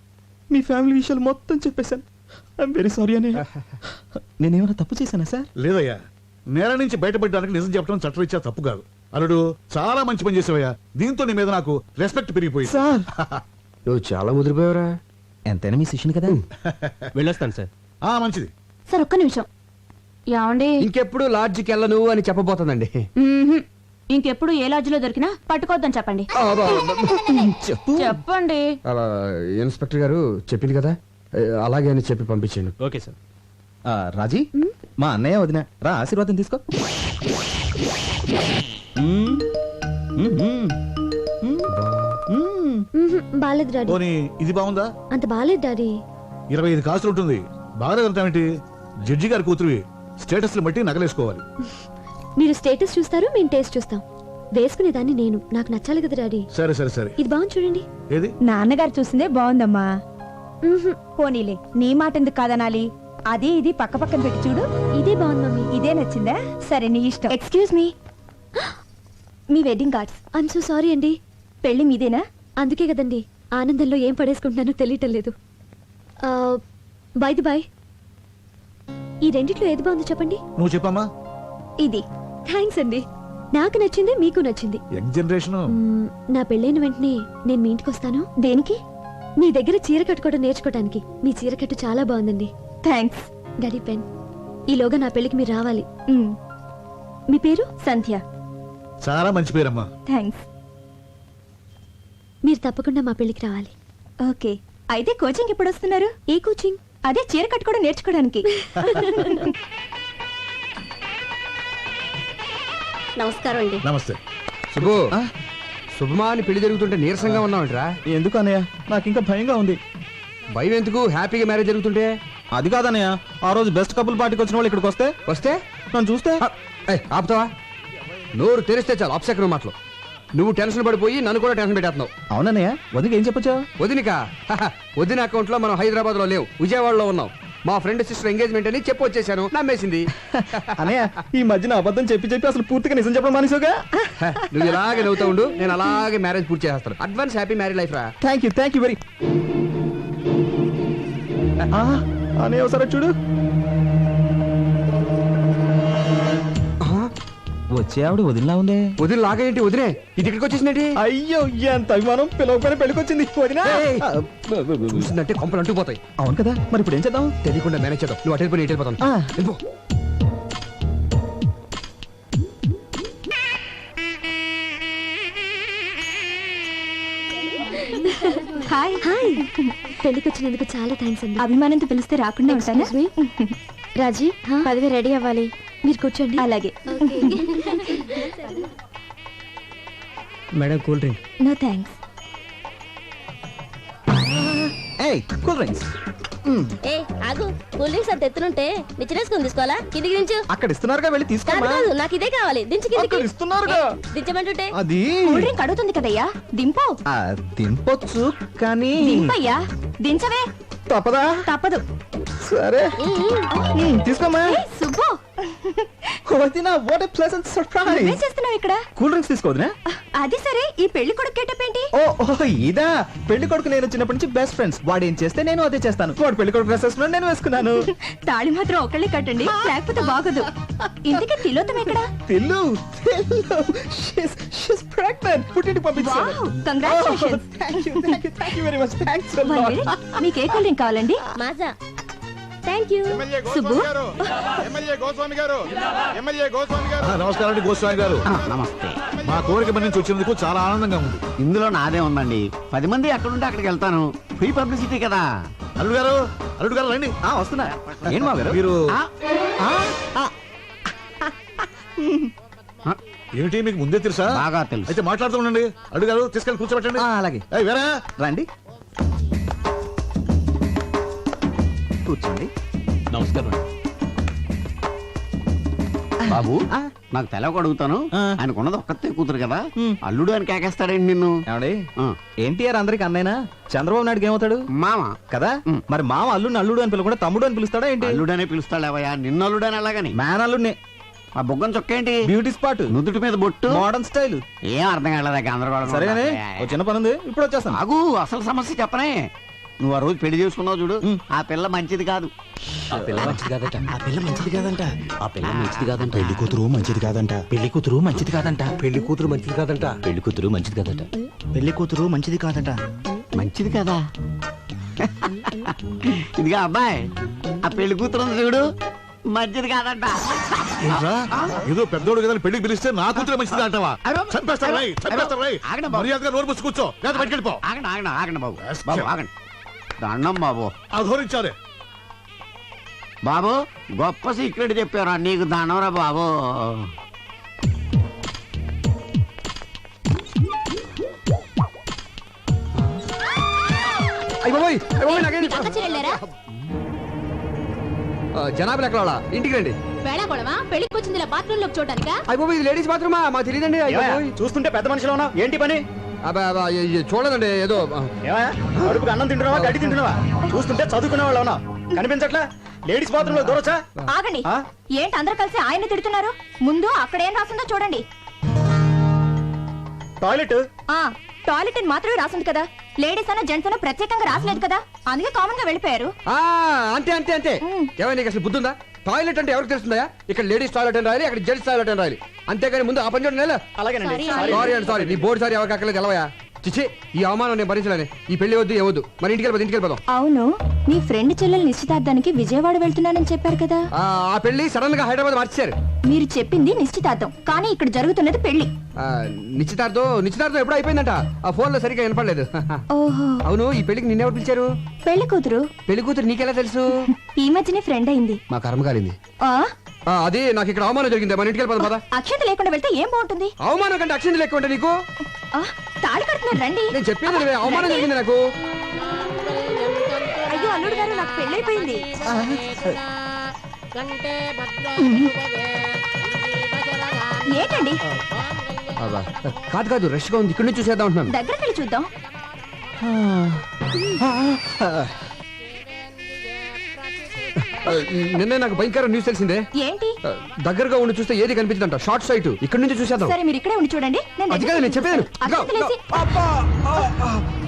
మీ ఫ్యామిలీ విషయాలు మొత్తం చెప్పేశాను. ఐఎమ్ వెరీ సారీ అని. నేనేమైనా తప్పు చేశానా సార్? లేదయ్యా, నేల నుంచి బయటపడడానికి నిజం చెప్పడం చట్టరీత్యా తప్పు కాదు. అల్లుడు, చాలా మంచి పని చేసావయ్యా. దీంతో నీ మీద నాకు రెస్పెక్ట్ పెరిగిపోయింది. సార్ నువ్వు చాలా ముదిరిపోయావురా. ఎంతైనా మీ శిష్యుని కదా. వెళ్ళొస్తాను సార్. మంచిది సార్, ఒక్క నిమిషం. ఏమండి, ఇంకెప్పుడు లాడ్జికి వెళ్ళను అని చెప్పబోతుందండి. ఇంకెప్పుడు ఏ లాడ్జిలో దొరికినా పట్టుకోవద్దని చెప్పండి. చెప్పండి. అలా ఇన్స్పెక్టర్ గారు చెప్పింది కదా, అలాగే అని చెప్పి పంపించాను. Okay sir. రాజీ, మా అన్నయ్య వదిన రా, ఆశీర్వాదం తీసుకో. బాలేదు డాడీ. పోనీ ఇది బాగుందా? అంత బాలేదు డాడీ. 25 కాసులు ఉంటుంది. బాగా వెళ్తామేంటి? జడ్జి గారి కూతురువి, స్టేటస్లు బట్టి నగలేసుకోవాలి. మీరు స్టేటస్ చూస్తారు, మేము టేస్ట్ చూస్తాం. వేసుకునేదాన్ని నేను, నాకు నచ్చాలి కదా డాడీ. సరే సరే సరే. ఇది బాగుంది చూడండి. ఏది? నాన్నగారు చూసిందే బాగుందమ్మా. పోనీలే, నీ మాట ఎందుకు కాదనాలి? అది ఇది పక్క పక్కన పెట్టి చూడు. ఇదే బాగుంది మమ్మీ. ఇదే నచ్చిందా? సరే, నీ ఇష్టం. Excuse me, me wedding cards. I'm so sorry అండి. పెళ్లి మీదేనా? అందుకే కదండి ఆనందంలో ఏం పడేసుకుంటున్నానో తెలియటం లేదు. బై ది బై, ఈ రెండిట్లో ఏది బాగుందో చెప్పండి. నువ్వు చెప్పమ్మా. ఇది. థ్యాంక్స్ అండి. నాకు నచ్చింది, మీకు నచ్చింది. Young generation. నా పెళ్ళైన వెంటనే నేను మీ ఇంటికి వస్తాను. దేనికి? మీ దగ్గర చీర కట్టుకోవడం నేర్చుకోవడానికి. మీ చీర కట్టు చాలా బాగుందండి. థ్యాంక్స్. Daddy pen. ఈలోగా నా పెళ్లికి మీరు రావాలి. మీ పేరు? సంధ్య. చాలా మంచి పేరమ్మా. థ్యాంక్స్. మీరు తప్పకుండా మా పెళ్లికి రావాలి. ఓకే. అయితే కోచింగ్ ఎప్పుడు వస్తున్నారు? ఏ కోచింగ్? అదే చీర కట్టుకోవడం నేర్చుకోవడానికి. నమస్కారం అండి. నమస్తే. శుభు, శుభమా అని పెళ్లి జరుగుతుంటే నీరసంగా ఉన్నావంటరా? ఎందుకు అన్నయ్య, నాకు ఇంకా భయంగా ఉంది. భయం ఎందుకు? హ్యాపీగా మ్యారేజ్ జరుగుతుంటే. అది కాదన్నయ్య, ఆ రోజు బెస్ట్ కపుల్ పార్టీకి వచ్చిన వాళ్ళు ఇక్కడికి వస్తే నన్ను చూస్తే ఆపుతావా? నోరు తెరిస్తే చాలు అప్సెకరం మాటలు. నువ్వు టెన్షన్ పడిపోయి నన్ను కూడా టెన్షన్ పెట్టేస్తున్నావు. అవునన్నయ్య, వదిలికి ఏం చెప్పొచ్చా? వదినిక వదిన అకౌంట్ లో మనం హైదరాబాద్ లో లేవు, విజయవాడలో ఉన్నాం. మా ఫ్రెండ్ సిస్టర్ ఎంగేజ్మెంట్ అని చెప్పి వచ్చేసాను. నమ్మేసింది. అన్నయ్య, ఈ మధ్యన అబద్ధం చెప్పి అసలు పూర్తిగా నిజం చెప్పడం మానేసావుగా. నువ్వు ఇలాగే నవ్వుతా ఉండు, నేను అలాగే మ్యారేజ్ పూర్తి చేస్తాను. అడ్వాన్స్ హ్యాపీ మ్యారేజ్ లైఫ్ రా. Thank you very. అనే ఒకసారి చూడు. వచ్చే ఆవిడ వదిలిలా ఉందే. వదిలి లాగేంటి? వదిలే ఇది ఇక్కడికి వచ్చేసిందండి. అయ్యో, ఎంత అభిమానం. పిలవకపోయినా పెళ్ళికొచ్చింది వదినా. చూసిందంటే కొంపలు అంటుకుపోతాయి. అవును కదా, మరి ఇప్పుడు ఏం చేద్దాం? తెలియకుండా మేనేజ్ చేద్దాం. నువ్వు అటు వెళ్ళిపోయి ఇటు వెళ్ళిపోతాను. వెళ్ళిపో. హాయ్. హాయ్. పెళ్లికి వచ్చినందుకు చాలా థ్యాంక్స్ అండి. అభిమానంతో పిలిస్తే రాకుండా ఉంటానా? రాజీ, పదవి రెడీ అవ్వాలి. మీరు కూర్చోండి. అలాగే. Madam, cool drink. No thanks. Cool drinks. ఏ ఆగు, కూల్ డ్రింక్స్ అంత ఎత్తునుంటే నిచ్చినేసుకుని తీసుకోవాలా? కిందికి దించు. అక్కడ ఇస్తున్నారుగా, వెళ్ళి తీసుకోమా. నాకు ఇదే కావాలి. దించు కిందికి. ఇస్తున్నారుగా. దించమంటుంటే అది కూల్ డ్రింక్ అడుగుతుంది కదయ్యా, దింపు. దింపొచ్చు కానీ. దింపయ్యా, దించవే. తప్పదా? తప్పదు. సరే తీసుకోమ్మా. ఏయ్, సుబ్బు వదినా, what a pleasant surprise. నువ్వేం చేస్తున్నావు ఇక్కడ? కూల్ డ్రింక్స్ తీసుకోవద్దునా? అది సరే, ఈ పెళ్లి కొడుకు గెటప్ ఏంటి? ఓ ఇదా, పెళ్లి కొడుకు నేను చిన్నప్పటి నుంచి బెస్ట్ ఫ్రెండ్స్. వాడు ఏం చేస్తే నేను అదే చేస్తాను. వాడు పెళ్లి కొడుకు డ్రెస్ వేసుకున్నాడు, నేను వేసుకున్నాను. తాళి మాత్రం ఒకళ్ళే కట్టండి, లేకపోతే బాగోదు. ఇంతకీ తిలోతం ఎక్కడ? తెల్లు షీస్ ప్రెగ్నెంట్. పుట్టింటికి పంపించాను. Wow, congratulations. Thank you very much. Thanks a one lot. Minute, మీకు ఏ కూల్ డ్రింక్ కావాలండి? Maaza thank you. సుబ్బు నమస్కారం అండి గోస్వామి గారు. నమస్తే. మా కోరిక మీద నుంచి వచ్చినందుకు చాలా ఆనందంగా ఉంది. ఇందులో నాదే ఉందండి. 10 మంది ఎక్కడుంటే అక్కడికి వెళ్తాను. ఫ్రీ పబ్లిసిటీ కదా. అల్లుడు గారు, అల్లుడు గారు రండి. వస్తున్నా. ఏం మా గారు మీరు ఆ, ఏమిటి మీకు ముందే తెలుసా? బాగా తెలుసు. అయితే మాట్లాడుతూ ఉండండి. అల్లుడు గారు తీసుకెళ్ళి కూర్చోబెట్టండి. అలాగే ఏయ్, వేరా రండి కూర్చోండి. నమస్కారం. బాబు, నాకు తెలవక అడుగుతాను. ఆయనకున్నది ఒక్కతే కూతురు కదా, అల్లుడు అని కేకేస్తాడండి నిన్ను. ఏమండి, ఆ. ఎన్టీఆర్ అందరికి అన్నైనా, చంద్రబాబు నాయుడుకి ఏమవుతాడు? మామ. కదా మరి మామ అల్లుడిని అల్లుడు అని పిలవకుండా తమ్ముడు అని పిలుస్తాడా ఏంటి? అల్లుడనే పిలుస్తాడేవయ్యా, నిన్ను అల్లుడని అలాగని. మ్యాన్ అల్లుడిని. ఆ బొగ్గం చొక్కేంటి? బ్యూటీ స్పాట్, నుదుటి మీద బొట్టు, మోడర్న్ స్టైల్. ఏం అర్థం కాలేదా? గందరగోళం. సరేగానే, ఓ చిన్న పని ఉంది, ఇప్పుడు వచ్చేస్తాను. ఆగు, అసలు సమస్య చెప్పనే. నువ్వు ఆ రోజు పెళ్లి చేసుకున్నావు చూడు, ఆ పిల్ల మంచిది కాదు. ఆ పిల్ల మంచిది కాదట. ఆ పిల్ల మంచిది కాదంట. ఆ పిల్ల మంచిది కాదంట. పెళ్లి కూతురు మంచిది కాదంట. పెళ్లి కూతురు మంచిది కాదంట. పెళ్లి కూతురు మంచిది కాదంట. పెళ్లి కూతురు మంచిది కాదట. పెళ్లి కూతురు మంచిది కాదట. మంచిది కదా? ఇదిగా అబ్బాయి, ఆ పెళ్లి కూతురు ఉంది చూడు, మంచిది కాదంట. ఏంట్రా? ఏదో పెద్దోడు కదా పెళ్లికి పిలిస్తే నా కూతురు మంచిది అంటావా? చంపేస్తారు రై, చంపేస్తారు రై. ఆగండి బాబు. మర్యాదగా నోరు మూసి కూర్చో, లేదా బయటికి వెళ్ళిపో. ఆగండి ఆగండి ఆగండి బాబు. బాబు ఆగండి. దండం బాబు. అధోరించారే. బాబు, గొప్ప సీక్రెట్ చెప్పారా నీకు, దండంరా బాబు. పక్క చెల్లెళ్ళారా? జనాభా ఎక్కడ ఇంటికి రండి. వేళాకోళమా? పెళ్లికి వచ్చింది ఇలా బాత్రూమ్ లోకి చూడటానికా? అయిపోయి ఇది లేడీస్ బాత్రూమా? మాకు తెలియదండి. చూస్తుంటే పెద్ద మనిషిలో ఉన్నావు, ఏంటి పని? చూడదండి, ఏదో అడుపుకి అన్నం తింటున్నావా, గడ్డి తింటున్నావా? చూస్తుంటే చదువుకునే వాళ్ళు ఉన్నావు, కనిపించట్లా? లేడీస్ బాత్రూమ్ లో దూరొచ్చా? ఆగండి, ఏంటి అందరూ కలిసి ఆయన తిడుతున్నారు? ముందు అక్కడ ఏం రాసిందో చూడండి. టాయిలెట్. టాయిలెట్ అని మాత్రమే రాసింది కదా, లేడీస్ అన్న జెంట్స్ అన్న ప్రత్యేకంగా రాసలేదు కదా, అందుకే కామన్ గా వెళ్ళిపోయారు. అంతే అంతే అంతే. ఏమైనా నీకు అసలు బుద్ధుందా? టాయిలెట్ అంటే ఎవరికి తెలుస్తుందా? ఇక్కడ లేడీస్ టాయిలెట్ అని రాయాలి, అక్కడ జెంట్స్ టాయిలెట్ అని రాయాలి. అంతేగాని ముందు ఆ పని చూడండి. అలాగేనండి. సారీ అండి, సారీ. నీ బోర్డు సారీ ఎవరికి అక్కర్లేదు, తెలవయా? చిచ్చి, ఈ అవమానం నేను భరించలేను. ఈ పెళ్లి వద్దు, ఏవద్దు. మరి ఇంటికి వెళ్ళిపోదాం. అవును, మీ ఫ్రెండ్ చెల్లెలు నిశ్చితార్థానికి విజయవాడ వెళ్తున్నానని చెప్పారు కదా. ఆ పెళ్లి సడన్ గా హైదరాబాద్ మార్చారు. మీరు చెప్పింది నిశ్చితార్థం, కానీ ఇక్కడ జరుగుతున్నది పెళ్లి. నిశ్చితార్థం ఎప్పుడు అయిపోయిందంట. ఆ ఫోన్ లో సరిగ్గా వినపడలేదు. ఓహో, అవును, ఈ పెళ్లికి నిన్నెవరు పిలిచారు? పెళ్లి కూతురు. పెళ్లి కూతురు నీకెలా తెలుసు? ఈ మధ్యనే ఫ్రెండ్ అయింది. మా కర్మ కాలింది. ఆ అది నాకు ఇక్కడ అవమానం జరిగింది. మన ఇంటికి వెళ్ళిపోదాం పద. అక్షంత లేకుండా వెళ్తే ఏం బాగుంటుంది? అవమానం కంటే అక్షంత లేకుండా నీకు తాళి కడుతున్నారు, రండి. నేను చెప్పేది అవమానం జరిగింది నాకు. అయ్యో అల్లుడు గారు, నాకు పెళ్ళైపోయింది. ఏంటండి? కాదు రష్ గా ఉంది, ఇక్కడ నుంచి చూసేద్దాం అంటున్నాను. దగ్గరికి వెళ్ళి చూద్దాం. నిన్నే నాకు భయంకర న్యూస్ తెలిసిందే. ఏంటి? దగ్గరగా ఉండి చూస్తే ఏది కనిపించదంట. Short site. ఇక్కడ నుంచి చూసేద్దాం. సరే, మీరు ఇక్కడే ఉండి చూడండి. అది కాదు నేను చెప్పేది.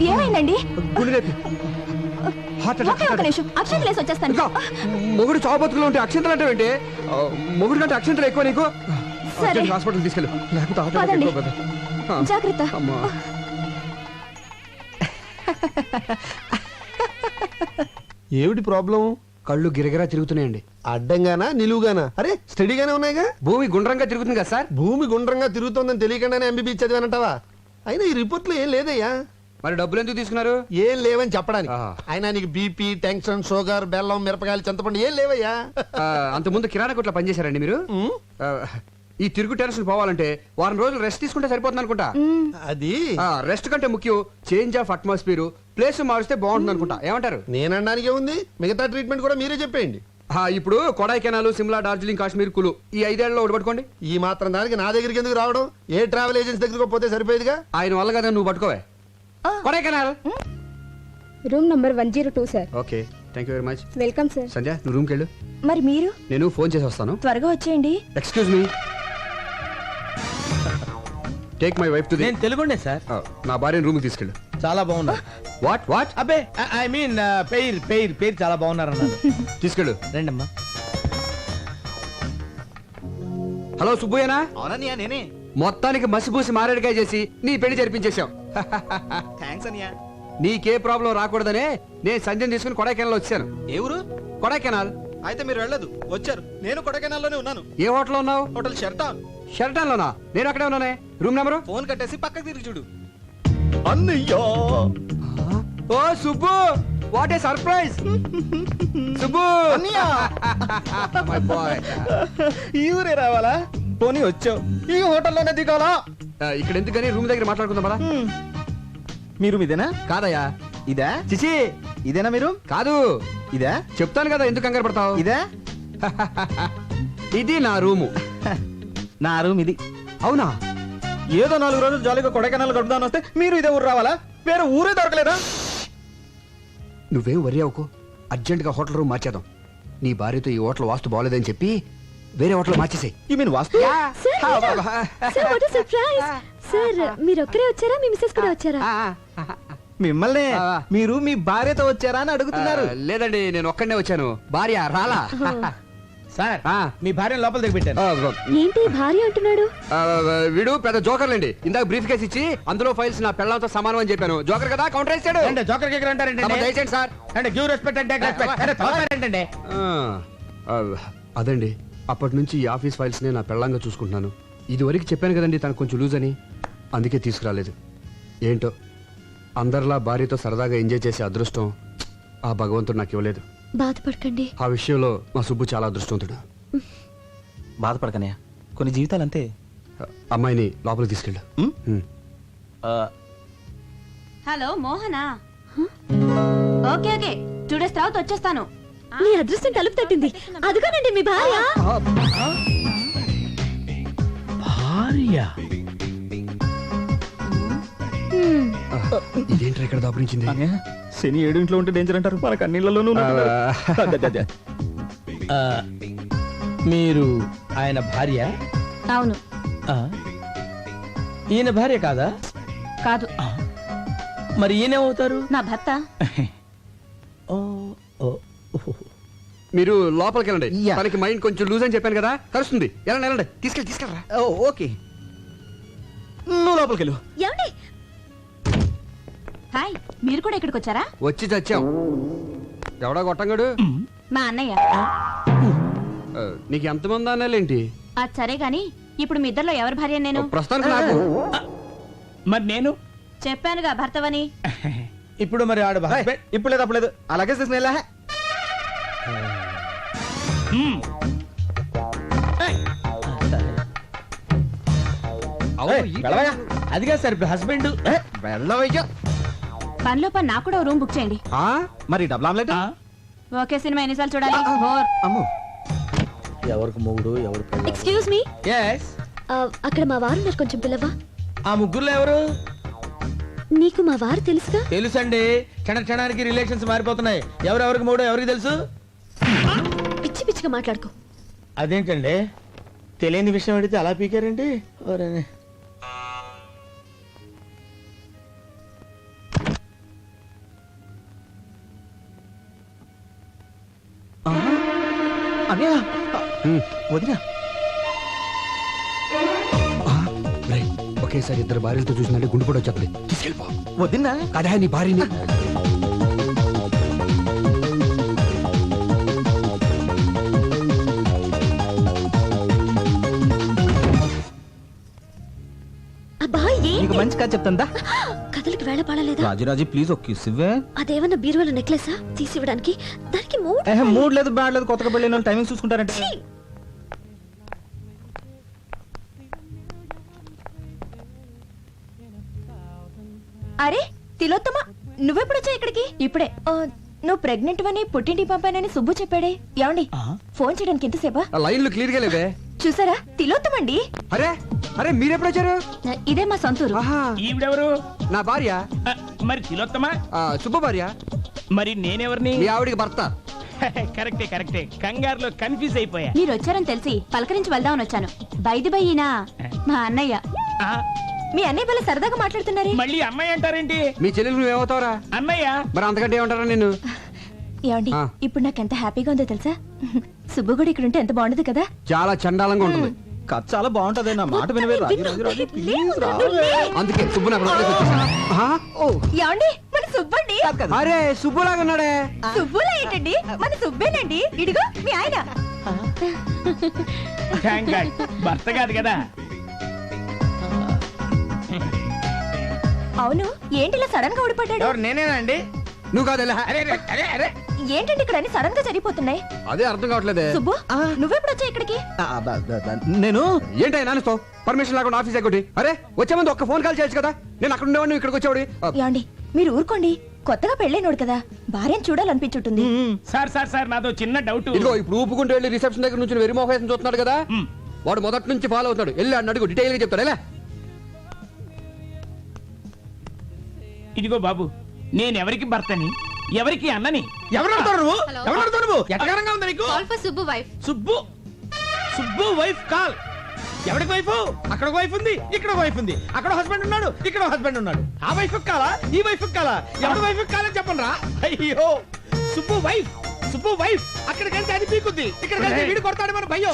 ఏమైందండి? హార్ట్ ఒక నిమిషం, అక్షంతలు వేసి వచ్చేస్తాను. మొగుడు చావు బతుకులు ఉంటే అక్షంతలు అంటే ఏంటి? మొగుడు కంటే అక్షంతలు ఎక్కువ నీకు. సరే, హాస్పిటల్ తీసుకెళ్ళు, పదండి. లేకపోతే జాగ్రత్త. ఏమిటి ప్రాబ్లం? కళ్ళు గిరగిరా తిరుగుతున్నాయండి. అడ్డంగానా నిలువుగానా? అరే స్టడీగానే ఉన్నాయిగా. భూమి గుండ్రంగా తిరుగుతుంది కదా సార్. భూమి గుండ్రంగా తిరుగుతోందని తెలియకుండానే ఎంబీబీ చదివానంటావా? అయినా ఈ రిపోర్ట్ లో ఏం లేదయ్యా. మరి డబ్బులు ఎందుకు తీసుకున్నారు? ఏం లేవని చెప్పడానికి. అయినా నీకు బీపీ, టెన్షన్, షుగర్, బెల్లం, మిరపకాయలు, చింతపండు ఏం లేవయ్యా. అంత ముందు కిరాణా కొట్లో పనిచేశారండి మీరు? ఈ తిరుగు టెన్షన్ పోవాలంటే వారం రోజులు రెస్ట్ తీసుకుంటే సరిపోతుంది అనుకుంటా. అది రెస్ట్ కంటే ముఖ్యం చేంజ్ ఆఫ్ అట్మాస్ఫియర్. ప్లేస్ మారిస్తే బాగుంటుంది అనుకుంటా. ఏమంటారు? నేనడానికి ఉంది, మిగతా ట్రీట్మెంట్ కూడా మీరే చెప్పేయండి. ఇప్పుడు కొడైకెనాల్, సిమ్లా, డార్జిలింగ్, కాశ్మీర్, కులు ఈ 5 ఏళ్లలో ఒకటి పట్టుకోండి. ఈ మాత్రం దానికి నా దగ్గరికి ఎందుకు రావడం? ఏ ట్రావెల్ ఏజెన్సీ దగ్గరకు పోతే సరిపోయేదిగా. ఆయన వల్ల కదా నువ్వు పట్టుకోవే. Kodaikanal room number 102 sir. Okay. Thank you very much. Welcome sir. Sandhya నువ్వు రూమ్కి వెళ్ళు, మరి మీరు నేను ఫోన్ చేసి వస్తాను. త్వరగా వచ్చేయండి. Excuse me, take my wife to the. నేను తెలుగుండే సార్. నా భార్యను రూమ్కి తీసుకెళ్ళు. చాలా బాగున్నారు. What what? అబ్బే ఐ మీన్ పేరు చాలా బాగున్నారు అన్నారు. తీసుకెళ్ళు. రండమ్మా. హలో సుబ్బయ్యనా? అవునన్నయ్య నేనే. మొత్తానికి మసిపూసి మారేడుకాయ చేసి నీ పెళ్లి జరిపించేశావు. థ్యాంక్స్ అన్నయ్య. నీకే ప్రాబ్లం రాకూడదనే నేను సంధ్యను తీసుకుని కొడైకెనాల్ వచ్చాను. ఏ ఊరు? కొడైకెనాల్. అయితే మీరు వెళ్ళదు, వచ్చారు. నేను కొడైకెనాల్లోనే ఉన్నాను. ఏ హోటల్లో ఉన్నావు? హోటల్ షెర్టాన్. షెరటాన్ లోనా? నేను అక్కడే ఉన్నానే. Room number? ఫోన్ కట్టేసి పక్కకి తిరిగి చూడు. అన్నయ్య. ఓ Subbu, what a surprise. Subbu my boy. ఈ ఊరే రావాలా? పోనీ వచ్చావు, ఈ హోటల్లోనే దిగాలా? ఇక్కడ ఎందుకని రూమ్ దగ్గర మాట్లాడుకుందాం పదా. మీరు ఇదేనా? కాదయ్యా. ఇదా? చిచి, ఇదేనా మీరు? కాదు. ఇదా? చెప్తాను కదా, ఎందుకు కంగారు పడతావు. ఇదా? ఇది నా రూము. నా రూమ్ ఇది. అవునా? ఏదో 4 రోజులు జాలీగా కొడైకెనాల్ గడుపుదాని వస్తే మీరు ఇదే ఊరు రావాలా? వేరే ఊరే దొరకలేదా? నువ్వేం వరి అవ్వకు, అర్జెంట్ గా హోటల్ రూమ్ మార్చేద్దాం. నీ భార్యతో ఈ హోటల్ వాస్తు బాగోలేదని చెప్పి వేరే హోటల్ మార్చేసాయి. You mean vastu? సార్ మీరు ఒక్కరే వచ్చారా, మీ మిస్సెస్ కూడా వచ్చారా? మిమ్మల్ని మీరు మీ భార్యతో వచ్చారా అని అడుగుతున్నారు. లేదండి, నేను ఒక్కడనే వచ్చాను, భార్య రాలా. సార్ మీ భార్యను లోపల దిగబెట్టాను. ఏంటి భార్య అంటున్నాడు? వీడు పెద్ద జోకర్లండి. ఇందాక బ్రీఫ్ కేసు ఇచ్చి అందులో ఫైల్స్ నా పెళ్ళంతో సమానం అని చెప్పాను. జోకర్ కదా, కౌంటర్ వేసాడు. అంటే జోకర్ కేకర్ అంటారంటే దయచేయండి సార్. అంటే give respect and take respect అంటే ఏంటంటే అదండి, అప్పటి నుంచి ఈ ఆఫీస్ ఫైల్స్ నే నా పెళ్ళంగా చూసుకుంటున్నాను. ఇదివరకు చెప్పాను కదండి తనకు కొంచెం లూజ్ అని, అందుకే తీసుకురాలేదు. ఏంటో అందరిలా భార్యతో సరదాగా ఎంజాయ్ చేసే అదృష్టం ఆ భగవంతుడు నాకు ఇవ్వలేదు. బాధపడకండి. ఆ విషయంలో మా సుబ్బు చాలా అదృష్టవంతుడు. బాధపడకనయ్య, కొన్ని జీవితాలు అంతే. అమ్మాయిని లోపలికి తీసుకెళ్ళు. Hello Mohana? Okay okay, 2 days తర్వాత వచ్చేస్తాను. మీ అదృష్టం తలుపు తట్టింది. అదిగోనండి మీ భార్య. ఇదేంటి ఇక్కడ దాపురించింది? శని 7 ఇంట్లో ఉంటే డేంజర్ అంటారు, మనకు అన్నిళ్ళలోనూ. మీరు ఆయన భార్య? అవును. ఈయన భార్య కాదా? కాదు. మరి ఈయనేమవుతారు? నా భర్త. మీరు లోపలికి వెళ్ళండి. తనకి మైండ్ కొంచెం లూజ్ అని చెప్పాను కదా, కలుస్తుంది. వెళ్ళండి వెళ్ళండి, తీసుకెళ్ళరా. ఓకే, నువ్వు లోపలికి వెళ్ళు. ఏమండి? హాయ్, మీరు కూడా ఇక్కడికి వచ్చారా? వచ్చి చచ్చాం. ఎవడా గొట్టంగాడు? మా అన్నయ్య. నీకు ఎంతమంది అన్నాలేంటి? అది సరే గాని ఇప్పుడు మీ ఇద్దరిలో ఎవరి భార్య నేను? ప్రస్తుతానికి నాకు. మరి నేను చెప్పానుగా భర్తవని. ఇప్పుడు మరి ఆడు ఇప్పుడు లేదు అప్పుడు లేదు, అలాగే తీసుకుని అదిగా సార్ హస్బెండ్ వెళ్ళవయ్యా. పనిలో పని నాకు కూడా రూమ్ బుక్ చేయండి. మరి డబుల్ ఆమ్లెట్? ఓకే, సినిమా ఎన్నిసార్లు చూడాలి? అమ్మో, ఎవరికి మొగుడు ఎవరు? Excuse me, yes. అక్కడ మా వారు ఉన్నారు, కొంచెం పిల్లవా? ఆ ముగ్గురులో ఎవరు? నీకు మా వారు తెలుసుగా? తెలుసండి, క్షణానికి రిలేషన్స్ మారిపోతున్నాయి. ఎవరెవరికి మూడో ఎవరికి తెలుసు? పిచ్చి పిచ్చిగా మాట్లాడుకో. అదేంటండి, తెలియని విషయం అడిగితే అలా పీకారండి. వదినా, ఒకేసారి ఇద్దరు భార్యలతో చూసినట్టే గుండు కూడా వచ్చేది. తీసుకెళ్ళిపో. వదినా కదా నీ భార్యని. నీకు మంచి కథ చెప్తాందా? కథలకు వేళ పాడలేదా? రాజురాజు ప్లీజ్ ఒక కిస్ ఇవ్వే. అదేమన్నా బీరువాల నెక్లెసా తీసి ఇవ్వడానికి? దానికి మూడ్ లేదు, బ్యాడ్ లేదు, కొత్తగా పెళ్ళిన వాళ్ళు టైమింగ్ చూసుకుంటారంటే. అరే తిలోత్తమ, నువ్వెప్పుడు వచ్చా ఇక్కడికి? ఇప్పుడే. నువ్వు ప్రెగ్నెంట్ అని పుట్టింటి పంపానని సుబ్బు చెప్పాడే. ఏమండి, ఫోన్ చేయడానికి ఎంతసేపా? లైన్లు క్లియర్ గా లేవే. చూసారా, తిలోత్తమండి. అరే అరే మీరెప్పుడు వచ్చారు? ఇదే మా సొంతూరు. ఈవిడెవరు? నా భార్య. మరి తిలోత్తమా? సుబ్బు భార్య. మరి నేనెవరిని? మీ ఆవిడికి భర్త. కరెక్టే కరెక్టే, కంగారులో కన్ఫ్యూజ్ అయిపోయా. మీరు వచ్చారని తెలిసి పలకరించి వెళ్దామని వచ్చాను. బైది బయ్యినా మా అన్నయ్య. మీ అన్నయ్య పిల్ల సరదాగా మాట్లాడుతున్నారే. మళ్ళీ అమ్మాయి అంటారేంటి? మీ చెల్లెలు నువ్వేమవుతావురా? అన్నయ్య. మరి అంతకంటే ఏమంటారా నిన్ను? ఏమండి ఇప్పుడు నాకు ఎంత హ్యాపీగా ఉందో తెలుసా? సుబ్బు కూడా ఇక్కడ ఉంటే ఎంత బాగుండదు కదా. చాలా చండాలంగా ఉంటుంది. కథ చాలా బాగుంటది, నా మాట వినవే. అందుకే సుబ్బు నాకు వదిలేసి వచ్చేసాను. ఏమండి మన సుబ్బండి. అరే సుబ్బులాగా ఉన్నాడే. సుబ్బులా ఏంటండి, మన సుబ్బేనండి. ఇడిగో మీ ఆయన. భర్త కాదు కదా. అవును ఏంటి ఇలా సడన్ గా ఊడిపడ్డాడు? నేనేనా అండి? నువ్వు కాదు. ఏంటండి ఇక్కడ అన్ని సడన్ గా జరిగిపోతున్నాయి? అదే అర్థం కావట్లేదే. సుబ్బు నువ్వెప్పుడు వచ్చా ఇక్కడికి? నేను ఏంటి నాన్నతో పర్మిషన్ లేకుండా ఆఫీస్ ఎక్కటి? అరే వచ్చే ముందు ఒక్క ఫోన్ కాల్ చేయొచ్చు కదా. నేను అక్కడ ఉండేవాడిని, ఇక్కడికి వచ్చేవాడి. ఏమండి మీరు ఊరుకోండి, కొత్తగా పెళ్ళైనోడు కదా, భార్యను చూడాలనిపించుంటుంది. సార్ నాదో చిన్న డౌట్. ఇదిగో ఇప్పుడు ఊపుకుంటూ వెళ్ళి రిసెప్షన్ దగ్గర నుంచి వెరీ మోహేసం చూస్తున్నాడు కదా, వాడు మొదటి నుంచి ఫాలో అవుతాడు. వెళ్ళి అన్న అడుగు, డీటెయిల్ గా చెప్తాడు. ఎలా? ఇదిగో బాబు, నేను ఎవరికి భర్తని, ఎవరికి అన్నని? ఎవరు నువ్వు? ఎవరు నువ్వు? ఎట్టగారంగా ఉంది నీకు? Subbu wife. Subbu wife call. ఎవరికి వైఫ్? అక్కడ వైఫ్ ఉంది, ఇక్కడ వైఫ్ ఉంది. అక్కడ హస్బెండ్ ఉన్నాడు, ఇక్కడ హస్బెండ్ ఉన్నాడు. ఆ వైఫ్ కాలా, ఈ వైఫ్ కాలా? ఎవరి వైఫ్ కాలని చెప్పండి రా. అయ్యో సుబ్బు వైఫ్ అక్కడికెళ్తే అది పీకుద్ది, ఇక్కడికెళ్తే వీడు కొడతాడు మన భయ్యో.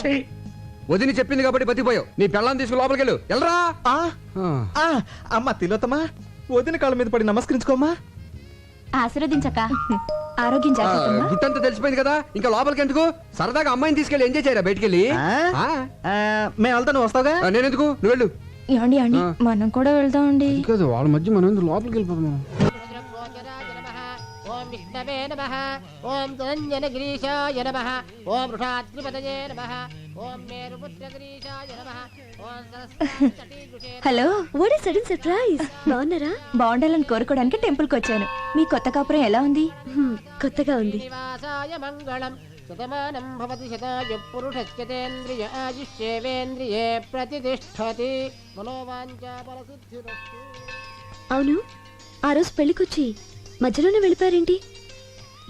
వదిని చెప్పింది కాబట్టి బతిపోయావు. నీ పెళ్ళాన్ని తీసుకుని లోపలికి వెళ్ళు. వెళ్ళరా. అమ్మా తిలోతమా, వదిన కాళ్ళ మీద పడి నమస్కరించుకోమ్మా. ఆశీర్వదించక. ఆరోగ్యం జాగ్రత్త. గుట్టంతా తెలిసిపోయింది కదా, ఇంకా లోపలికి ఎందుకు? సరదాగా అమ్మాయిని తీసుకెళ్ళి ఎంజాయ్ చేయరా బయటికెళ్ళి. మేము వెళ్తా, నువ్వు వస్తావుగా. నేనెందుకు, నువ్వు వెళ్ళు. ఏమండి మనం కూడా వెళ్దామండి. కాదు వాళ్ళ మధ్య మనం ఎందుకు లోపలికి వెళ్ళిపోతాం? ఓం విష్ణవే నమః, ఓం ధనంజనగిరీశాయ నమః, ఓం వృషాద్రిపతయే నమః, ఓం మేరుపుత్రగిరీశాయ నమః, ఓం Saraswati. Hello, what is sudden surprise? బాగున్నారా? బాగుండాలని కోరుకోవడానికి టెంపుల్ కి వచ్చాను. మీ కొత్త కాపురం ఎలా ఉంది? కొత్తగా ఉంది. నివాసాయ మంగళం శతమానం భవతి శతాయు పురుషస్యతేంద్రియ ఆయుష్యేవేంద్రియే ప్రతిష్ఠతి మనోవాంఛా ఫలసిద్ధిరస్తు. అవును, ఆ రోజు పెళ్లికొచ్చి మధ్యలోనే వెళ్ళిపోయారేంటి?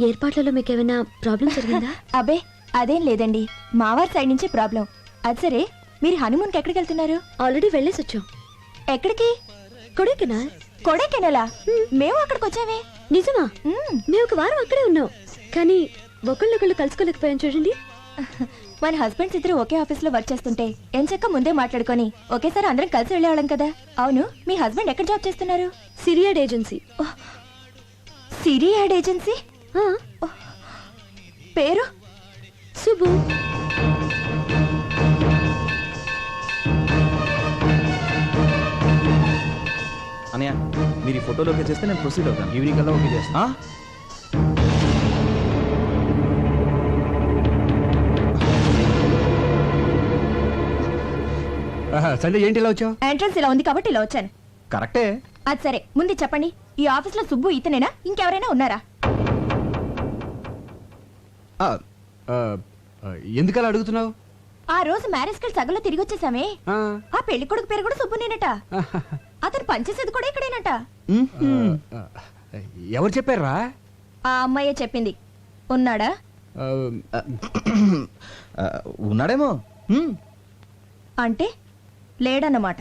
ఏర్పాట్లలో మీకేమైనా ప్రాబ్లం జరిగిందా? అబే అదేం లేదండి, మావారి సైడ్ నుంచి ప్రాబ్లం. అది సరే, మీరు హనీమూన్ కి ఎక్కడికి వెళ్తున్నారు? ఆల్రెడీ వెళ్ళేసి వచ్చాం. ఎక్కడికి? కొడైకెనాల్. కొడైకెనాలా? మేము అక్కడికి వచ్చామే. నిజమా? మేము ఒక వారం అక్కడే ఉన్నాం, కానీ ఒకళ్ళొకళ్ళు కలుసుకోలేకపోయాం. చూడండి, మన హస్బెండ్స్ ఇద్దరు ఒకే ఆఫీస్ లో వర్క్ చేస్తుంటే ఎంచక్క ముందే మాట్లాడుకొని ఒకేసారి అందరం కలిసి వెళ్ళేవాళ్ళం కదా. అవును, మీ హస్బెండ్ ఎక్కడ జాబ్ చేస్తున్నారు? సిరియాడ్ ఏజెన్సీ. సిరియాడ్ ఏజెన్సీ? పేరు? సుబ్బు. అనయ్య, మీరు ఈ ఫోటోలో ఓకే చేస్తే నేను ప్రొసీడ్ అవుతాను. ఈవినింగ్ కల్లా ఓకే చేస్తా. సండే ఏంటి ఇలా వచ్చావు? ఎంట్రన్స్ ఇలా ఉంది కాబట్టి ఇలా వచ్చాను. కరెక్టే. అది సరే, ముందు చెప్పండి, ఈ ఆఫీస్ లో సుబ్బు ఇతనేనా, ఇంకెవరైనా ఉన్నారా? ఎందుకలా అడుగుతున్నావు? ఆ రోజు మ్యారేజ్ కి సగంలో తిరిగి వచ్చేసామే, ఆ పెళ్లి కొడుకు పేరు కూడా సుబ్బునేనట. అతను పనిచేసేది కూడా ఇక్కడేనట. ఎవరు చెప్పారా? ఆ అమ్మాయే చెప్పింది. ఉన్నాడా? ఉన్నాడేమో. అంటే లేడన్నమాట.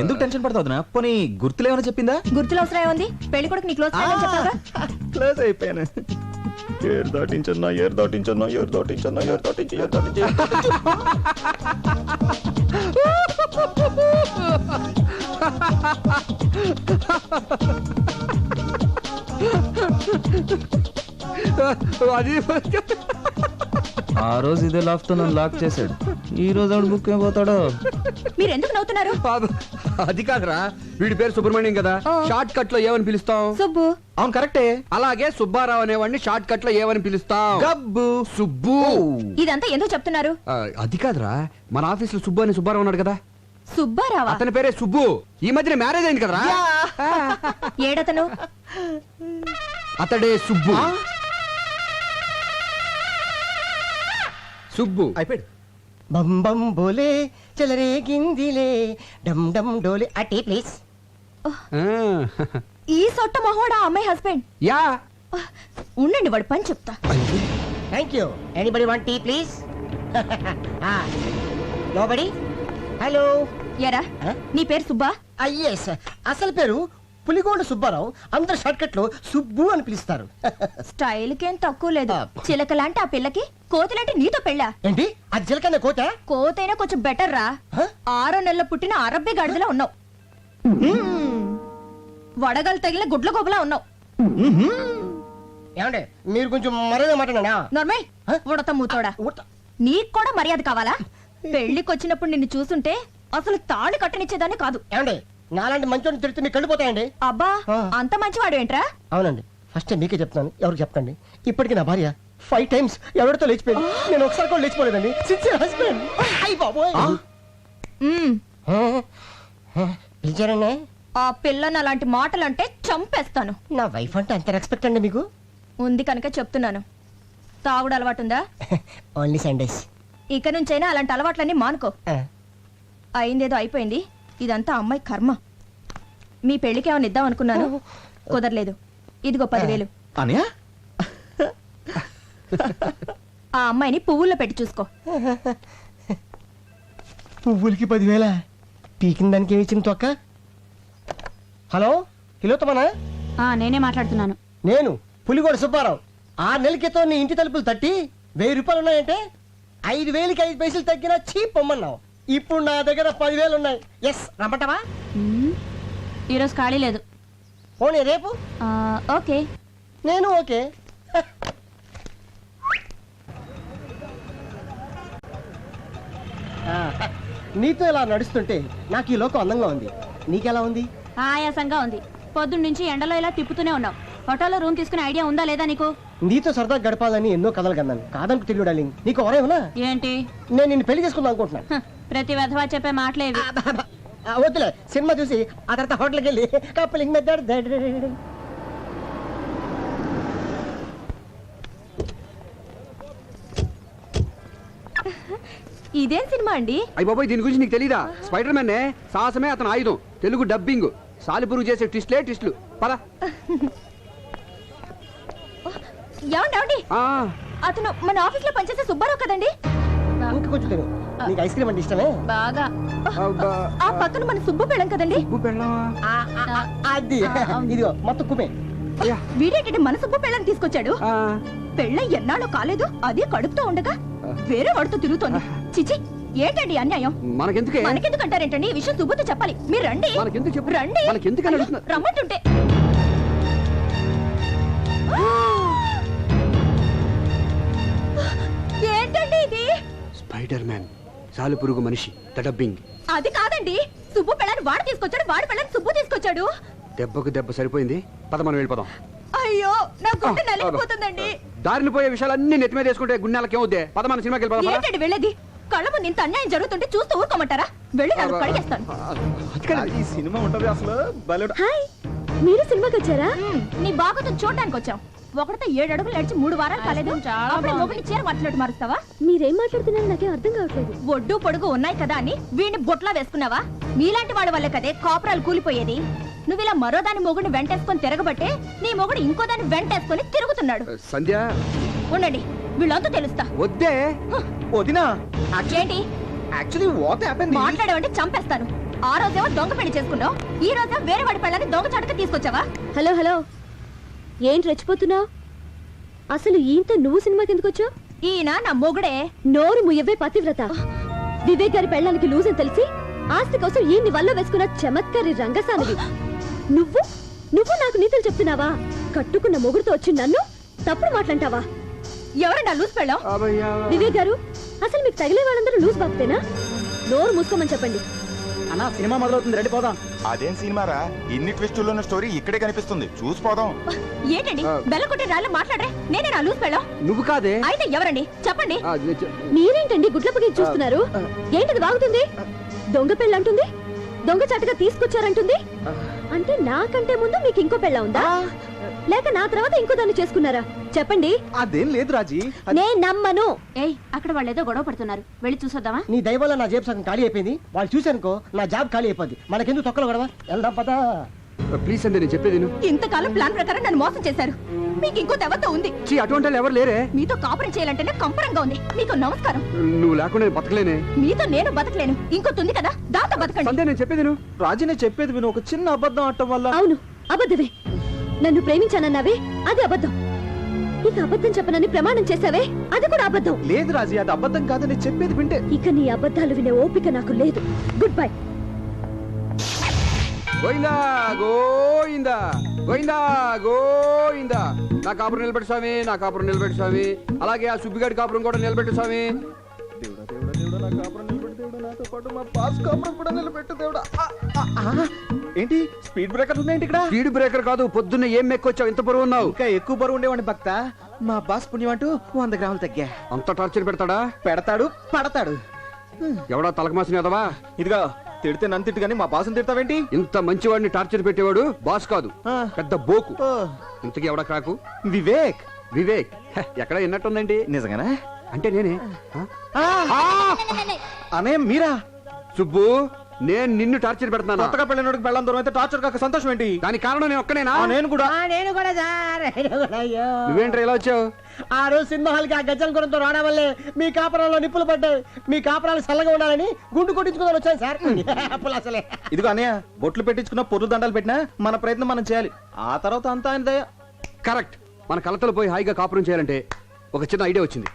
ఎందుకు టెన్షన్ పడతావునా? పోనీ గుర్తులేమని చెప్పిందా? గుర్తులు అవసరం ఏముంది? పెళ్లి కొడుకు నీ క్లోజ్ ఫ్రెండ్ అని చెప్పావుగా. క్లోజ్ అయిపోయాను. ఏర్ దాటించన్నా, ఏర్ దాటించన్నా, ఏర్ దాటించన్నా, ఏర్ దాటించి, ఏర్ దాటించి. ఆ రోజు ఇదే లాక్ తో నన్ను లాక్ చేశాడు. ఈ రోజు ఆవిడ బుక్ అయిపోతాడు. మీరు ఎందుకు నవ్వుతున్నారు? అది కాదురా, వీడి పేరు సుబ్రహ్మణ్యం కదా, షార్ట్ కట్ లో ఏమని పిలుస్తాం? సుబ్బు. అవును కరెక్టే. అలాగే సుబ్బారావు అనేవాడిని షార్ట్ కట్ లో ఏమని పిలుస్తాం? గబ్బు. సుబ్బు. ఇదంతా ఎందుకు చెప్తున్నారు? అది కాదురా, మన ఆఫీస్ లో సుబ్బు అని సుబ్బారావు ఉన్నాడు కదా. సుబ్బారావా? అతని పేరే సుబ్బు. ఈ మధ్యన మ్యారేజ్ అయింది కదరా. ఏడతను? అతడే సుబ్బు. సుబ్బు అయిపోయాడు. బం బం బోలే చలరే గిందిలే డమ్ డమ్ డోలే అటే ప్లీజ్. ఈ సొట్ట మహోడా అమ్మాయి హస్బెండ్. యా, ఉండండి వాడు పని చెప్తా. Thank you. Anybody want tea please? Nobody. Hello. ఎరా నీ పేరు సుబ్బా? ఎస్, అసలు పేరు పులిగోండ సుబ్బారావు. అందరు షార్ట్ కట్ లో సుబ్బు అని పిలుస్తారు. స్టైల్ కేం తక్కువ లేదు. చిలకలాంటి ఆ పిల్లకి కోతిలాంటి నీతో పెళ్ళా? ఏంటి అది చిలకన్న కోత? కోతైనా కొంచెం బెటర్ రా. 6 నెలల పుట్టిన అరబ్బి గాడిదలా ఉన్నావు. వడగలు తగిలిన గుడ్ల గోబలా ఉన్నావు. ఏమంటే మీరు కొంచెం మర్యాద మాట్లాడా? నార్మల్ ఉడత మూతోడా. నీకు కూడా మర్యాద కావాలా? పెళ్లికి వచ్చినప్పుడు నిన్ను చూసుంటే అసలు తాళి కట్టనిచ్చేదాన్ని కాదు. ఏమండి నాలాంటి మంచోడిని తిడితే మీకు కళ్ళిపోతాయండి. అబ్బా అంత మంచివాడు ఏంట్రా? అవునండి, ఫస్ట్ మీకే చెప్తాను, ఎవరికి చెప్పకండి. ఇప్పటికి నా భార్య 5 times ఎవరితో లేచిపోయింది. నేను ఒకసారి కూడా లేచిపోలేదండి. Sincere husband. అయ్యి బాబోయ్. పిలిచారండి? ఆ పిల్లని అలాంటి మాటలంటే చంపేస్తాను. నా వైఫ్ అంటే అంత రెస్పెక్ట్ అండి మీకు? ఉంది కనుక చెప్తున్నాను. తాగుడు అలవాటుందా? Only Sundays. ఇక నుంచైనా అలాంటి అలవాట్లన్నీ మానుకో. అయిందేదో అయిపోయింది. ఇదంతా అమ్మాయి కర్మ. మీ పెళ్లికి ఏమైనా ఇద్దాం అనుకున్నాను, కుదరలేదు. ఇదిగో 10,000. ఆ అమ్మాయిని పువ్వుల్లో పెట్టి చూసుకో. పువ్వులకి 10,000? పీకిన దానికి ఏమి ఇచ్చింది తొక్క? హలో, హిలోతమనా? నేనే మాట్లాడుతున్నాను. నేను పులిగోడ సుబ్బారావు. 6 నెలల క్రితం నీ ఇంటి తలుపులు తట్టి 1000 రూపాయలు ఉన్నాయంటే 5,000కి 5 పైసలు తగ్గినా చీప్ పొమ్మన్నావు. ఇప్పుడు నా దగ్గర 10,000 ఉన్నాయి. ఎస్, రమ్మంటావా? ఈరోజు ఖాళీ లేదు. పోనీ రేపు? ఓకే. నేను ఓకే. నీతో ఇలా నడుస్తుంటే నాకు ఈ లోకం అందంగా ఉంది. నీకెలా ఉంది? ఆయాసంగా ఉంది. పొద్దున్న నుంచి ఎండలో ఇలా తిప్పుతూనే ఉన్నావు. హోటల్లో రూమ్ తీసుకునే ఐడియా ఉందా లేదా నీకు? నీతో సరదా గడపాలని ఎన్నో కథలు కన్నాను. కాదనుకు తెలియదు డార్లింగ్. నీకు ఎవరేమన్నా? ఏంటి? నేను నిన్ను పెళ్లి చేసుకుందాం అనుకుంటున్నాను. ప్రతి వెధవా చెప్పే మాటలేవి. వద్దులే, సినిమా చూసి ఆ తర్వాత హోటల్కి వెళ్ళి కప్పలింగ్ మెద్దాడు. ఇదేం సినిమా అండి? అయ్య బాబోయ్, దీని గురించి నీకు తెలీదా? స్పైడర్ మ్యాన్ సాహసమే అతను ఆయుధం. తెలుగు డబ్బింగ్. సాలిపురుగు చేసే ట్విస్టులు. పద. ఏమండి, అతను మన ఆఫీస్ లో పనిచేసే సుబ్బారావు కదండి? కొంచెం తిను. నీకు ఐస్ క్రీమ్ అంటే ఇష్టమే? బాగా. ఆ పక్కన మన సుబ్బు పెళ్ళం కదండి? అది ఇదిగో మొత్తం కుమే. వీడేంటంటే మన సుబ్బు పెళ్ళని తీసుకొచ్చాడు. పెళ్ళ ఎన్నాళ్ళు కాలేదు, అది కడుపుతో ఉండగా వేరే వాడితో తిరుగుతోంది. చిచి, ఏంటండి అన్యాయం? మనకెందుకంటారేంటండి? ఈ విషయం సుబ్బుతో చెప్పాలి. మీరు రండి. రండి, రమ్మంటుంటే. ఏంటండి ఇది? స్పైడర్ మ్యాన్, సాలిపురుగు మనిషి, డబ్బింగ్. అది కాదండి, సుబ్బు పెళ్ళని వాడు తీసుకొచ్చాడు, వాడి పెళ్ళని సుబ్బు తీసుకొచ్చాడు. దెబ్బకు దెబ్బ సరిపోయింది. పద, మనం వెళ్ళిపోదాం. అయ్యో, నా గుండె నలిగిపోతుందండి. దారిని పోయే విషయాలన్నీ నెత్తి మీద వేసుకుంటే గుండెలకి ఏమవుద్ది? పద, మన సినిమాకి వెళ్ళిపోదాం. ఏంటండి వెళ్ళేది? కళ్ళ ముందు ఇంత అన్యాయం జరుగుతుంటే చూస్తూ ఊరుకోమంటారా? వెళ్ళి నన్ను కడిగేస్తాను. ఈ సినిమా ఉంటది అసలు. హాయ్, మీరు సినిమాకి వచ్చారా? నీ బాగుతో చూడడానికి వచ్చాం. ఒకటితో 7 అడుగులు నడిచి 3 వారాలు కాలేదు. ఒకటి చీర మాట్లాడు మారుస్తావా? మీరేం మాట్లాడుతున్నారు నాకేం అర్థం కావట్లేదు. ఒడ్డు పొడుగు ఉన్నాయి కదా అని వీడిని బొట్లా వేసుకున్నావా? మీలాంటి వాడి వల్ల కదే కాపురాలు కూలిపోయేది. నువ్వు ఇలా మరో దాని మొగుడిని వెంటేసుకొని తిరగబట్టే నీ మొగుడు ఇంకో దాన్ని వెంటేసుకొని తిరుగుతున్నాడు. సంధ్య, ఉండండి, వీళ్ళంతా తెలుస్తా. వద్దే వదినా. ఏంటి? Actually what happened? మాట్లాడేవంటే చంపేస్తాను. ఆ రోజేమో దొంగ పెళ్లి చేసుకున్నావు, ఈ రోజు వేరే వాడి పెళ్ళని దొంగ చాటుగా తీసుకొచ్చావా? హలో హలో, ఏంటి రెచ్చిపోతున్నావు? అసలు ఈయంతో నువ్వు సినిమాకి ఎందుకు వచ్చావు? ఈయన నా మొగుడే. నోరు ముయ్యవే పతివ్రత. వివేక్ గారి పెళ్ళానికి లూజ్ అని తెలిసి ఆస్తి కోసం ఈయన్ని వల్ల వేసుకున్న చమత్కారి రంగసానివి. నువ్వు నాకు నీతులు చెప్తున్నావా? కట్టుకున్న మొగుడుతో వచ్చి నన్ను తప్పుడు మాట్లాంటావా? ఎవరన్నా లూజ్ పెళ్ళాం? వివేక్ గారు, అసలు మీకు తగిలే వాళ్ళందరూ లూజ్ బాబుతేనా? నోరు మూసుకోమని చెప్పండి. అన్నా, సినిమా మొదలవుతుంది, రెడీ పోదాం. అదేం సినిమారా? ఇన్ని ట్విస్టుల్లో ఉన్న స్టోరీ ఇక్కడే కనిపిస్తుంది, చూసిపోదాం. ఏంటండి బెల్లకొట్టి రాళ్ళు మాట్లాడరే? నేనే నా లూజ్ పెళ్ళాం. నువ్వు కాదే. అయితే ఎవరండి చెప్పండి. మీరేంటండి గుడ్లపగి చూస్తున్నారు? ఏంటది వాగుతుంది? దొంగ పెళ్ళంటుంది, దొంగ చాటుగా తీసుకొచ్చారంటుంది. అంటే నాకంటే ముందు మీకు ఇంకో పెళ్ళ ఉందా, లేక నా తర్వాత ఇంకో దాన్ని చేసుకున్నారా? చెప్పండి. అదేం లేదు రాజీ, నేను నమ్మను. ఏయ్, అక్కడ వాళ్ళు ఏదో గొడవ పడుతున్నారు, వెళ్ళి చూసొద్దామా? నీ దయ వల్ల నా జేబు సగం ఖాళీ అయిపోయింది. వాళ్ళు చూశానుకో నా జాబ్ ఖాళీ అయిపోద్ది. మనకెందుకు తొక్కలు గొడవ? వెళ్దాం పదా. ప్లీజ్ సంధ్య నేను చెప్పేది విను. ఇంతకాలం ప్లాన్ ప్రకారం నన్ను మోసం చేశారు. మీకు ఇంకో దేవత ఉంది. చీ, అటువంటి వాళ్ళు ఎవరు లేరే. మీతో కాపురం చేయాలంటేనే కంపరంగా ఉంది. మీకు నమస్కారం. నువ్వు లేకుండా నేను బతకలేనే. మీతో నేను బతకలేను. ఇంకోటి ఉంది కదా, దాంతో బతకండి. సంధ్య నేను చెప్పేది విను. రాజీ నేను చెప్పేది విను. ఒక చిన్న అబద్ధం ఆడటం వల్ల. అవును, అబద్ధమే. నన్ను ప్రేమించానన్నావే, అది అబద్ధం. ఇక అబద్ధం చెప్పనని ప్రమాణం చేశావే, అది కూడా అబద్ధం. లేదు రాజీ, అది అబద్ధం కాదు. నేను చెప్పేది వింటే. ఇక నీ అబద్ధాలు వినే ఓపిక నాకు లేదు. Good bye. గోయిందా గోయిందా గోయిందా గోయిందా. నా కాపురం నిలబెట్టు స్వామి, నా కాపురం నిలబెట్టు స్వామి. అలాగే ఆ సుబ్బిగాడి కాపురం కూడా నిలబెట్టు స్వామి. దేవుడా దేవుడా దేవుడా, నా కాపురం నిలబెట్టు దేవుడా. నాతో పాటు మా బాస్ కాపురం కూడా నిలబెట్టు దేవుడా. ఏంటి స్పీడ్ బ్రేకర్ ఉందేంటి ఇక్కడ? స్పీడ్ బ్రేకర్ కాదు, పొద్దున్న ఏం మెక్కొచ్చావు, ఇంత బరువు ఉన్నావు. ఇంకా ఎక్కువ బరువు ఉండేవాడిని భక్త. మా బాస్ పుణ్యం అంటూ 100 గ్రాములు తగ్గా. అంత టార్చర్ పెడతాడా? పెడతాడు, పడతాడు. ఎవడా తలకమాసిన ఎదవా? ఇదిగా తిడితే నన్ను తిట్టు కానీ మా బాసుని తిడతావేంటి? ఇంత మంచివాడిని టార్చర్ పెట్టేవాడు బాస్ కాదు, పెద్ద బోకు. ఇంతకీ ఎవడా క్రాకు? వివేక్. వివేక్ ఎక్కడ విన్నట్టుందండి. నిజంగానా? అంటే నేనే. అనే మీరా? సుబ్బు, నేను నిన్ను టార్చర్ పెడతాను. కొత్తగా పెళ్ళినోడికి పెళ్ళం దూరం అయితే టార్చర్ కాక సంతోషం ఏంటి? దానికి కారణం నేను ఒక్కనేనా? నేను కూడా. సార్. నువ్వేంట్రా ఇలా వచ్చావు? ఆ రోజు సినిమా హాల్కి ఆ గజ్జల గురంతో రావడం వల్లే మీ కాపురాల్లో నిప్పులు పడ్డాయి. మీ కాపురాలు చల్లగా ఉండాలని గుండు కొట్టించుకుందని వచ్చాను సార్. అప్పులు అసలే. ఇదిగో అన్నయ్య, బొట్లు పెట్టించుకున్న పొర్రు దండాలు పెట్టినా మన ప్రయత్నం మనం చేయాలి. ఆ తర్వాత అంతా ఆయన దయ. కరెక్ట్. మన కలతలు పోయి హాయిగా కాపురం చేయాలంటే ఒక చిన్న ఐడియా వచ్చింది.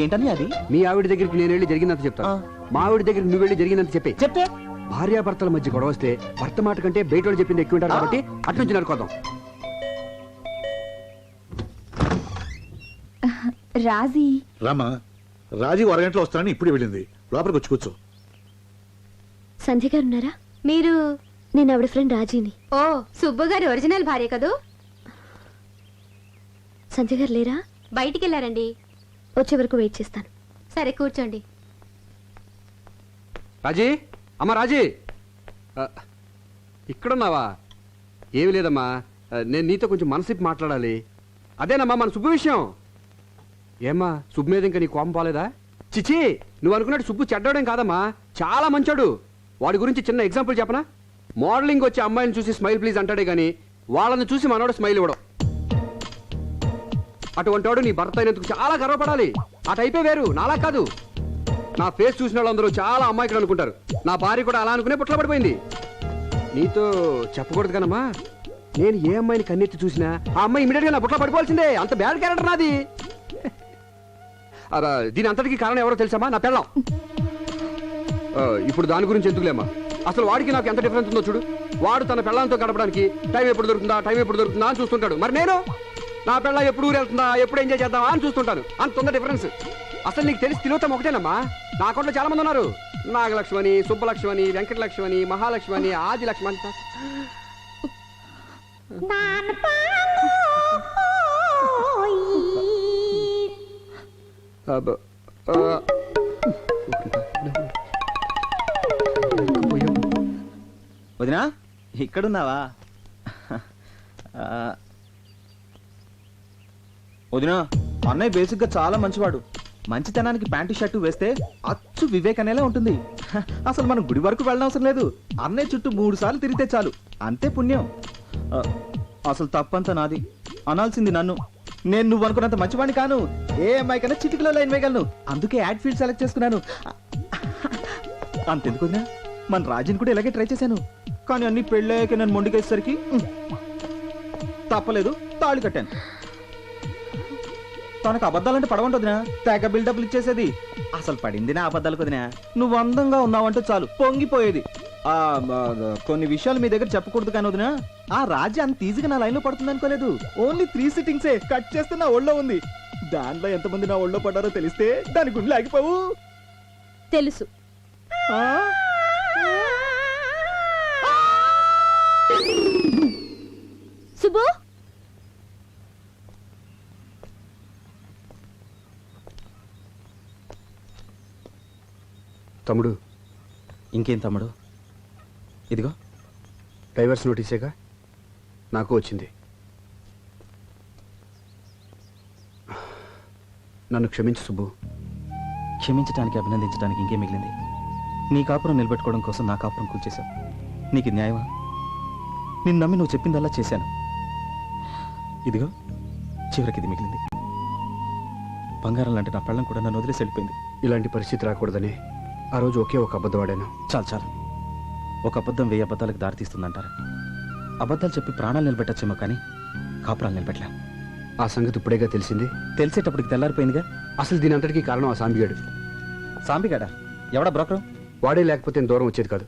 ఏంటని అది? మీ ఆవిడ దగ్గరికి నేను వెళ్ళి జరిగిందంత చెప్తాను, మా ఆవిడ దగ్గరికి నువ్వు వెళ్ళి జరిగిందంత చెప్తే భార్యాభర్తల మధ్య గొడవ వస్తే భర్త మాట కంటే బయట వాళ్ళు చెప్పింది ఎక్కువ ఉంటారు కాబట్టి అటు నుంచి నడుకోదాం. రాజీ రామా, రాజీ అరగంటలో వస్తానని ఇప్పుడు వెళ్ళింది. లోపలికి వచ్చి కూర్చో. సంధ్య గారు ఉన్నారా? మీరు? నేను ఆవిడ ఫ్రెండ్ రాజీని. ఓ, సుబ్బు గారి ఒరిజినల్ భార్య కదూ? సంధ్య గారు లేరా? బయటికి వెళ్ళారండి. వచ్చే వరకు వెయిట్ చేస్తాను. సరే, కూర్చోండి. రాజీ, అమ్మ రాజీ, ఇక్కడున్నావా? ఏమి లేదమ్మా, నేను నీతో కొంచెం మనసిప్పి మాట్లాడాలి. అదేనమ్మా మన సుబ్బు విషయం. ఏమ్మా, సుబ్బు మీద ఇంకా నీ కోపం పోలేదా? చిచి, నువ్వు అనుకున్నట్టు సుబ్బు చెడ్డోడేం కాదమ్మా, చాలా మంచోడు. వాడి గురించి చిన్న ఎగ్జాంపుల్ చెప్పనా? మోడలింగ్ వచ్చే అమ్మాయిని చూసి స్మైల్ ప్లీజ్ అంటాడే గానీ వాళ్ళని చూసి మనోడు స్మైల్ ఇవ్వడం. అటువంటి వాడు నీ భర్త అయినందుకు చాలా గర్వపడాలి. ఆ టైపే వేరు, నాలా కాదు. నా ఫేస్ చూసిన వాళ్ళందరూ చాలా అమ్మాయికుడు అనుకుంటారు. నా భార్య కూడా అలా అనుకునే పుట్ల పడిపోయింది. నీతో చెప్పకూడదు కనమ్మా, నేను ఏ అమ్మాయిని కన్నెత్తి చూసినా ఆ అమ్మాయి ఇమీడియట్ గా నా పుట్ల పడిపోవాల్సిందే. అంత బ్యాడ్ క్యారెక్టర్ నాది. దీని అంతటికి కారణం ఎవరో తెలుసామా? నా పెళ్ళం. ఇప్పుడు దాని గురించి ఎందుకులేమ్మా, అసలు వాడికి నాకు ఎంత డిఫరెన్స్ ఉందో చూడు. వాడు తన పెళ్ళంతో గడపడానికి టైం ఎప్పుడు దొరుకుతుందా అని చూస్తుంటాడు. మరి నేను నా పెళ్ళ ఎప్పుడు ఊరు వెళ్తుందా, ఎప్పుడు ఎంజాయ్ చేద్దామా అని చూస్తుంటాను. అంత ఉంది డిఫరెన్స్. అసలు నీకు తెలిసి తిలోతం ఒకటేనమ్మా. నా అకౌంట్లో చాలా మంది ఉన్నారు. నాగలక్ష్మణి, సుబ్బలక్ష్మణి, వెంకటలక్ష్మణి, మహాలక్ష్మణి, ఆదిలక్ష్మణి. వదినా, ఇక్కడున్నావా? వదినా, అన్నయ్య బేసిక్ గా చాలా మంచివాడు. మంచితనానికి ప్యాంటు షర్టు వేస్తే అచ్చు వివేక్ అనేలా ఉంటుంది. అసలు మనం గుడి వరకు వెళ్ళనవసరం లేదు. అన్నయ్య చుట్టూ 3 సార్లు తిరిగితే చాలు, అంతే పుణ్యం. అసలు తప్పంతా నాది. అనాల్సింది నన్ను. నేను నువ్వు అనుకున్నంత మంచివాడిని కాను. ఏ అమ్మాయి కన్నా చిటికలో లైన్ వేయగలను. అందుకే యాడ్ ఫీల్డ్ సెలెక్ట్ చేసుకున్నాను. అంతెందుకు వదినా, మన రాజుని కూడా ఇలాగే ట్రై చేశాను. కానీ అన్ని పెళ్ళాక నన్ను మొండికేసరికి తప్పలేదు, తాళి కట్టాను. తనకు అబద్ధాలంటే పడవంటదినా, తెగ బిల్డప్లు ఇచ్చేసేది. అసలు పడింది నా అబద్ధాలు కుదినా. నువ్వు అందంగా ఉన్నావంటే చాలు పొంగిపోయేది. కొన్ని విషయాలు మీ దగ్గర చెప్పకూడదు కానీ వదినా, ఆ రాజీ అంత ఈజీగా నా లైన్ లో పడుతుంది అనుకోలేదు. ఓన్లీ 3 సిట్టింగ్సే కట్ చేస్తే నా ఒళ్ళో ఉంది. దాంట్లో ఎంతమంది నా ఒళ్ళో పడ్డారో తెలిస్తే దాని గుండెలు ఆగిపోవు. తెలుసు. సుబ్బు, తమ్ముడు. ఇంకేం తమ్ముడు? ఇదిగో డైవర్స్ నోటీసేగా నాకు వచ్చింది. నన్ను క్షమించు సుబ్బు. క్షమించడానికి, అభినందించడానికి ఇంకేం మిగిలింది? నీ కాపురం నిలబెట్టుకోవడం కోసం నా కాపురం కూల్చేశావు. నీకు న్యాయమా? నిన్ను నమ్మి నువ్వు చెప్పిందల్లా చేశాను. ఇదిగో చివరికి ఇది మిగిలింది. బంగారం లాంటి నా పెళ్ళం కూడా నన్ను వదిలేసి వెళ్ళిపోయింది. ఇలాంటి పరిస్థితి రాకూడదని ఆ రోజు ఒకే ఒక అబద్ధం ఆడాను. చాలు. ఒక అబద్ధం 1000 అబద్ధాలకు దారితీస్తుందంటారు. అబద్ధాలు చెప్పి ప్రాణాలు నిలబెట్టచ్చేమో కానీ కాపురాలు నిలబెట్టలేం. ఆ సంగతి ఇప్పుడేగా తెలిసింది. తెలిసేటప్పటికి తెల్లారిపోయిందిగా. అసలు దీని అంతటికీ కారణం ఆ సాంబిగాడు. సాంబిగాడా? ఎవడా బ్రోకరు? వాడే లేకపోతే నేను దూరం వచ్చేది కాదు.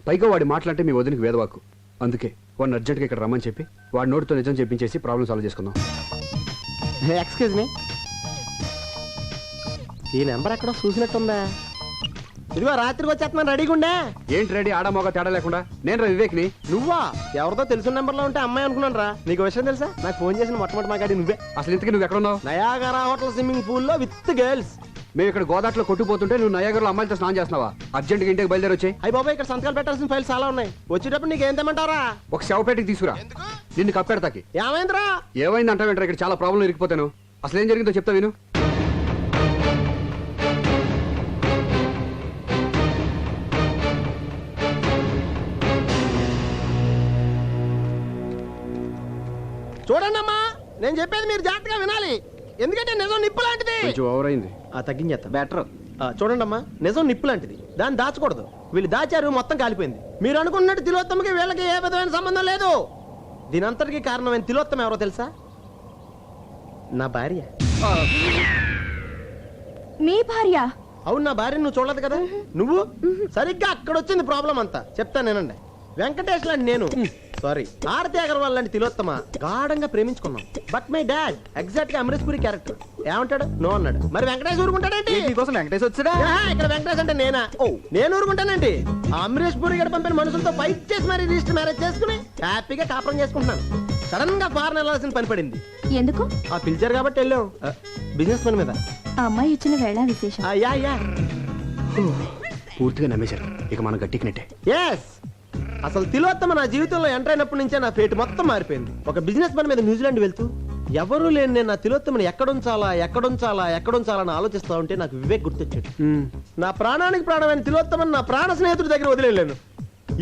పైగా వాడి మాట్లాడితే మీ వదినకి వేదవాకు. అందుకే వాడిని అర్జెంట్గా ఇక్కడ రమ్మని చెప్పి వాడి నోటితో నిజం చెప్పించేసి ప్రాబ్లం సాల్వ్ చేసుకుందాం. ఎక్స్క్యూజ్ మీ, ఈ నెంబర్ ఎక్కడో చూసినట్టుందా? ఇదిగో రాత్రికి వచ్చేస్తున్నాను, రెడీగా ఉండే. ఏంటి రెడీ? ఆడా మోగా తేడా లేకుండా. నేను రా వివేక్ని. నువ్వా? ఎవరితో తెలిసిన నెంబర్లో ఉంటే అమ్మాయి అనుకున్నాను రా. నీకు విషయం తెలుసా? నాకు ఫోన్ చేసిన మొట్టమొదటి మాట్లాడి నువ్వే. అసలు ఇంతకీ నువ్వు ఎక్కడ ఉన్నావు? నయాగరా హోటల్ స్విమ్మింగ్ పూల్ లో విత్ గర్ల్స్. మేము ఇక్కడ గోదాట్లో కొట్టుకుపోతుంటే నువ్వు నయాగర్లో అమ్మాయిలతో స్నానం చేస్తున్నావా? అర్జెంట్గా ఇంటికి బయలుదేరి వచ్చాయి. అయ్యి బాబాయ్, ఇక్కడ సంతకాలు పెట్టాల్సిన ఫైల్స్ చాలా ఉన్నాయి. వచ్చేటప్పుడు నీకు ఏం తెమ్మంటారా? ఒక శవపేటకి తీసుకురా. నిన్ను కప్పెడతాకి. ఏమైందిరా? ఏమైంది అంటావేంటారా? ఇక్కడ చాలా ప్రాబ్లం ఇరికిపోతాను. అసలు ఏం జరిగిందో చెప్తా విను. చూడండి అమ్మా, నేను చెప్పేది మీరు జాగ్రత్తగా వినాలి. ఎందుకంటే నిజం నిప్పు లాంటిది. కొంచెం ఓవర్ అయింది. తగ్గించేస్తా. బెటర్. చూడండి అమ్మా, నిజం నిప్పు లాంటిది, దాన్ని దాచకూడదు. వీళ్ళు దాచారు, మొత్తం కాలిపోయింది. మీరు అనుకున్నట్టు తిలోత్తమకి వీళ్ళకి ఏ విధమైన సంబంధం లేదు. దీని అంతటికి కారణమైన తిలోత్తమ ఎవరో తెలుసా? నా భార్య. మీ భార్య? అవును, నా భార్య. నువ్వు చూడలేదు కదా. నువ్వు సరిగ్గా అక్కడ వచ్చింది ప్రాబ్లం అంతా. చెప్తాను నేనండి. వెంకటేష్ లాంటి నేను, సారీ ఆరతి అగర్వాల్ లాంటి తిలోత్తమ గాఢంగా ప్రేమించుకున్నాం. బట్ మై డాడ్ ఎగ్జాక్ట్ గా అమరీష్ పురి క్యారెక్టర్. ఏమంటాడు? నో అన్నాడు. మరి వెంకటేష్ ఊరుకుంటాడేంటి? నీకోసం వెంకటేష్ వచ్చాడా? ఇక్కడ వెంకటేష్ అంటే నేనా? నేను ఊరుకుంటానండి. ఆ అమరీష్ పురి గారు పంపిన మనుషులతో ఫైట్ చేసి మరి రిజిస్టర్ మ్యారేజ్ చేసుకుని హ్యాపీగా కాపురం చేసుకుంటున్నాను. సడన్ గా ఫారెన్ వెళ్ళాల్సిన పని పడింది. ఎందుకు? ఆ పిలిచారు కాబట్టి వెళ్ళాం. బిజినెస్ పని మీద. ఆ అమ్మాయి ఇచ్చిన వేళ విశేషం. యా పూర్తిగా నమ్మేశారు. ఇక మనం గట్టికినట్టే. ఎస్. అసలు తిలోత్తమ నా జీవితంలో ఎంటర్ అయినప్పటి నుంచే నా ఫేట్ మొత్తం మారిపోయింది. ఒక బిజినెస్ పని మీద న్యూజిలాండ్ వెళ్తూ ఎవరూ లేని నేను నా తిలోత్తమని ఎక్కడుంచాలని ఆలోచిస్తా ఉంటే నాకు వివేక్ గుర్తొచ్చాడు. నా ప్రాణానికి ప్రాణమైన తిలోత్తమని నా ప్రాణ స్నేహితుడి దగ్గర వదిలేను.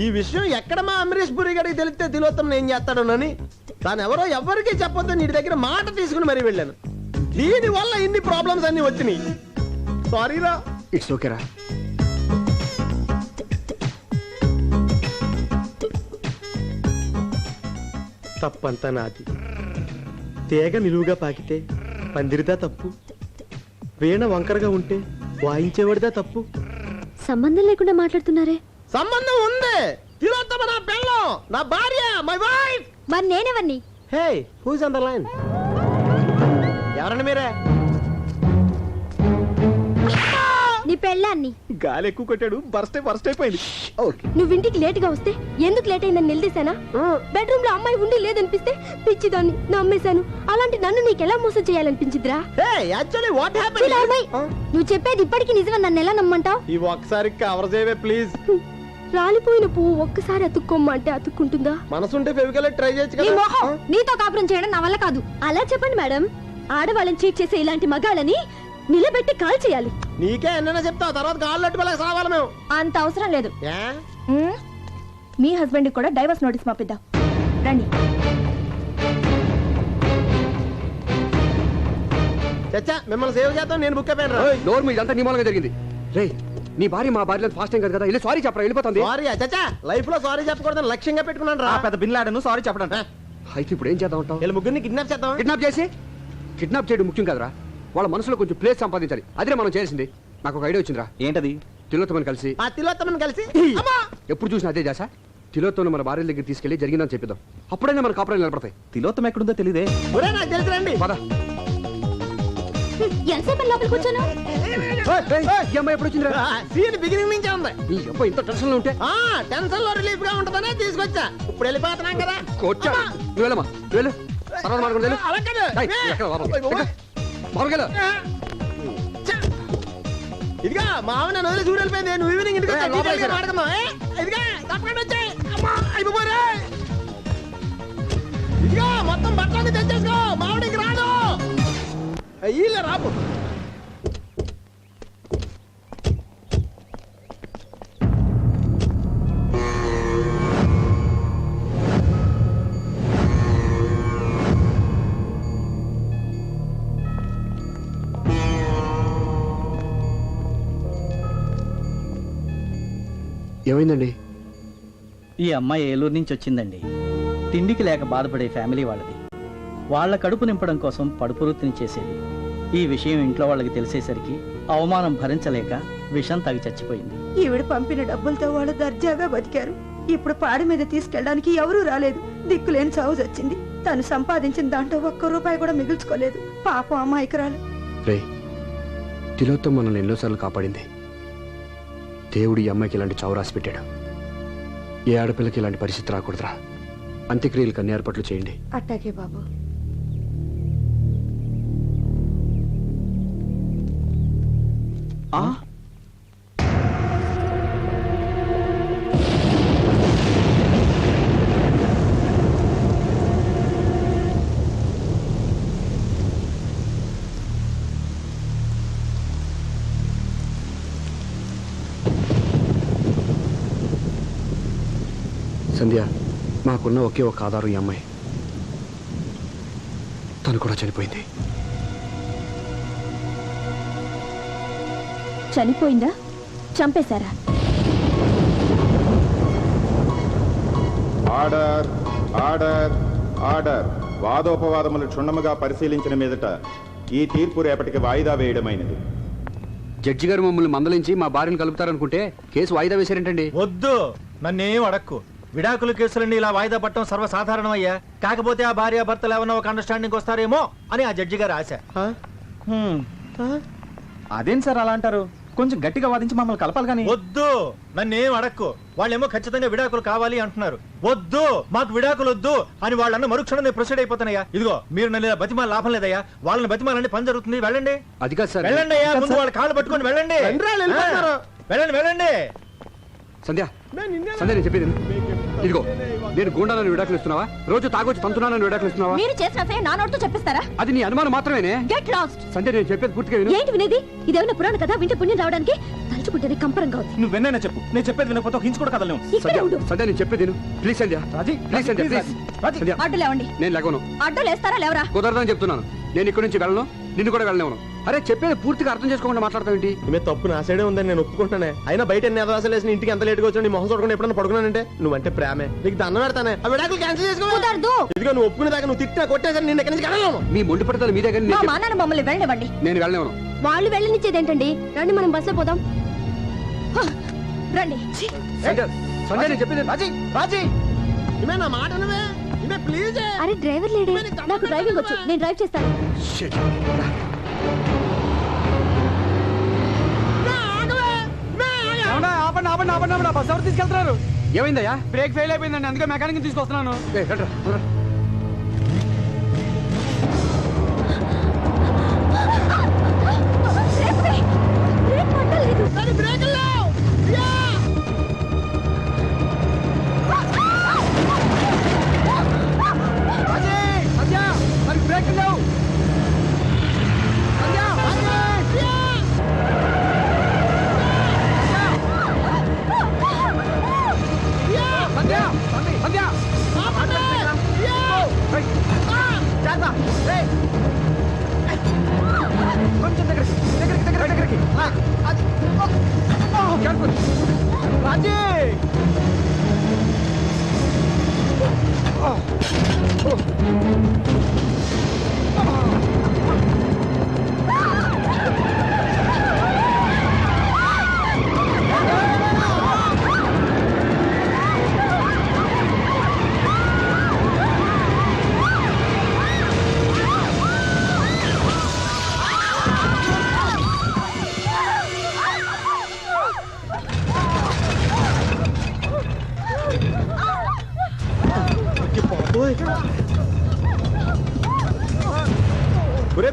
ఈ విషయం ఎక్కడ మా అమరీష్ పురి గారికి తెలిస్తే తిలోత్తమని ఏం చేస్తాడోనని తాను ఎవరో ఎవరికీ చెప్పొద్దు నీ దగ్గర మాట తీసుకుని మరీ వెళ్ళాను. దీని వల్ల ఇన్ని ప్రాబ్లమ్స్ అన్ని వచ్చినాయి. సారీరా. ఇట్స్ ఓకేరా. తప్పంతా నాది. తీగ నిలువుగా పాకితే పందిరిదా తప్పు, వీణ వంకరగా ఉంటే వాయించేవాడిదా తప్పు. సంబంధం లేకుండా మాట్లాడుతున్నారే. సంబంధం ఉంది. తిలోత్తమ నా పెళ్ళం, నా భార్య, మై వైఫ్. మరి నేనెవరిని? హే, హూస్ ఆన్ ద లైన్? ఎవరండి మీరే? నీ పెళ్ళాన్ని. గాలి ఎక్కువ కొట్టాడు, బర్స్ట్ అయిపోయింది. నువ్వు ఇంటికి లేట్ గా వస్తే ఎందుకు లేట్ అయిందని నిలదీశానా? బెడ్రూమ్ లో అమ్మాయి ఉండి లేదనిపిస్తే పిచ్చిదాన్ని నమ్మేశాను. అలాంటి నన్ను నీకెలా మోసం చేయాలనిపించిద్రా? నువ్వు చెప్పేది ఇప్పటికీ నిజమని నన్ను ఎలా నమ్మంటావు? ఈ ఒక్కసారి కవర్ చేయవే ప్లీజ్. రాలిపోయిన పువ్వు ఒక్కసారి అతుక్కోమ్మంటే అతుక్కుంటుందా? మనసుంటే ఫెవికల్ ట్రై చేయొచ్చు నీ కదా. మొహం, నీతో కాపురం చేయడం నా వల్ల కాదు. అలా చెప్పండి మేడం. ఆడవాళ్ళని చీట్ చేసే ఇలాంటి మగాళ్ళని నిలబెట్టి కాల్ చేయాలి. నీకే ఎన్నైనా చెప్తావు, తర్వాత కాళ్ళు అట్టుకోలేక సావాలి మేము. అంత అవసరం లేదు. మీ హస్బెండ్ కూడా డైవర్స్ నోటీస్ పంపిద్దాం. రండి. చచ్చా, మిమ్మల్ని సేవ్ చేద్దాం. నేను బుక్ అయిపోయాను. డోర్ మీద అంతా నీ మూలంగా జరిగింది. రే, నీ భార్య మా భార్య ఫాస్ట్ టైం కదా. సారీ చెప్పరా, వెళ్ళిపోతుంది. సారీ చచ్చా, లైఫ్ లో సారీ చెప్పకూడదని లక్ష్యంగా పెట్టుకున్నాను రా. పెద్ద బిన్ లాడను సారీ చెప్పడం. అయితే ఇప్పుడు ఏం చేద్దాం అంటావు? వీళ్ళ ముగ్గురిని కిడ్నాప్ చేద్దాం. కిడ్నాప్ చేయడం ముఖ్యం కదరా. వాళ్ళ మనసులో కొంచెం ప్లేస్ సంపాదించాలి. అదే మనం చేసింది. నాకు ఒక ఐడియా వచ్చిందిరా. ఏంటది? తిలోత్తమని కలిసి ఎప్పుడు చూసినా అదే చేసా. తిలోత్తమని మన భార్య దగ్గర తీసుకెళ్లి జరిగిందని చెప్పిద్దాం. అప్పుడైనా మన కాపురాలు నిలబడతాయి. తిలోత్తమ ఎక్కడుందో తెలియదే. నాకు తెలుసురండి. పద. ఎంతసేపు లోపల కూర్చోను? ఈ అమ్మాయి ఎప్పుడు వచ్చిందిరా? సీన్ బిగినింగ్ నుంచే ఉంది. ఈ అబ్బాయి ఇంత టెన్షన్ లో ఉంటే టెన్షన్ లో రిలీఫ్ గా ఉంటదనే తీసుకొచ్చా. ఇప్పుడు వెళ్ళిపోతున్నాం కదా. నువ్వు వెళ్ళమ్మా, నువ్వు వెళ్ళు. తర్వాత మాట్లాడుకుంటా. ఇదిగా మావ నన్ను వదిలి చూడు వెళ్ళిపోయింది. నువ్వు ఈవినింగ్ ఇంటికి మాట్లాడుకుందాం. ఇదిగా తప్పకుండా వచ్చాయి. అయిపోరే. ఇదిగా మొత్తం బట్టలన్నీ తెచ్చేసుకో. మావిడికి రాదు. వీళ్ళ రాబు. ఏమైందండి? ఈ అమ్మాయి ఏలూరు నుంచి వచ్చిందండి. తిండికి లేక బాధపడే ఫ్యామిలీ వాళ్ళది. వాళ్ళ కడుపు నింపడం కోసం పడుపు వృత్తిని చేసేది. ఈ విషయం ఇంట్లో వాళ్ళకి తెలిసేసరికి అవమానం భరించలేక విషం తాగి చచ్చిపోయింది. ఈవిడ పంపిన డబ్బులతో వాళ్ళు దర్జాగా బతికారు. ఇప్పుడు పాడి మీద తీసుకెళ్ళడానికి ఎవరూ రాలేదు. దిక్కులేని చావు వచ్చింది. తను సంపాదించిన దాంట్లో ఒక్క రూపాయి కూడా మిగుల్చుకోలేదు. పాపం అమాయకురాలు. రే, తిలోత్తం మనల్ని ఎన్నోసార్లు కాపాడింది. దేవుడు ఈ అమ్మాయికి ఇలాంటి చావు రాసి పెట్టాడు. ఏ ఆడపిల్లకి ఇలాంటి పరిస్థితి రాకూడదురా. అంత్యక్రియలకు అన్ని ఏర్పాట్లు చేయండి. అట్టాకే బాబు. సంధ్య, మాకున్న ఒకే ఒక ఆధారం ఈ అమ్మాయి. తను కూడా చనిపోయింది. చనిపోయిందా? చంపేశారా? Order order order. వాదోపవాదములు క్షుణ్ణముగా పరిశీలించిన మీదట ఈ తీర్పు రేపటికి వాయిదా వేయడమైనది. జడ్జి గారు మమ్మల్ని మందలించి మా భార్యను కలుపుతారనుకుంటే కేసు వాయిదా వేశారేంటండి? వద్దు, నన్నేం అడక్కు. విడాకుల కేసులన్నీ ఇలా వాయిదా పట్టడం సర్వసాధారణమయ్యా. కాకపోతే ఆ భార్య భర్తలు ఏమన్నా ఒక అండర్స్టాండింగ్ వస్తారేమో అని ఆ జడ్జి గారు ఆశ. అదేం సార్ అలా అంటారు? కొంచెం గట్టిగా వాదించి మమ్మల్ని కలపాలి కానీ. వద్దు, నన్నేం అడక్కు. వాళ్ళేమో ఖచ్చితంగా విడాకులు కావాలి అంటున్నారు. వద్దు, మాకు విడాకులు వద్దు అని వాళ్ళన్న మరుక్షణం ప్రొసీడ్ అయిపోతున్నాయా. ఇదిగో మీరు నన్ను ఇలా బతిమాల లాభం లేదయ్యా. వాళ్ళని బతిమాలంటే పని జరుగుతుంది. వెళ్ళండి. అది కాదు సార్. వెళ్ళండి అయ్యా, ముందు వాళ్ళ కాళ్ళు పట్టుకొని వెళ్ళండి. వెళ్ళండి వెళ్ళండి. సంధ్య, సంధ్య నేను చెప్పేది ఇదిగో, నేను గుండాలను విడాకులు ఇస్తున్నావా? రోజు తాగొచ్చి తంతున్నానని విడాకులు ఇస్తున్నావా? మీరు చేసిన సే నా నోటితో చెప్పిస్తారా? అది నీ అనుమానం మాత్రమేనే. Get lost. సంధ్య, నేను చెప్పేది పూర్తిగా విను. ఏంటి వినేది? ఇదేమన్నా పురాణ కదా? వింటే పుణ్యం రావడానికి తలుచుకుంటేనే కంపరంగా ఉంది. నువ్వు వెన్నైనా చెప్పు, నేను చెప్పేది వినకపోతే ఒక హించు కూడా కదలేము. సంధ్య, నేను చెప్పేది విను. Please Sandhya, please Sandhya, please. Sandhya, అడ్డు లేవండి. నేను లేవను. అడ్డు లేస్తారా లేవరా? కుదరదని చెప్తున్నాను. నేను ఇక్కడి నుంచి వెళ్ళను, నిన్ను కూడా వెళ్ళలేను. అరే, చెప్పేది పూర్తిగా అర్థం చేసుకోకుండా మాట్లాడతావు ఏంటి? మీ తప్పు నా సైడే ఉందని నేను ఒప్పుకుంటానే. అయినా బయట ఎన్ని అదవాసాలు వేసిన ఇంటికి ఎంత లేట్గా వచ్చి నీ మొహం చూడకుండా ఎప్పుడన్నా పడుకున్నానంటే నువ్వంటే ప్రేమే. నీకు దండం పెడతానే. ఆ విడాకులు క్యాన్సిల్ చేసుకో. ఇదిగో నువ్వు ఒప్పుకునే దాకా నువ్వు తిట్టినా కొట్టేసరి నేను ఎక్కడి నుంచి కదలను. మీ మొండి పడతాను మీ దగ్గర. మా నాన్న మమ్మల్ని వెళ్ళనివ్వండి. నేను వెళ్ళలేను. వాళ్ళు వెళ్ళనిచ్చేది ఏంటండి? రండి మనం బస్సులో పోదాం. రండి. సంధ్య, సంధ్య, నేను చెప్పేది. రాజీ, రాజీ, ఇవే నా మాట నువ్వే. ఇవే ప్లీజ్. అరే డ్రైవర్ లేడే? నాకు డ్రైవింగ్ వచ్చు, నేను డ్రైవ్ చేస్తాను. బస్ ఎవరు తీసుకెళ్తున్నారు? ఏమైందయ్యా? బ్రేక్ ఫెయిల్ అయిపోయిందండి, అందుకే మెకానిక్ తీసుకొస్తున్నాను. కొంచెం దగ్గరికి రాజీ.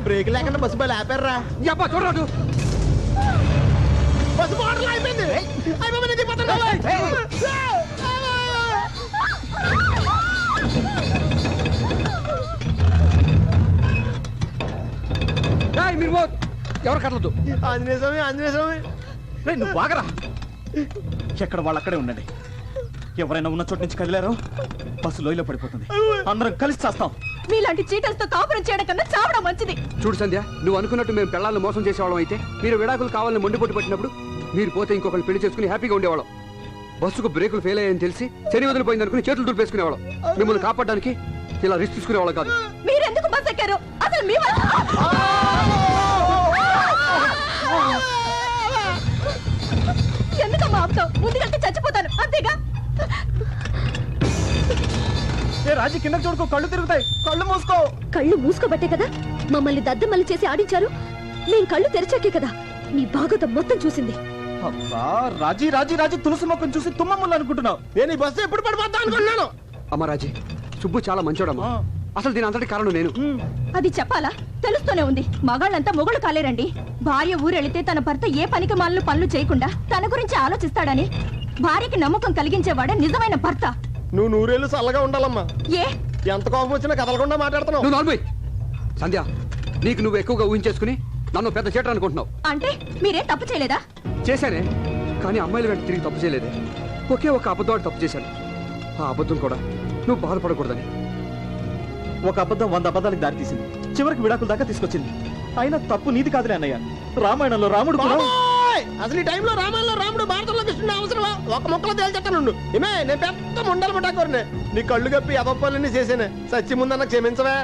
బ్రేక్ లేకుండా బస్సు బయలు ఆపారా? చూడరాదు, బస్సు మోటార్లు అయిపోయింది. మీరు ఎవరు కదలదు. ఆంజనేయ స్వామి, ఆంజనేయ స్వామి. నువ్వు బాగరా. ఎక్కడ వాళ్ళు అక్కడే ఉండండి. ఎవరైనా ఉన్న చోటు నుంచి కదిలారో బస్సు లోయలో పడిపోతుంది. అందరం కలిసి చేస్తాం. మీలాంటి చీటలతో కాపురం చేయడం కన్నా చావడం మంచిది. చూడు సంధ్య, నువ్వు అనుకున్నట్టు మేము పిల్లల్ని మోసం చేసేవాళ్ళం అయితే, మీరు విడాకులు కావాలని మొండిపొట్టు పట్టినప్పుడు మీరు పోతే ఇంకొకరిని పెళ్లి చేసుకుని హ్యాపీగా ఉండేవాళ్ళం. బస్సుకు బ్రేకులు ఫెయిల్ అయ్యాయని తెలిసి శని వదిలిపోయింది అనుకుని చేతులు దులిపేసుకునేవాళ్ళం. మిమ్మల్ని కాపాడడానికి ఇలా రిస్క్ తీసుకునేవాళ్ళం కాదు. మీరెందుకు బస్ ఎక్కారు? అసలు మీ వల్ల ఎందుకమ్మా ఆపుతావు? ముందుకంటే చచ్చిపోతాను అంతేగా. ఏ రాజీ కింద చూడుకో, కళ్ళు తిరుగుతాయి. కళ్ళు మూసుకో. కళ్ళు మూసుకోబట్టే కదా మమ్మల్ని దద్దమల్లి చేసి ఆడించారు. మేం కళ్ళు తెరిచాకే కదా నీ భాగవతం మొత్తం చూసింది. అబ్బా రాజీ రాజీ రాజీ తులసి మొక్కను చూసి తుమ్మములు అనుకుంటున్నావు. నేను ఈ బస్సు ఎప్పుడు పడిపోతా అనుకున్నాను. అమ్మ రాజీ, సుబ్బు చాలా మంచోడమ్మా. అసలు దీని అంతటి కారణం నేను. అది చెప్పాలా? తెలుస్తూనే ఉంది. మగాళ్ళంతా మొగుళ్ళు కాలేరండి. భార్య ఊరెళితే తన భర్త ఏ పనికి మాలను పనులు చేయకుండా తన గురించి ఆలోచిస్తాడని భార్యకి నమ్మకం కలిగించేవాడే నిజమైన భర్త. నువ్వు నూరేళ్ళు చల్లగా ఉండాలమ్మా. ఏ ఎంత కోపం వచ్చినా కదలకుండా మాట్లాడుతున్నావు. నువ్వు నార్మల్ సంధ్య, నీకు నువ్వు ఎక్కువగా ఊహించేసుకుని నన్ను పెద్ద చేట అనుకుంటున్నావు. అంటే మీరేం తప్పు చేయలేదా? చేశానే, కానీ అమ్మాయిల వెంట తిరిగి తప్పు చేయలేదే. ఒకే ఒక అబద్ధం తప్పు చేశాను. ఆ అబద్ధం కూడా నువ్వు బాధపడకూడదని. ఒక అబద్ధం 100 అబద్ధాలకు దారితీసింది. చివరికి విడాకుల దాకా తీసుకొచ్చింది. అయినా తప్పు నీది కాదులే అన్నయ్య. రామాయణంలో రాముడు కూడా అసలు ఈ టైంలో రామాయణంలో రాముడు భారతంలో కృష్ణుడు అవసరమా? ఒక మొక్కలో తేల్చెట్టాను. ఏమే నేను పెద్ద ముండలు ముట్టాకోరనే నీ కళ్ళు కప్పి అబప్పాలన్నీ చేసేనే. సచ్చి ముందన్న క్షమించవే.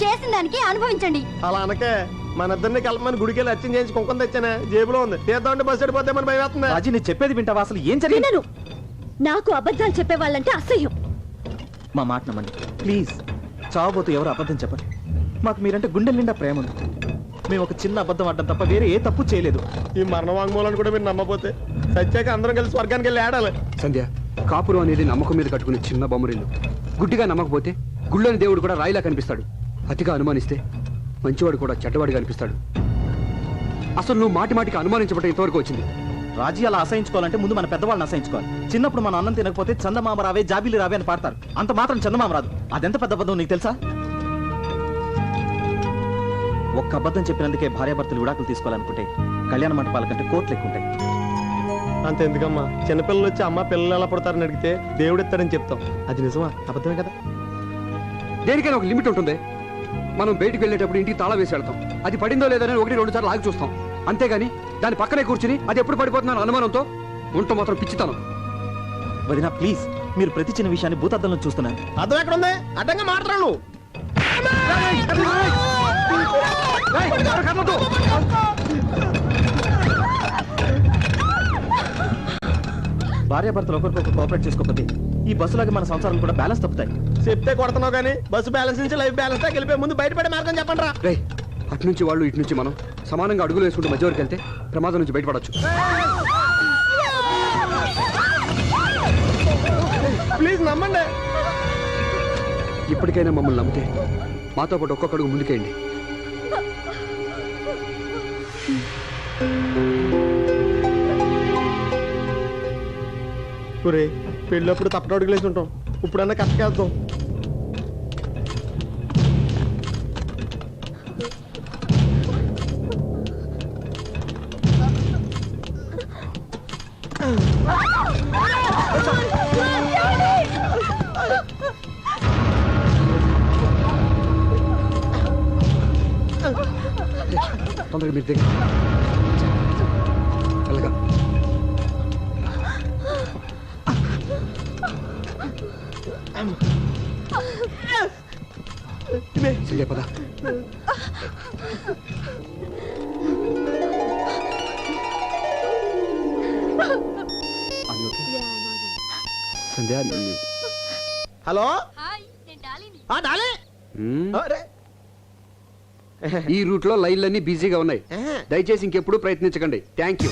చేసిన దానికి అనుభవించండి. అలా అనకే. మన ఇద్దరిని కలపమని గుడికెళ్ళి అచ్చం చేయించి కుంకుమ తెచ్చానే. జేబులో ఉంది. తీద్దామంటే బస్సు వెళ్ళిపోతే మన భయం వేస్తుంది. రాజీ నేను చెప్పేది వింటావా? అసలు ఏం జరిగింది? వినను. నాకు అబద్ధాలు చెప్పేవాళ్ళంటే అసహ్యం. మా మాట నమ్మండి ప్లీజ్. చావబోతూ ఎవరు అబద్ధం చెప్పండి. మాకు మీరంటే గుండెల నిండా ప్రేమ ఉంది. మేము ఒక చిన్న అబద్ధం ఆడడం తప్ప వేరే ఏ తప్పు చేయలేదు. ఈ మరణ వాంగ్మూలాన్ని కూడా మీరు నమ్మపోతే సత్యాక అందరం కలిసి స్వర్గానికి వెళ్ళి ఆడాలి. సంధ్య, కాపురం అనేది నమ్మకం మీద కట్టుకునే చిన్న బొమ్మరిల్లు. గుడ్డిగా నమ్మకపోతే గుళ్ళని దేవుడు కూడా రాయిలా కనిపిస్తాడు. అతిగా అనుమానిస్తే మంచివాడు కూడా చెడ్డవాడిగా అనిపిస్తాడు. అసలు నువ్వు మాటి మాటికి అనుమానించబట్టే ఇంతవరకు వచ్చింది. రాజీ అలా అసహించుకోవాలంటే ముందు మన పెద్దవాళ్ళని అసహించుకోవాలి. చిన్నప్పుడు మన అన్నం తినకపోతే చందమామ రావే జాబీలు రావే అని పాడతారు. అంత మాత్రం చందమామ రాదు. అదెంత పెద్ద అబద్ధం నీకు తెలుసా? ఒక్క అబద్ధం చెప్పినందుకే భార్యాభర్తలు విడాకులు తీసుకోవాలనుకుంటే కళ్యాణ మంటపాల కంటే కోట్లు ఎక్కువ ఉంటాయి. అంత ఎందుకమ్మా? చిన్నపిల్లలు వచ్చి అమ్మ పిల్లలు ఎలా పడతారని అడిగితే దేవుడు ఎత్తాడని చెప్తాం. అది నిజమా అబద్ధమే కదా? దేనికైనా ఒక లిమిట్ ఉంటుంది. మనం బయటికి వెళ్ళేటప్పుడు ఇంటికి తాళం వేసి వెళ్తాం. అది పడిందో లేదని 1-2 సార్లు ఆగి చూస్తాం. అంతేగాని దాని పక్కనే కూర్చుని అది ఎప్పుడు పడిపోతుందని అనుమానంతో ఉంటూ మాత్రం పిచ్చితాను. వదినా ప్లీజ్, మీరు ప్రతి చిన్న విషయాన్ని భూతద్దంలో చూస్తున్నారు. అర్థం ఎక్కడ ఉంది? అడ్డంగా మాట్లాడు. భార్యాభర్తలు ఒకరికొకరు కోఆపరేట్ చేసుకోకపోతే ఈ బస్సులాగా మన సంసారాలు కూడా బ్యాలెన్స్ తప్పుతాయి. చెప్తే కొడుతున్నావు కానీ బస్సు బ్యాలెన్స్ నుంచి లైఫ్ బ్యాలెన్స్ దాకా వెళ్ళిపోయి ముందు బయటపడే మార్గం చెప్పండి రా. రేయ్, అటు నుంచి వాళ్ళు ఇటు నుంచి మనం సమానంగా అడుగులు వేసుకుంటూ మధ్య వరకు వెళ్తే ప్రమాదం నుంచి బయటపడచ్చు. ప్లీజ్ నమ్మండి. ఇప్పటికైనా మమ్మల్ని నమ్మితే మాతో పాటు ఒక్కొక్క అడుగు ముందుకేయండి. ఒరే పెళ్ళప్పుడు తప్పట అడుగులేసి ఉంటాం. ఇప్పుడన్నా కష్టకేద్దాం. తొందరగా మీరు దగ్గర వెళ్ళగా. సంధ్య పద. సంధ్య హలో. డాలీ. ఈ రూట్ లో లైన్లన్నీ బిజీగా ఉన్నాయి. దయచేసి ఇంకెప్పుడు ప్రయత్నించకండి. Thank you.